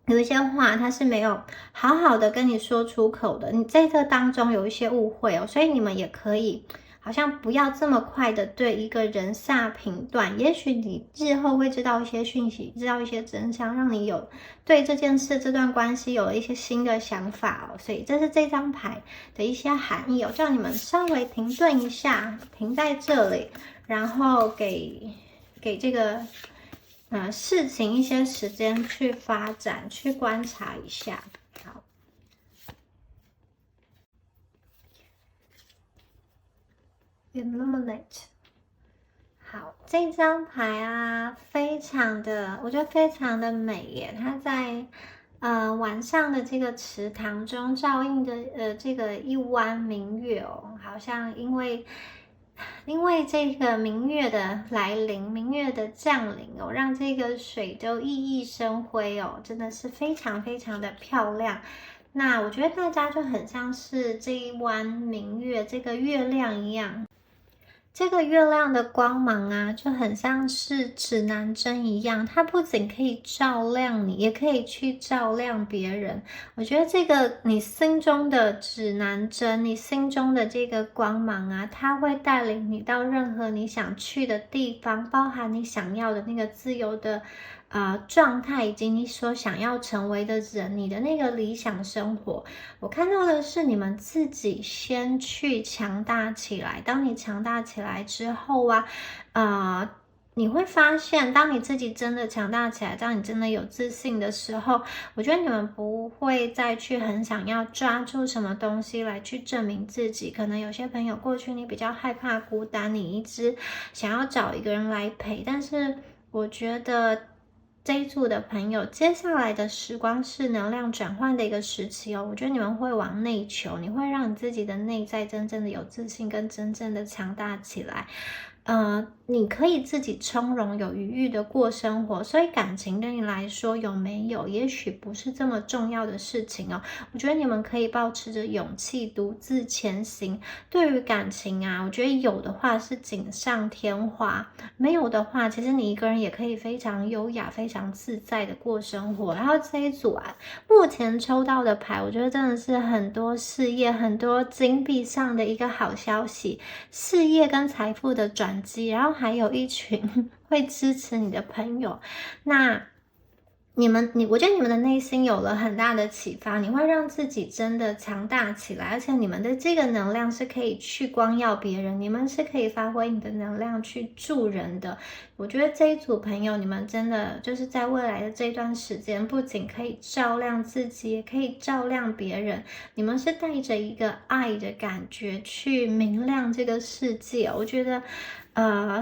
有一些话他是没有好好的跟你说出口的，你在这当中有一些误会哦，所以你们也可以好像不要这么快的对一个人下评断，也许你日后会知道一些讯息，知道一些真相，让你有对这件事、这段关系有了一些新的想法哦。所以这是这张牌的一些含义哦，叫你们稍微停顿一下，停在这里，然后给这个事情一些时间去发展，去观察一下。好。Illuminate， 好，这张牌啊，我觉得非常的美耶。它在晚上的这个池塘中照映的这个一弯明月哦，好像因为这个明月的来临，明月的降临哦，让这个水都熠熠生辉哦，真的是非常非常的漂亮。那我觉得大家就很像是这一弯明月，这个月亮一样。这个月亮的光芒啊，就很像是指南针一样，它不仅可以照亮你，也可以去照亮别人。我觉得这个你心中的指南针，你心中的这个光芒啊，它会带领你到任何你想去的地方，包含你想要的那个自由的状态，以及你所想要成为的人，你的那个理想生活。我看到的是你们自己先去强大起来，当你强大起来之后啊，你会发现，当你自己真的强大起来，当你真的有自信的时候，我觉得你们不会再去很想要抓住什么东西来去证明自己。可能有些朋友过去你比较害怕孤单，你一直想要找一个人来陪，但是我觉得这一组的朋友，接下来的时光是能量转换的一个时期哦。我觉得你们会往内求，你会让你自己的内在真正的有自信，跟真正的强大起来。你可以自己从容有余裕的过生活，所以感情对你来说有没有，也许不是这么重要的事情哦。我觉得你们可以保持着勇气，独自前行。对于感情啊，我觉得有的话是锦上添花，没有的话，其实你一个人也可以非常优雅、非常自在的过生活。然后这一组啊，目前抽到的牌，我觉得真的是很多事业、很多金币上的一个好消息，事业跟财富的转机，然后还有一群会支持你的朋友。那我觉得你们的内心有了很大的启发，你会让自己真的强大起来，而且你们的这个能量是可以去光耀别人，你们是可以发挥你的能量去助人的。我觉得这一组朋友，你们真的就是在未来的这段时间，不仅可以照亮自己，也可以照亮别人。你们是带着一个爱的感觉去明亮这个世界，我觉得。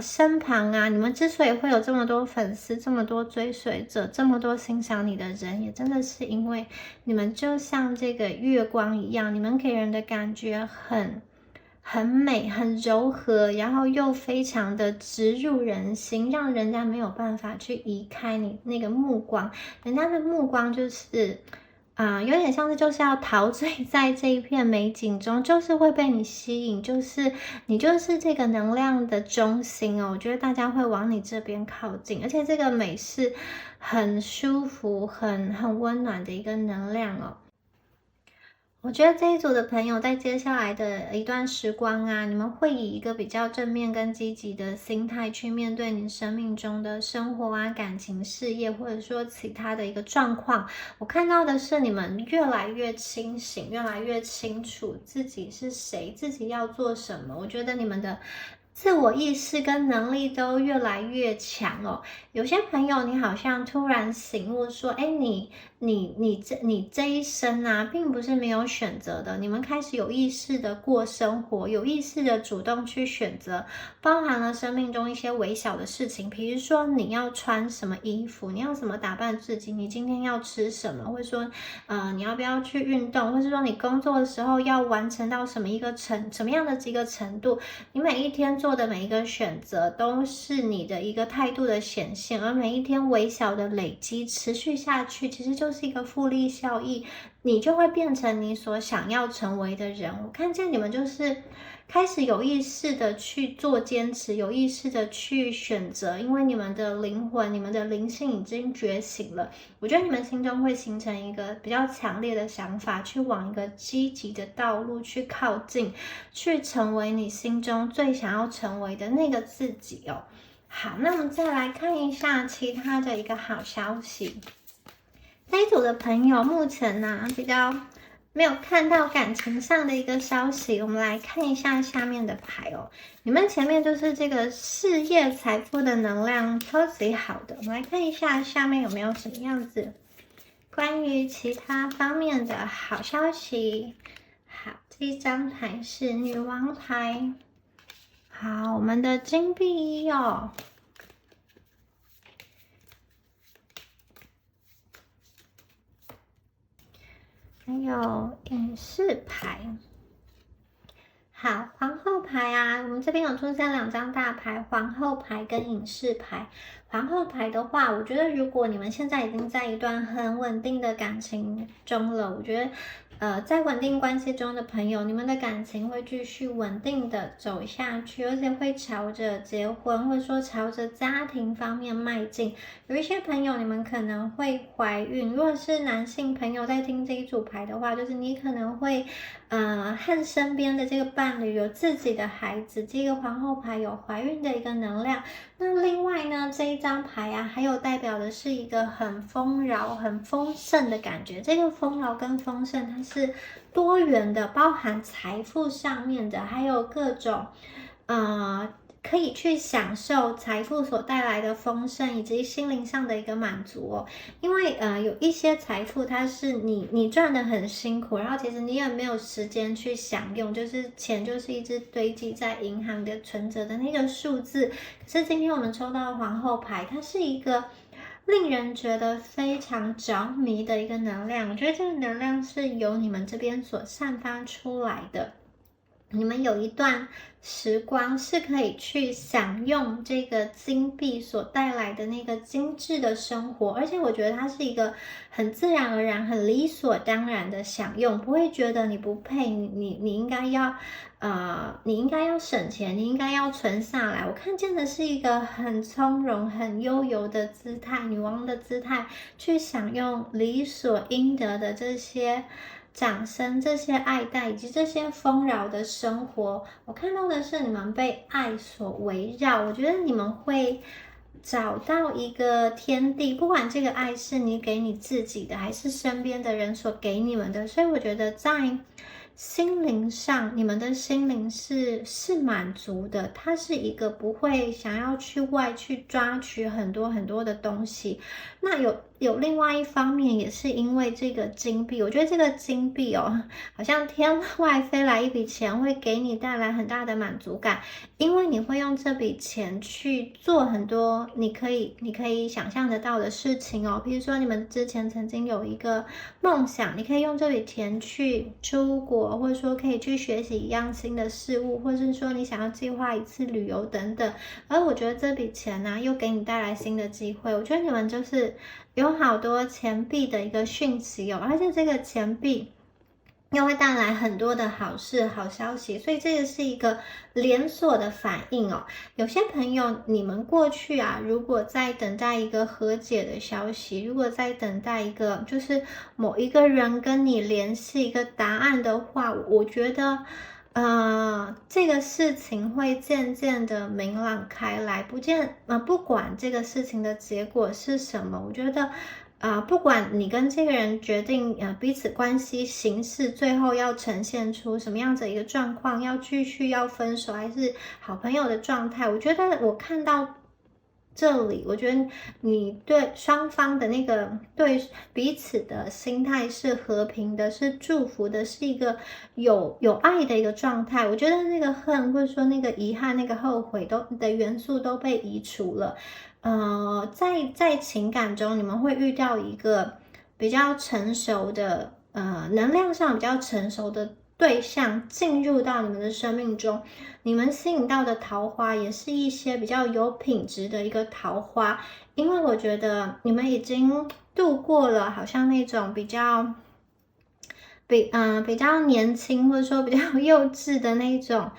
身旁啊，你们之所以会有这么多粉丝、这么多追随者、这么多欣赏你的人，也真的是因为你们就像这个月光一样，你们给人的感觉很美、很柔和，然后又非常的直入人心，让人家没有办法去移开你那个目光，人家的目光就是。有点像是就是要陶醉在这一片美景中，就是会被你吸引，就是你就是这个能量的中心哦。我觉得大家会往你这边靠近，而且这个美是很舒服、很温暖的一个能量哦。我觉得这一组的朋友在接下来的一段时光啊，你们会以一个比较正面跟积极的心态去面对你生命中的生活啊、感情、事业，或者说其他的一个状况。我看到的是你们越来越清醒，越来越清楚自己是谁，自己要做什么。我觉得你们的自我意识跟能力都越来越强哦。有些朋友，你好像突然醒悟说：“哎，你这一生啊，并不是没有选择的。你们开始有意识的过生活，有意识的主动去选择，包含了生命中一些微小的事情，比如说你要穿什么衣服，你要怎么打扮自己，你今天要吃什么，或者说，你要不要去运动，或者说你工作的时候要完成到什么样的一个程度，你每一天做的每一个选择，都是你的一个态度的显现。而每一天微小的累积持续下去，其实就是一个复利效益，你就会变成你所想要成为的人。我看见你们就是开始有意识的去做坚持，有意识的去选择，因为你们的灵魂、你们的灵性已经觉醒了。我觉得你们心中会形成一个比较强烈的想法，去往一个积极的道路去靠近，去成为你心中最想要成为的那个自己哦。好，那我们再来看一下其他的一个好消息。这一组的朋友目前呢，比较没有看到感情上的一个消息，我们来看一下下面的牌哦。你们前面就是这个事业财富的能量超级好的，我们来看一下下面有没有什么样子关于其他方面的好消息。好，这一张牌是女王牌。好，我们的金币一哦。还有隐士牌。好，皇后牌啊，我们这边有出现2张大牌，皇后牌跟隐士牌。皇后牌的话，我觉得如果你们现在已经在一段很稳定的感情中了，我觉得在稳定关系中的朋友，你们的感情会继续稳定的走下去，而且会朝着结婚，或者说朝着家庭方面迈进。有一些朋友，你们可能会怀孕。如果是男性朋友在听这一组牌的话，就是你可能会和身边的这个伴侣有自己的孩子。这个皇后牌有怀孕的一个能量。那另外呢，这一张牌啊，还有代表的是一个很丰饶、很丰盛的感觉。这个丰饶跟丰盛，它是多元的，包含财富上面的，还有各种可以去享受财富所带来的丰盛，以及心灵上的一个满足哦。因为有一些财富，它是你赚的很辛苦，然后其实你也没有时间去享用，就是钱就是一直堆积在银行的存折的那个数字。可是今天我们抽到的皇后牌，它是一个令人觉得非常着迷的一个能量。我觉得这个能量是由你们这边所散发出来的。你们有一段时光是可以去享用这个金币所带来的那个精致的生活，而且我觉得它是一个很自然而然、很理所当然的享用，不会觉得你不配，你应该要你应该要省钱，你应该要存下来。我看见的是一个很从容、很悠游的姿态，女王的姿态，去享用理所应得的这些掌声、这些爱戴以及这些丰饶的生活。我看到的是你们被爱所围绕，我觉得你们会找到一个天地，不管这个爱是你给你自己的，还是身边的人所给你们的，所以我觉得在心灵上，你们的心灵是满足的，它是一个不会想要去外去抓取很多很多的东西。那有另外一方面，也是因为这个金币，我觉得这个金币哦，好像天外飞来一笔钱，会给你带来很大的满足感，因为你会用这笔钱去做很多你可以想象得到的事情哦。比如说你们之前曾经有一个梦想，你可以用这笔钱去出国，或者说可以去学习一样新的事物，或者是说你想要计划一次旅游等等。而我觉得这笔钱呢，又给你带来新的机会。我觉得你们就是有好多钱币的一个讯息哦，而且这个钱币又会带来很多的好事、好消息，所以这个是一个连锁的反应哦。有些朋友，你们过去啊，如果在等待一个和解的消息，如果在等待一个就是某一个人跟你联系一个答案的话，我觉得。这个事情会渐渐的明朗开来，不管这个事情的结果是什么，我觉得，不管你跟这个人决定，彼此关系形式最后要呈现出什么样子的一个状况，要继续要分手还是好朋友的状态，我觉得我看到。这里，我觉得你对双方的那个对彼此的心态是和平的，是祝福的，是一个有爱的一个状态。我觉得那个恨或者说那个遗憾、那个后悔的元素都被移除了。在情感中，你们会遇到一个比较成熟的能量上比较成熟的对象进入到你们的生命中。你们吸引到的桃花也是一些比较有品质的一个桃花，因为我觉得你们已经度过了好像那种比较年轻或者说比较幼稚的那种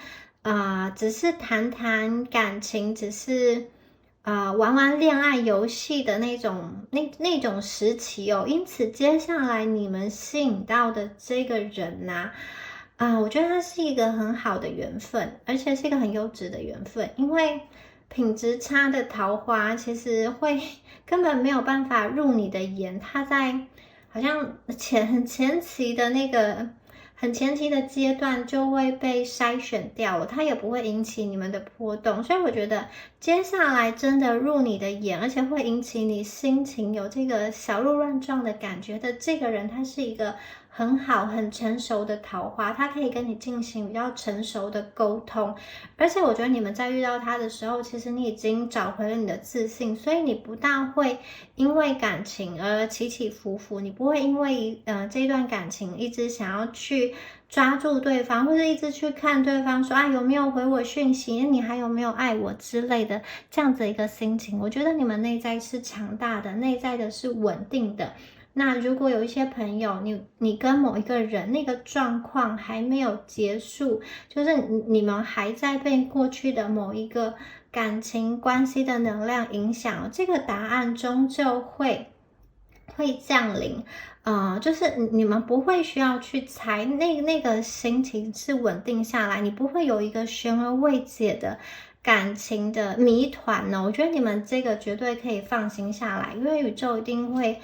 只是谈谈感情，只是玩玩恋爱游戏的那种时期哦。因此接下来你们吸引到的这个人我觉得它是一个很好的缘分，而且是一个很优质的缘分，因为品质差的桃花其实根本没有办法入你的眼，它在好像很前期的阶段就会被筛选掉了，它也不会引起你们的波动，所以我觉得接下来真的入你的眼，而且会引起你心情有这个小鹿乱撞的感觉的这个人，他是一个很好很成熟的桃花，他可以跟你进行比较成熟的沟通，而且我觉得你们在遇到他的时候，其实你已经找回了你的自信，所以你不大会因为感情而起起伏伏，你不会因为这一段感情一直想要去抓住对方，或者一直去看对方说有没有回我讯息，你还有没有爱我之类的这样子一个心情。我觉得你们内在是强大的，内在的是稳定的。那如果有一些朋友，你跟某一个人那个状况还没有结束，就是你们还在被过去的某一个感情关系的能量影响，这个答案终究会降临。就是你们不会需要去猜，那个心情是稳定下来，你不会有一个悬而未解的感情的谜团呢。我觉得你们这个绝对可以放心下来，因为宇宙一定会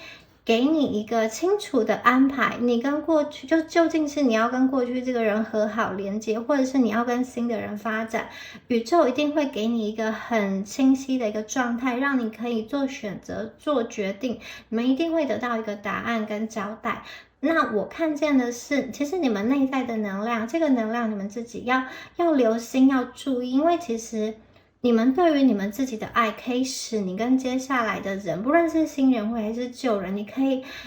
给你一个清楚的安排，你跟过去究竟是你要跟过去这个人和好连接，或者是你要跟新的人发展，宇宙一定会给你一个很清晰的一个状态，让你可以做选择做决定，你们一定会得到一个答案跟交代。那我看见的是，其实你们内在的能量，这个能量你们自己要留心要注意，因为其实你们对于你们自己的爱，可以使你跟接下来的人，不论是新人会还是旧人，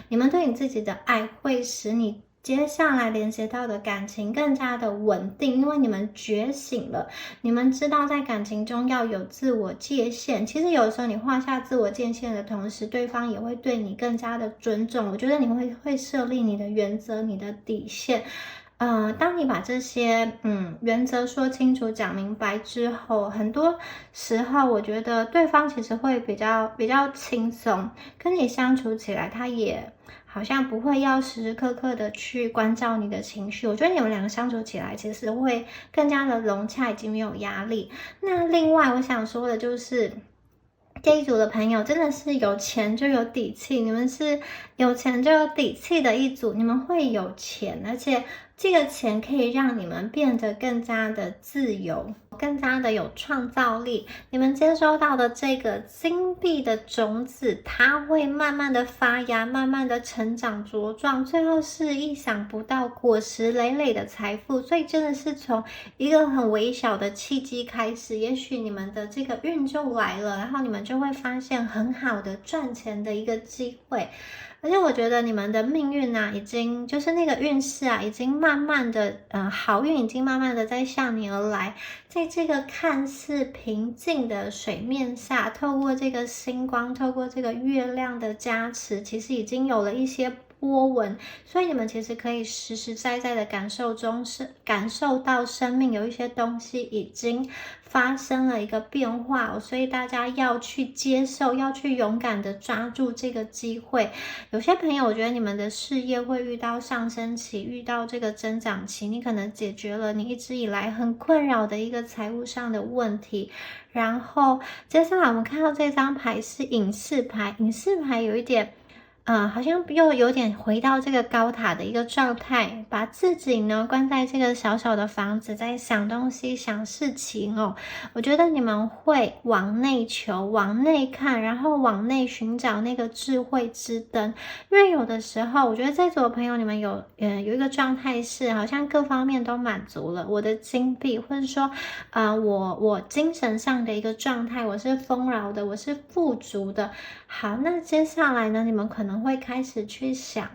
你们对你自己的爱，会使你接下来连接到的感情更加的稳定，因为你们觉醒了，你们知道在感情中要有自我界限。其实有的时候你画下自我界限的同时，对方也会对你更加的尊重。我觉得你会设立你的原则，你的底线。当你把这些原则说清楚、讲明白之后，很多时候我觉得对方其实会比较轻松，跟你相处起来，他也好像不会要时时刻刻的去关照你的情绪。我觉得你们两个相处起来，其实会更加的融洽，以及没有压力。那另外我想说的就是，这一组的朋友真的是有钱就有底气，你们是有钱就有底气的一组，你们会有钱，而且这个钱可以让你们变得更加的自由，更加的有创造力。你们接收到的这个金币的种子，它会慢慢的发芽，慢慢的成长茁壮，最后是意想不到果实累累的财富。所以真的是从一个很微小的契机开始，也许你们的这个运就来了，然后你们就会发现很好的赚钱的一个机会。而且我觉得你们的命运啊，已经就是那个运势啊，已经慢慢的，好运已经慢慢的在向你而来。在这个看似平静的水面下，透过这个星光，透过这个月亮的加持，其实已经有了一些波纹，所以你们其实可以实实在在的感受到生命有一些东西已经发生了一个变化，所以大家要去接受，要去勇敢的抓住这个机会。有些朋友，我觉得你们的事业会遇到上升期，遇到这个增长期，你可能解决了你一直以来很困扰的一个财务上的问题。然后接下来我们看到这张牌是隐士牌，隐士牌有一点好像又有点回到这个高塔的一个状态，把自己呢关在这个小小的房子，在想东西、想事情哦。我觉得你们会往内求、往内看，然后往内寻找那个智慧之灯。因为有的时候，我觉得这组的朋友，你们有一个状态是，好像各方面都满足了，我的金币，或者说我精神上的一个状态，我是丰饶的，我是富足的。好，那接下来呢，你们可能会开始去想，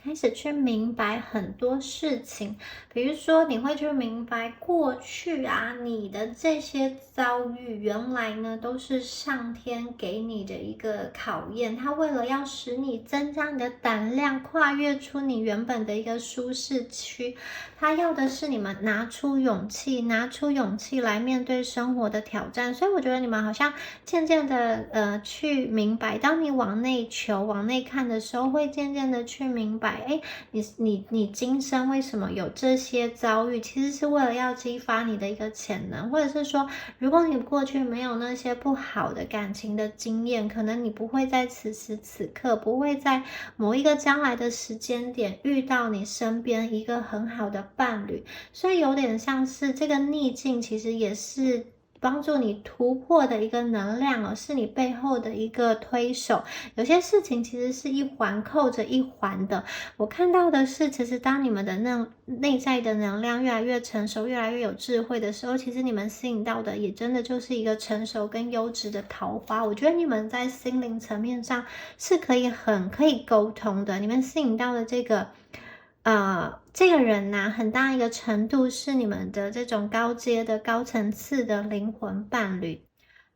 开始去明白很多事情，比如说你会去明白过去啊，你的这些遭遇原来呢都是上天给你的一个考验，他为了要使你增加你的胆量，跨越出你原本的一个舒适区，他要的是你们拿出勇气来面对生活的挑战。所以我觉得你们好像渐渐的去明白，当你往内求、往内看的时候，会渐渐的去明白，你今生为什么有这些遭遇，其实是为了要激发你的一个潜能，或者是说，如果你过去没有那些不好的感情的经验，可能你不会在此时此刻，不会在某一个将来的时间点遇到你身边一个很好的伴侣。所以有点像是这个逆境，其实也是帮助你突破的一个能量哦，是你背后的一个推手。有些事情其实是一环扣着一环的。我看到的是，其实当你们的内在的能量越来越成熟，越来越有智慧的时候，其实你们吸引到的也真的就是一个成熟跟优质的桃花。我觉得你们在心灵层面上是可以沟通的，你们吸引到的这个人呢，很大一个程度是你们的这种高阶的高层次的灵魂伴侣，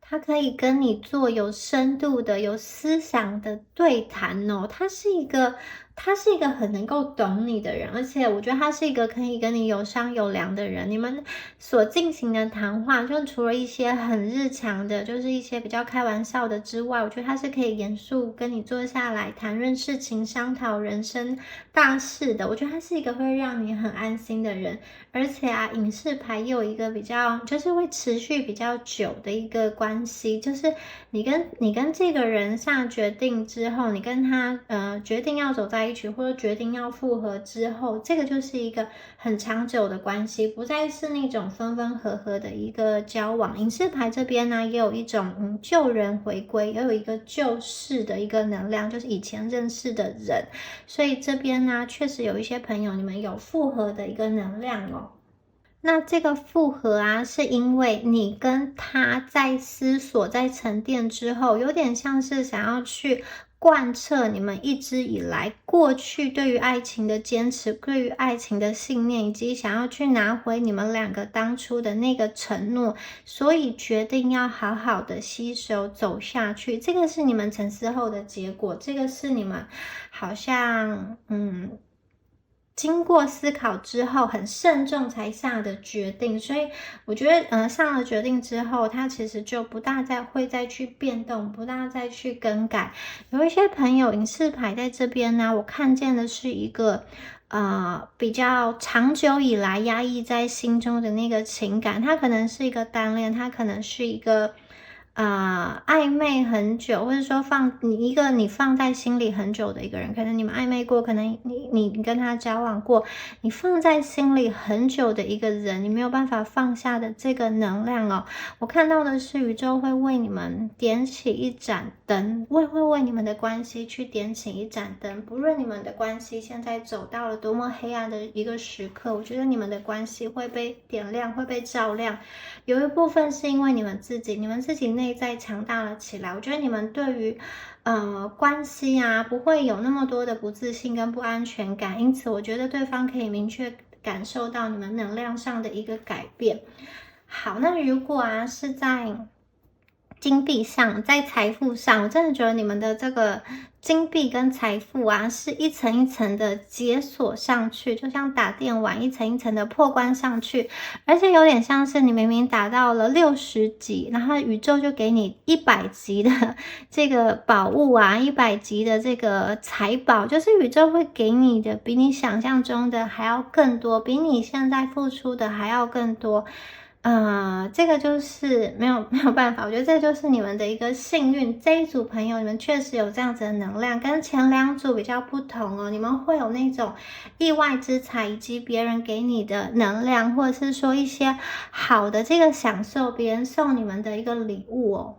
他可以跟你做有深度的、有思想的对谈哦。他是一个很能够懂你的人，而且我觉得他是一个可以跟你有商有量的人。你们所进行的谈话，就除了一些很日常的，就是一些比较开玩笑的之外，我觉得他是可以严肃跟你坐下来谈论事情、商讨人生大事的。我觉得他是一个会让你很安心的人，而且啊，隐士牌也有一个比较，就是会持续比较久的一个关系，就是你跟这个人下决定之后，你跟他决定要走在一起，或者决定要复合之后，这个就是一个很长久的关系，不再是那种分分合合的一个交往。隐士牌这边呢，也有一种旧人回归，也有一个旧世的一个能量，就是以前认识的人，所以这边呢，确实有一些朋友你们有复合的一个能量哦。那这个复合啊，是因为你跟他在思索、在沉淀之后，有点像是想要去贯彻你们一直以来过去对于爱情的坚持、对于爱情的信念，以及想要去拿回你们两个当初的那个承诺，所以决定要好好的携手走下去。这个是你们沉思后的结果，这个是你们好像经过思考之后很慎重才下的决定，所以我觉得下了决定之后，它其实就不大会再去变动，不大再去更改。有一些朋友隐士牌在这边呢，我看见的是一个比较长久以来压抑在心中的那个情感，它可能是一个单恋，它可能是一个暧昧很久，或者说你放在心里很久的一个人，可能你们暧昧过，可能你跟他交往过，你放在心里很久的一个人，你没有办法放下的这个能量哦，我看到的是宇宙会为你们点起一盏灯，会为你们的关系去点起一盏灯，不论你们的关系现在走到了多么黑暗的一个时刻，我觉得你们的关系会被点亮，会被照亮。有一部分是因为你们自己内在强大了起来。我觉得你们对于关系啊，不会有那么多的不自信跟不安全感，因此我觉得对方可以明确感受到你们能量上的一个改变。好，那如果是在金币上，在财富上，我真的觉得你们的这个金币跟财富是一层一层的解锁上去，就像打电玩一层一层的破关上去，而且有点像是你明明打到了60级，然后宇宙就给你100级的这个宝物100级的这个财宝，就是宇宙会给你的比你想象中的还要更多，比你现在付出的还要更多。这个就是没有办法，我觉得这就是你们的一个幸运。这一组朋友，你们确实有这样子的能量，跟前2组比较不同哦。你们会有那种意外之财，以及别人给你的能量，或者是说一些好的这个享受，别人送你们的一个礼物哦。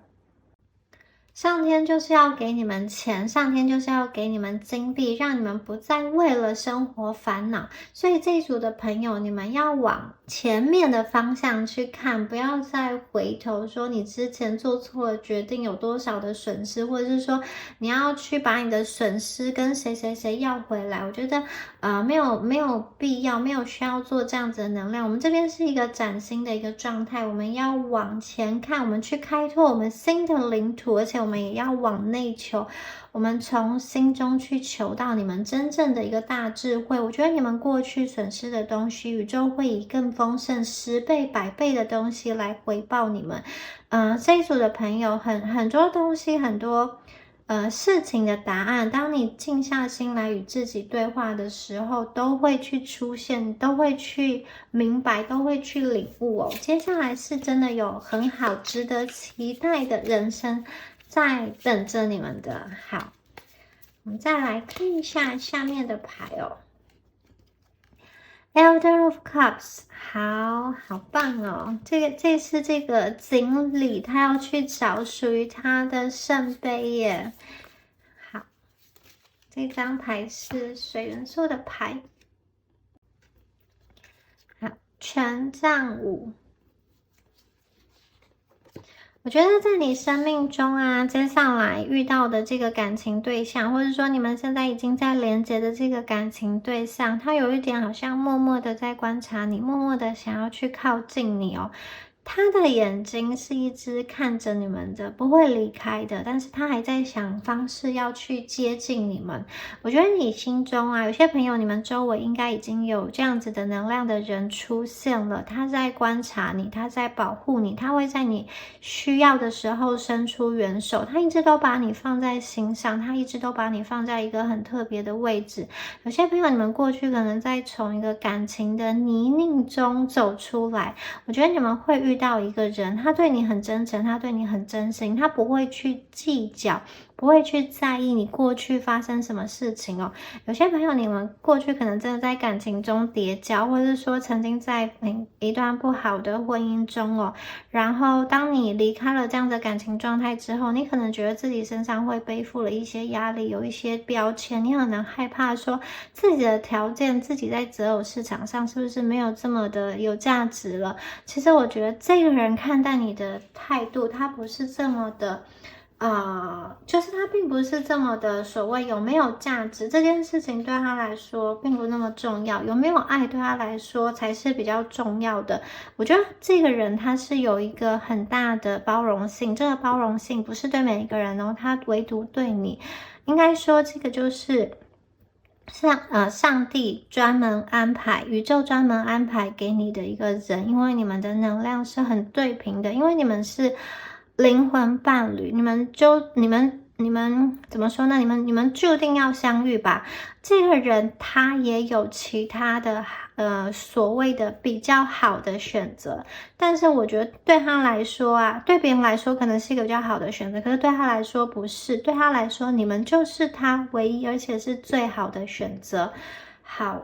上天就是要给你们钱，上天就是要给你们金币，让你们不再为了生活烦恼。所以这一组的朋友，你们要往前面的方向去看，不要再回头说你之前做错了决定有多少的损失，或者是说你要去把你的损失跟谁要回来。我觉得没有必要，没有需要做这样子的能量。我们这边是一个崭新的一个状态，我们要往前看，我们去开拓我们新的领土，而且我们也要往内求，我们从心中去求到你们真正的一个大智慧。我觉得你们过去损失的东西，宇宙会以更丰盛10倍100倍的东西来回报你们。这一组的朋友很多东西，很多事情的答案，当你静下心来与自己对话的时候，都会去出现，都会去明白，都会去领悟哦。接下来是真的有很好值得期待的人生在等着你们的。好，我们再来看一下下面的牌哦。Elder of Cups， 好棒哦！这是这个锦鲤，他要去找属于他的圣杯耶。好，这张牌是水元素的牌。好，权杖5。我觉得在你生命中接下来遇到的这个感情对象，或者说你们现在已经在连接的这个感情对象，他有一点好像默默的在观察你，默默的想要去靠近你哦。他的眼睛是一直看着你们的，不会离开的，但是他还在想方式要去接近你们。我觉得你心中有些朋友，你们周围应该已经有这样子的能量的人出现了，他在观察你，他在保护你，他会在你需要的时候伸出援手，他一直都把你放在心上，他一直都把你放在一个很特别的位置。有些朋友，你们过去可能在从一个感情的泥泞中走出来，我觉得你们会遇到一个人，他对你很真诚，他对你很真心，他不会去计较，不会去在意你过去发生什么事情哦。有些朋友，你们过去可能真的在感情中跌跤，或者是说曾经在一段不好的婚姻中哦。然后当你离开了这样的感情状态之后，你可能觉得自己身上会背负了一些压力，有一些标签，你可能害怕说自己的条件，自己在择偶市场上是不是没有这么的有价值了。其实我觉得这个人看待你的态度，他不是这么的就是他并不是这么的所谓有没有价值这件事情对他来说并不那么重要，有没有爱对他来说才是比较重要的。我觉得这个人他是有一个很大的包容性，这个包容性不是对每一个人哦，他唯独对你。应该说这个就是上帝专门安排，宇宙专门安排给你的一个人，因为你们的能量是很对平的，因为你们是灵魂伴侣，你们你们怎么说呢？你们注定要相遇吧。这个人他也有其他的所谓的比较好的选择，但是我觉得对他来说啊，对别人来说可能是一个比较好的选择，可是对他来说不是。对他来说，你们就是他唯一而且是最好的选择。好，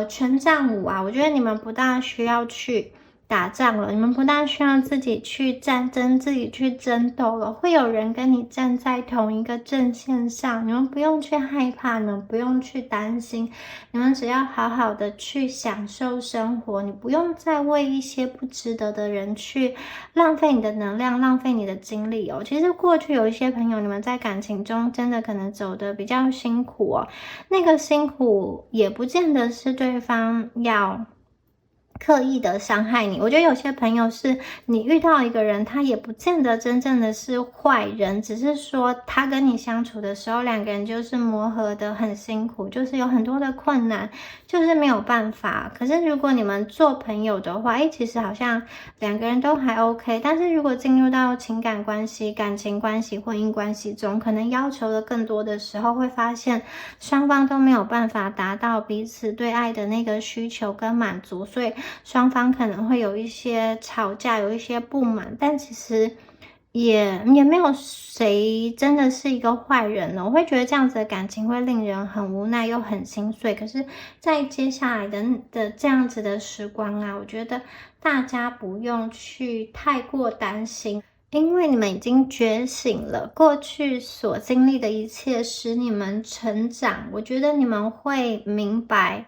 权杖五啊，我觉得你们不大需要去打仗了，你们不大需要自己去战争、自己去争斗了，会有人跟你站在同一个阵线上，你们不用去害怕，你们不用去担心，你们只要好好的去享受生活，你不用再为一些不值得的人去浪费你的能量、浪费你的精力哦。其实过去有一些朋友，你们在感情中真的可能走得比较辛苦哦，那个辛苦也不见得是对方要刻意的伤害你。我觉得有些朋友是你遇到一个人，他也不见得真正的是坏人，只是说他跟你相处的时候，两个人就是磨合的很辛苦，就是有很多的困难，就是没有办法。可是如果你们做朋友的话，其实好像两个人都还 OK， 但是如果进入到情感关系、感情关系、婚姻关系中，可能要求的更多的时候，会发现双方都没有办法达到彼此对爱的那个需求跟满足，所以双方可能会有一些吵架，有一些不满，但其实也没有谁真的是一个坏人呢。我会觉得这样子的感情会令人很无奈又很心碎。可是，在接下来的这样子的时光啊，我觉得大家不用去太过担心。因为你们已经觉醒了，过去所经历的一切使你们成长，我觉得你们会明白，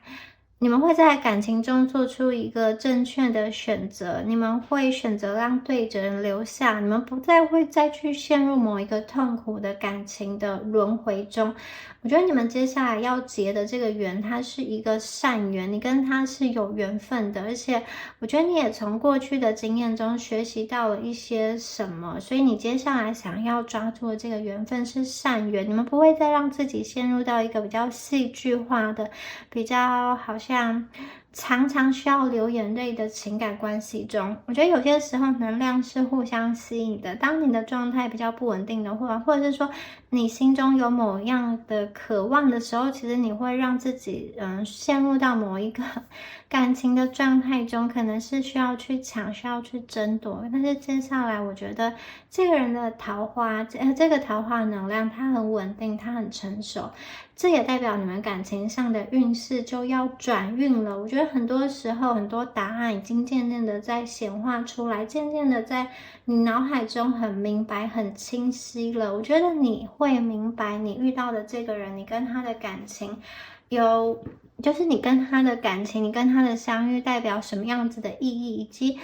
你们会在感情中做出一个正确的选择，你们会选择让对的人留下，你们不再会再去陷入某一个痛苦的感情的轮回中。我觉得你们接下来要结的这个缘，它是一个善缘，你跟他是有缘分的，而且我觉得你也从过去的经验中学习到了一些什么，所以你接下来想要抓住的这个缘分是善缘，你们不会再让自己陷入到一个比较戏剧化的、比较好像常常需要流眼泪的情感关系中。我觉得有些时候能量是互相吸引的，当你的状态比较不稳定的话，或者是说你心中有某样的渴望的时候，其实你会让自己陷入到某一个感情的状态中，可能是需要去抢，需要去争夺。但是接下来我觉得这个人的桃花，这个桃花能量它很稳定，它很成熟，这也代表你们感情上的运势就要转运了。我觉得很多时候很多答案已经渐渐的在显化出来，渐渐的在你脑海中很明白很清晰了。我觉得你会明白你遇到的这个人，你跟他的感情就是你跟他的感情，你跟他的相遇代表什么样子的意义，以及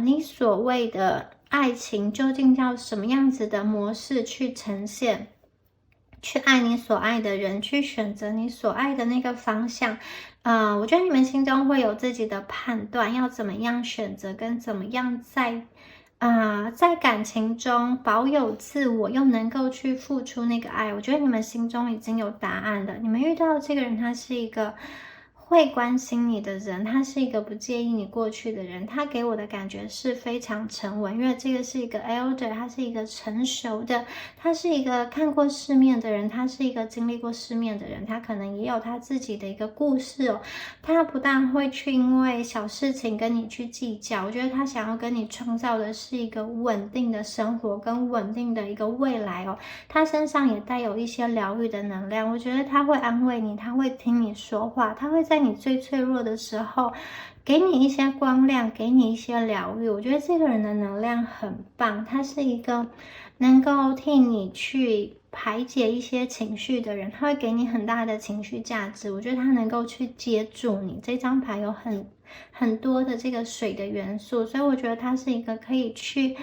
你所谓的爱情究竟要什么样子的模式去呈现，去爱你所爱的人，去选择你所爱的那个方向。我觉得你们心中会有自己的判断，要怎么样选择，跟怎么样在感情中保有自我，又能够去付出那个爱。我觉得你们心中已经有答案了。你们遇到的这个人，他是一个会关心你的人，他是一个不介意你过去的人，他给我的感觉是非常沉稳，因为这个是一个 elder， 他是一个成熟的，他是一个看过世面的人，他是一个经历过世面的人，他可能也有他自己的一个故事哦。他不但会去因为小事情跟你去计较，我觉得他想要跟你创造的是一个稳定的生活跟稳定的一个未来哦。他身上也带有一些疗愈的能量，我觉得他会安慰你，他会听你说话，他会在你最脆弱的时候给你一些光亮，给你一些疗愈。我觉得这个人的能量很棒，他是一个能够替你去排解一些情绪的人，他会给你很大的情绪价值。我觉得他能够去接住你。这张牌有很多的这个水的元素，所以我觉得他是一个可以去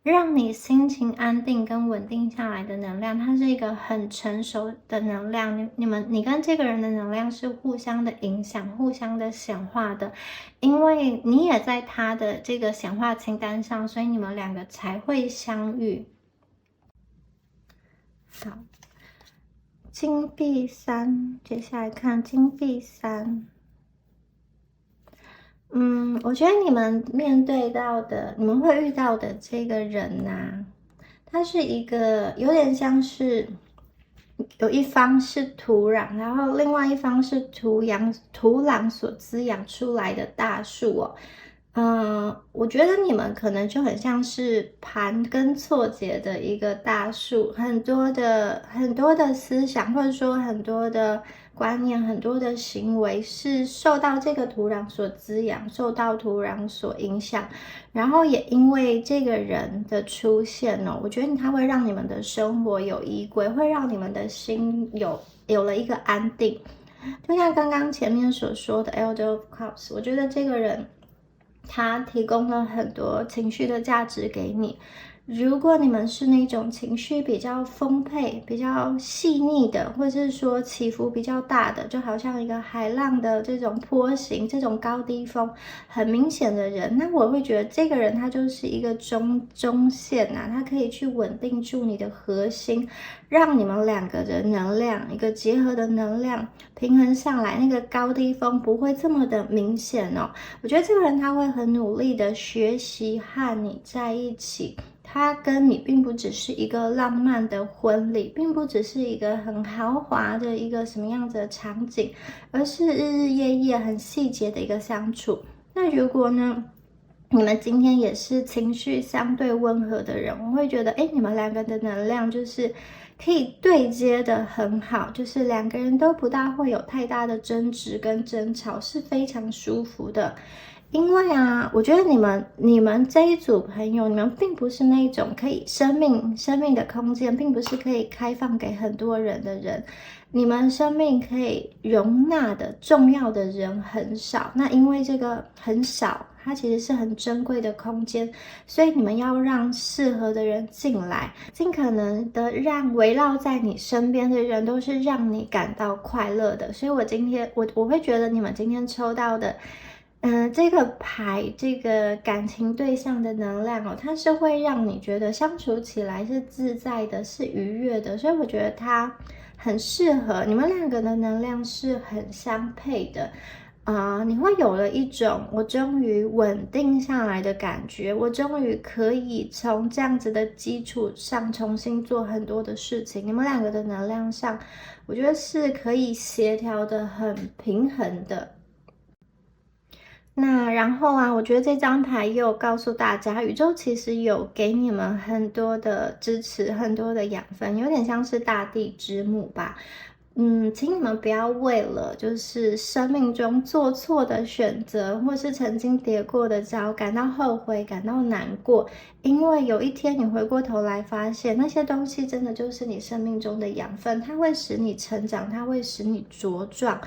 让你心情安定跟稳定下来的能量，它是一个很成熟的能量。你跟这个人的能量是互相的影响，互相的显化的，因为你也在他的这个显化清单上，所以你们两个才会相遇。好，金币三，接下来看金币三。我觉得你们面对到的，你们会遇到的这个人啊，它是一个有点像是有一方是土壤，然后另外一方是土壤所滋养出来的大树哦。我觉得你们可能就很像是盘根错节的一个大树，很多的思想，或者说很多的观念，很多的行为是受到这个土壤所滋养，受到土壤所影响，然后也因为这个人的出现哦，我觉得他会让你们的生活有依归，会让你们的心有了一个安定。就像刚刚前面所说的 Elder of Cups， 我觉得这个人他提供了很多情绪的价值给你。如果你们是那种情绪比较丰沛、比较细腻的，或者是说起伏比较大的，就好像一个海浪的这种波形、这种高低峰很明显的人，那我会觉得这个人他就是一个中线啊，他可以去稳定住你的核心，让你们两个的能量一个结合的能量平衡上来，那个高低峰不会这么的明显哦。我觉得这个人他会很努力的学习和你在一起。他跟你并不只是一个浪漫的婚礼，并不只是一个很豪华的一个什么样子的场景，而是日日夜夜很细节的一个相处。那如果呢，你们今天也是情绪相对温和的人，我会觉得，你们两个的能量就是可以对接的很好，就是两个人都不大会有太大的争执跟争吵，是非常舒服的。因为啊，我觉得你们这一组朋友，你们并不是那种可以生命的空间，并不是可以开放给很多人的人。你们生命可以容纳的重要的人很少，那因为这个很少，它其实是很珍贵的空间，所以你们要让适合的人进来，尽可能的让围绕在你身边的人都是让你感到快乐的。所以我今天我会觉得你们今天抽到的。这个牌，这个感情对象的能量哦，它是会让你觉得相处起来是自在的，是愉悦的，所以我觉得它很适合你们两个的能量是很相配的。你会有了一种我终于稳定下来的感觉，我终于可以从这样子的基础上重新做很多的事情。你们两个的能量上，我觉得是可以协调的很平衡的。那然后啊，我觉得这张牌又告诉大家，宇宙其实有给你们很多的支持，很多的养分，有点像是大地之母吧。请你们不要为了就是生命中做错的选择，或是曾经跌过的跤感到后悔、感到难过，因为有一天你回过头来发现，那些东西真的就是你生命中的养分，它会使你成长，它会使你茁壮。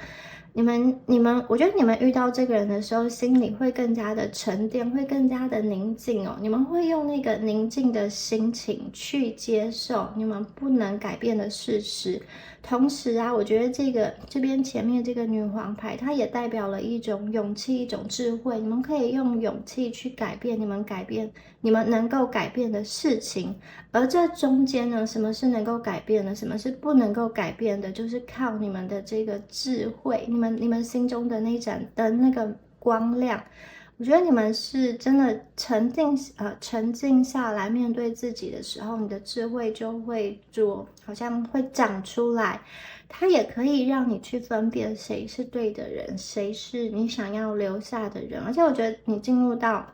你们，我觉得你们遇到这个人的时候，心里会更加的沉淀，会更加的宁静哦。你们会用那个宁静的心情去接受你们不能改变的事实。同时啊，我觉得这边前面这个女皇牌，它也代表了一种勇气，一种智慧。你们可以用勇气去改变你们能够改变的事情。而这中间呢，什么是能够改变的，什么是不能够改变的，就是靠你们的这个智慧，你们心中的那盏灯，那个光亮。我觉得你们是真的沉静下来面对自己的时候，你的智慧就会好像会长出来。它也可以让你去分辨谁是对的人，谁是你想要留下的人。而且我觉得你进入到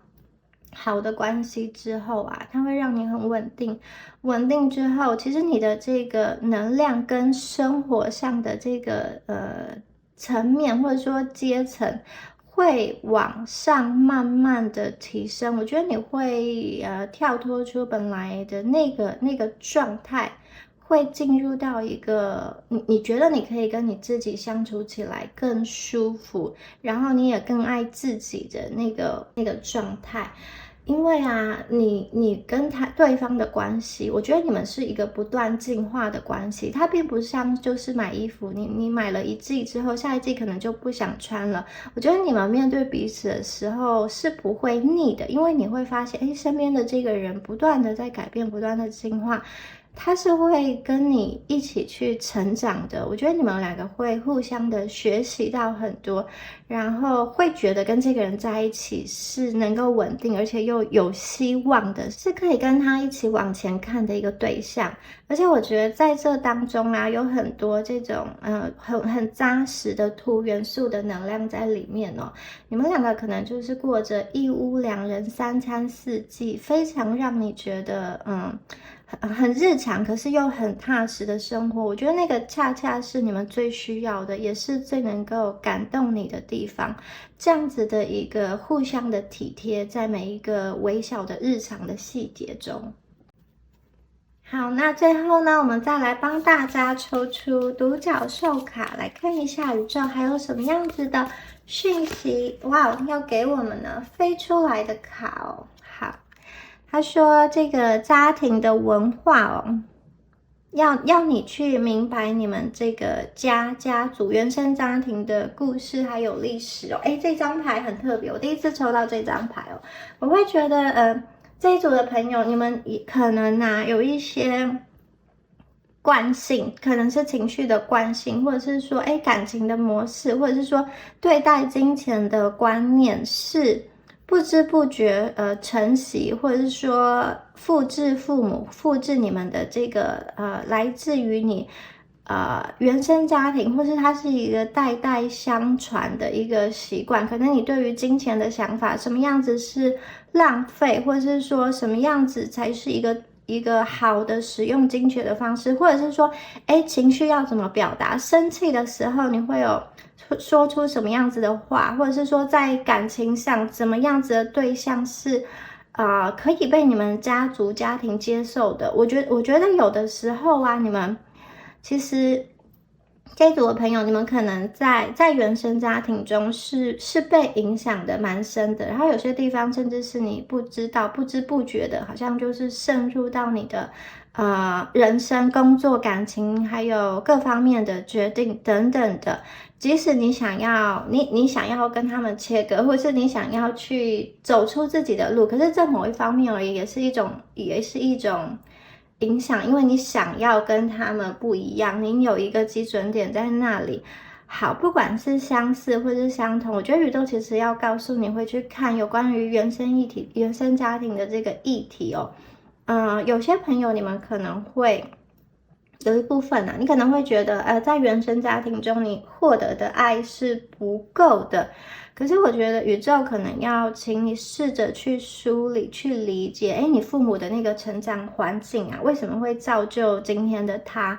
好的关系之后啊，它会让你很稳定。稳定之后，其实你的这个能量跟生活上的这个层面或者说阶层会往上慢慢的提升。我觉得你会跳脱出本来的那个状态，会进入到一个你觉得你可以跟你自己相处起来更舒服，然后你也更爱自己的那个状态。因为啊，你跟对方的关系，我觉得你们是一个不断进化的关系。它并不像就是买衣服，你买了一季之后，下一季可能就不想穿了。我觉得你们面对彼此的时候是不会腻的，因为你会发现，身边的这个人不断的在改变，不断的进化。他是会跟你一起去成长的。我觉得你们两个会互相的学习到很多，然后会觉得跟这个人在一起是能够稳定，而且又有希望的，是可以跟他一起往前看的一个对象。而且我觉得在这当中啊，有很多这种很扎实的土元素的能量在里面哦。你们两个可能就是过着一屋两人三餐四季，非常让你觉得很日常，可是又很踏实的生活。我觉得那个恰恰是你们最需要的，也是最能够感动你的地方。这样子的一个互相的体贴，在每一个微小的日常的细节中。好，那最后呢，我们再来帮大家抽出独角兽卡，来看一下宇宙还有什么样子的讯息。哇，要给我们呢飞出来的卡哦。好。他说这个家庭的文化哦，要你去明白你们这个家族原生家庭的故事还有历史哦。诶，这张牌很特别，我第一次抽到这张牌哦。我会觉得这一组的朋友，你们可能有一些惯性，可能是情绪的惯性，或者是说感情的模式，或者是说对待金钱的观念是不知不觉承袭，或者是说复制父母，复制你们的这个来自于你原生家庭，或是它是一个代代相传的一个习惯。可能你对于金钱的想法，什么样子是浪费，或者是说什么样子才是一个好的使用金钱的方式，或者是说情绪要怎么表达，生气的时候你会有说出什么样子的话，或者是说在感情上怎么样子的对象是可以被你们家族家庭接受的。我觉得有的时候啊，你们其实这一组的朋友，你们可能在原生家庭中是被影响的蛮深的，然后有些地方甚至是你不知道不知不觉的，好像就是渗入到你的人生、工作、感情，还有各方面的决定等等的。即使你想要你想要跟他们切割，或是你想要去走出自己的路，可是在某一方面而言，也是一种影响，因为你想要跟他们不一样，你有一个基准点在那里。好，不管是相似或是相同，我觉得宇宙其实要告诉你会去看有关于原生家庭的这个议题哦。有些朋友你们可能会有一部分你可能会觉得在原生家庭中你获得的爱是不够的。可是我觉得宇宙可能要请你试着去梳理、去理解，你父母的那个成长环境为什么会造就今天的他？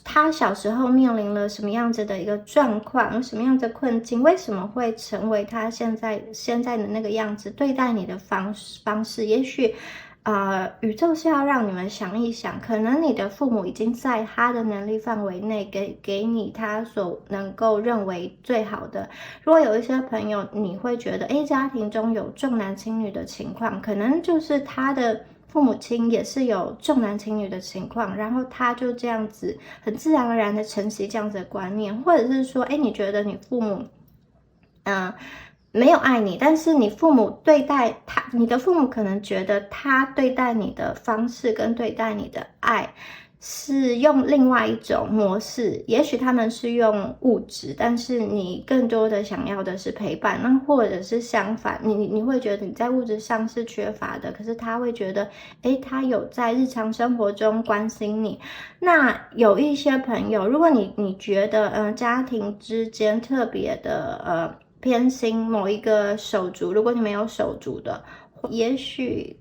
他小时候面临了什么样子的一个状况，什么样的困境？为什么会成为他现在的那个样子？对待你的方式，也许宇宙是要让你们想一想，可能你的父母已经在他的能力范围内给你他所能够认为最好的。如果有一些朋友你会觉得家庭中有重男轻女的情况，可能就是他的父母亲也是有重男轻女的情况，然后他就这样子很自然而然的承袭这样子的观念，或者是说你觉得你父母没有爱你，但是你父母对待他，你的父母可能觉得他对待你的方式跟对待你的爱是用另外一种模式，也许他们是用物质，但是你更多的想要的是陪伴。那或者是相反，你会觉得你在物质上是缺乏的，可是他会觉得他有在日常生活中关心你。那有一些朋友，如果你觉得家庭之间特别的偏心某一个手足，如果你没有手足的，也许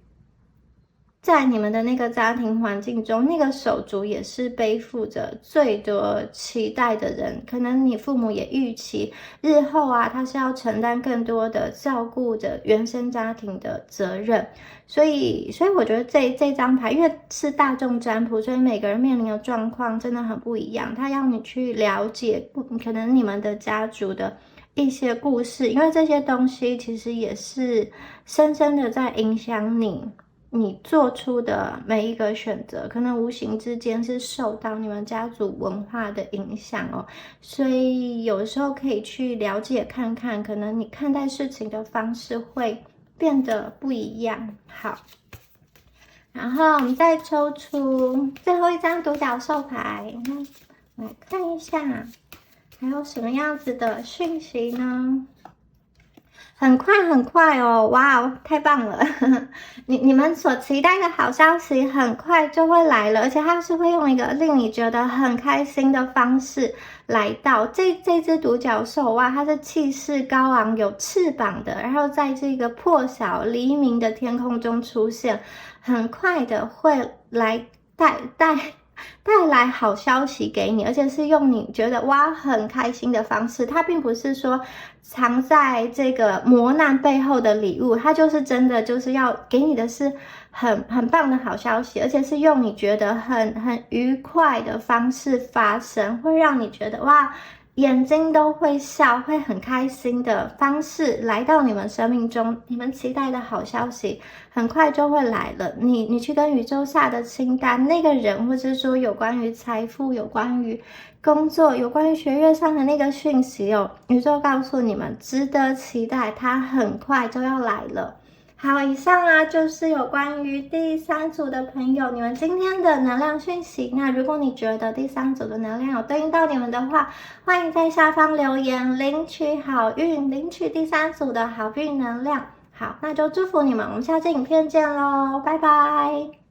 在你们的那个家庭环境中，那个手足也是背负着最多期待的人。可能你父母也预期日后他是要承担更多的照顾着原生家庭的责任。所以我觉得这张牌，因为是大众占卜，所以每个人面临的状况真的很不一样。他要你去了解可能你们的家族的一些故事，因为这些东西其实也是深深的在影响你做出的每一个选择，可能无形之间是受到你们家族文化的影响哦。所以有时候可以去了解看看，可能你看待事情的方式会变得不一样。好，然后我们再抽出最后一张独角兽牌，来看一下还有什么样子的讯息呢？很快哦，哇哦，太棒了！你们所期待的好消息很快就会来了，而且它是会用一个令你觉得很开心的方式来到。这只独角兽哇，它是气势高昂、有翅膀的，然后在这个破晓黎明的天空中出现，很快的会来带来好消息给你，而且是用你觉得哇很开心的方式。它并不是说藏在这个磨难背后的礼物，它就是真的就是要给你的是很棒的好消息，而且是用你觉得很愉快的方式发生，会让你觉得哇眼睛都会笑，会很开心的方式来到你们生命中，你们期待的好消息很快就会来了。你去跟宇宙下的清单，那个人或者说有关于财富、有关于工作、有关于学业上的那个讯息哦，宇宙告诉你们值得期待，它很快就要来了。好，以上啊就是有关于第3组的朋友，你们今天的能量讯息。那如果你觉得第3组的能量有对应到你们的话，欢迎在下方留言领取好运，领取第3组的好运能量。好，那就祝福你们，我们下次影片见咯，拜拜。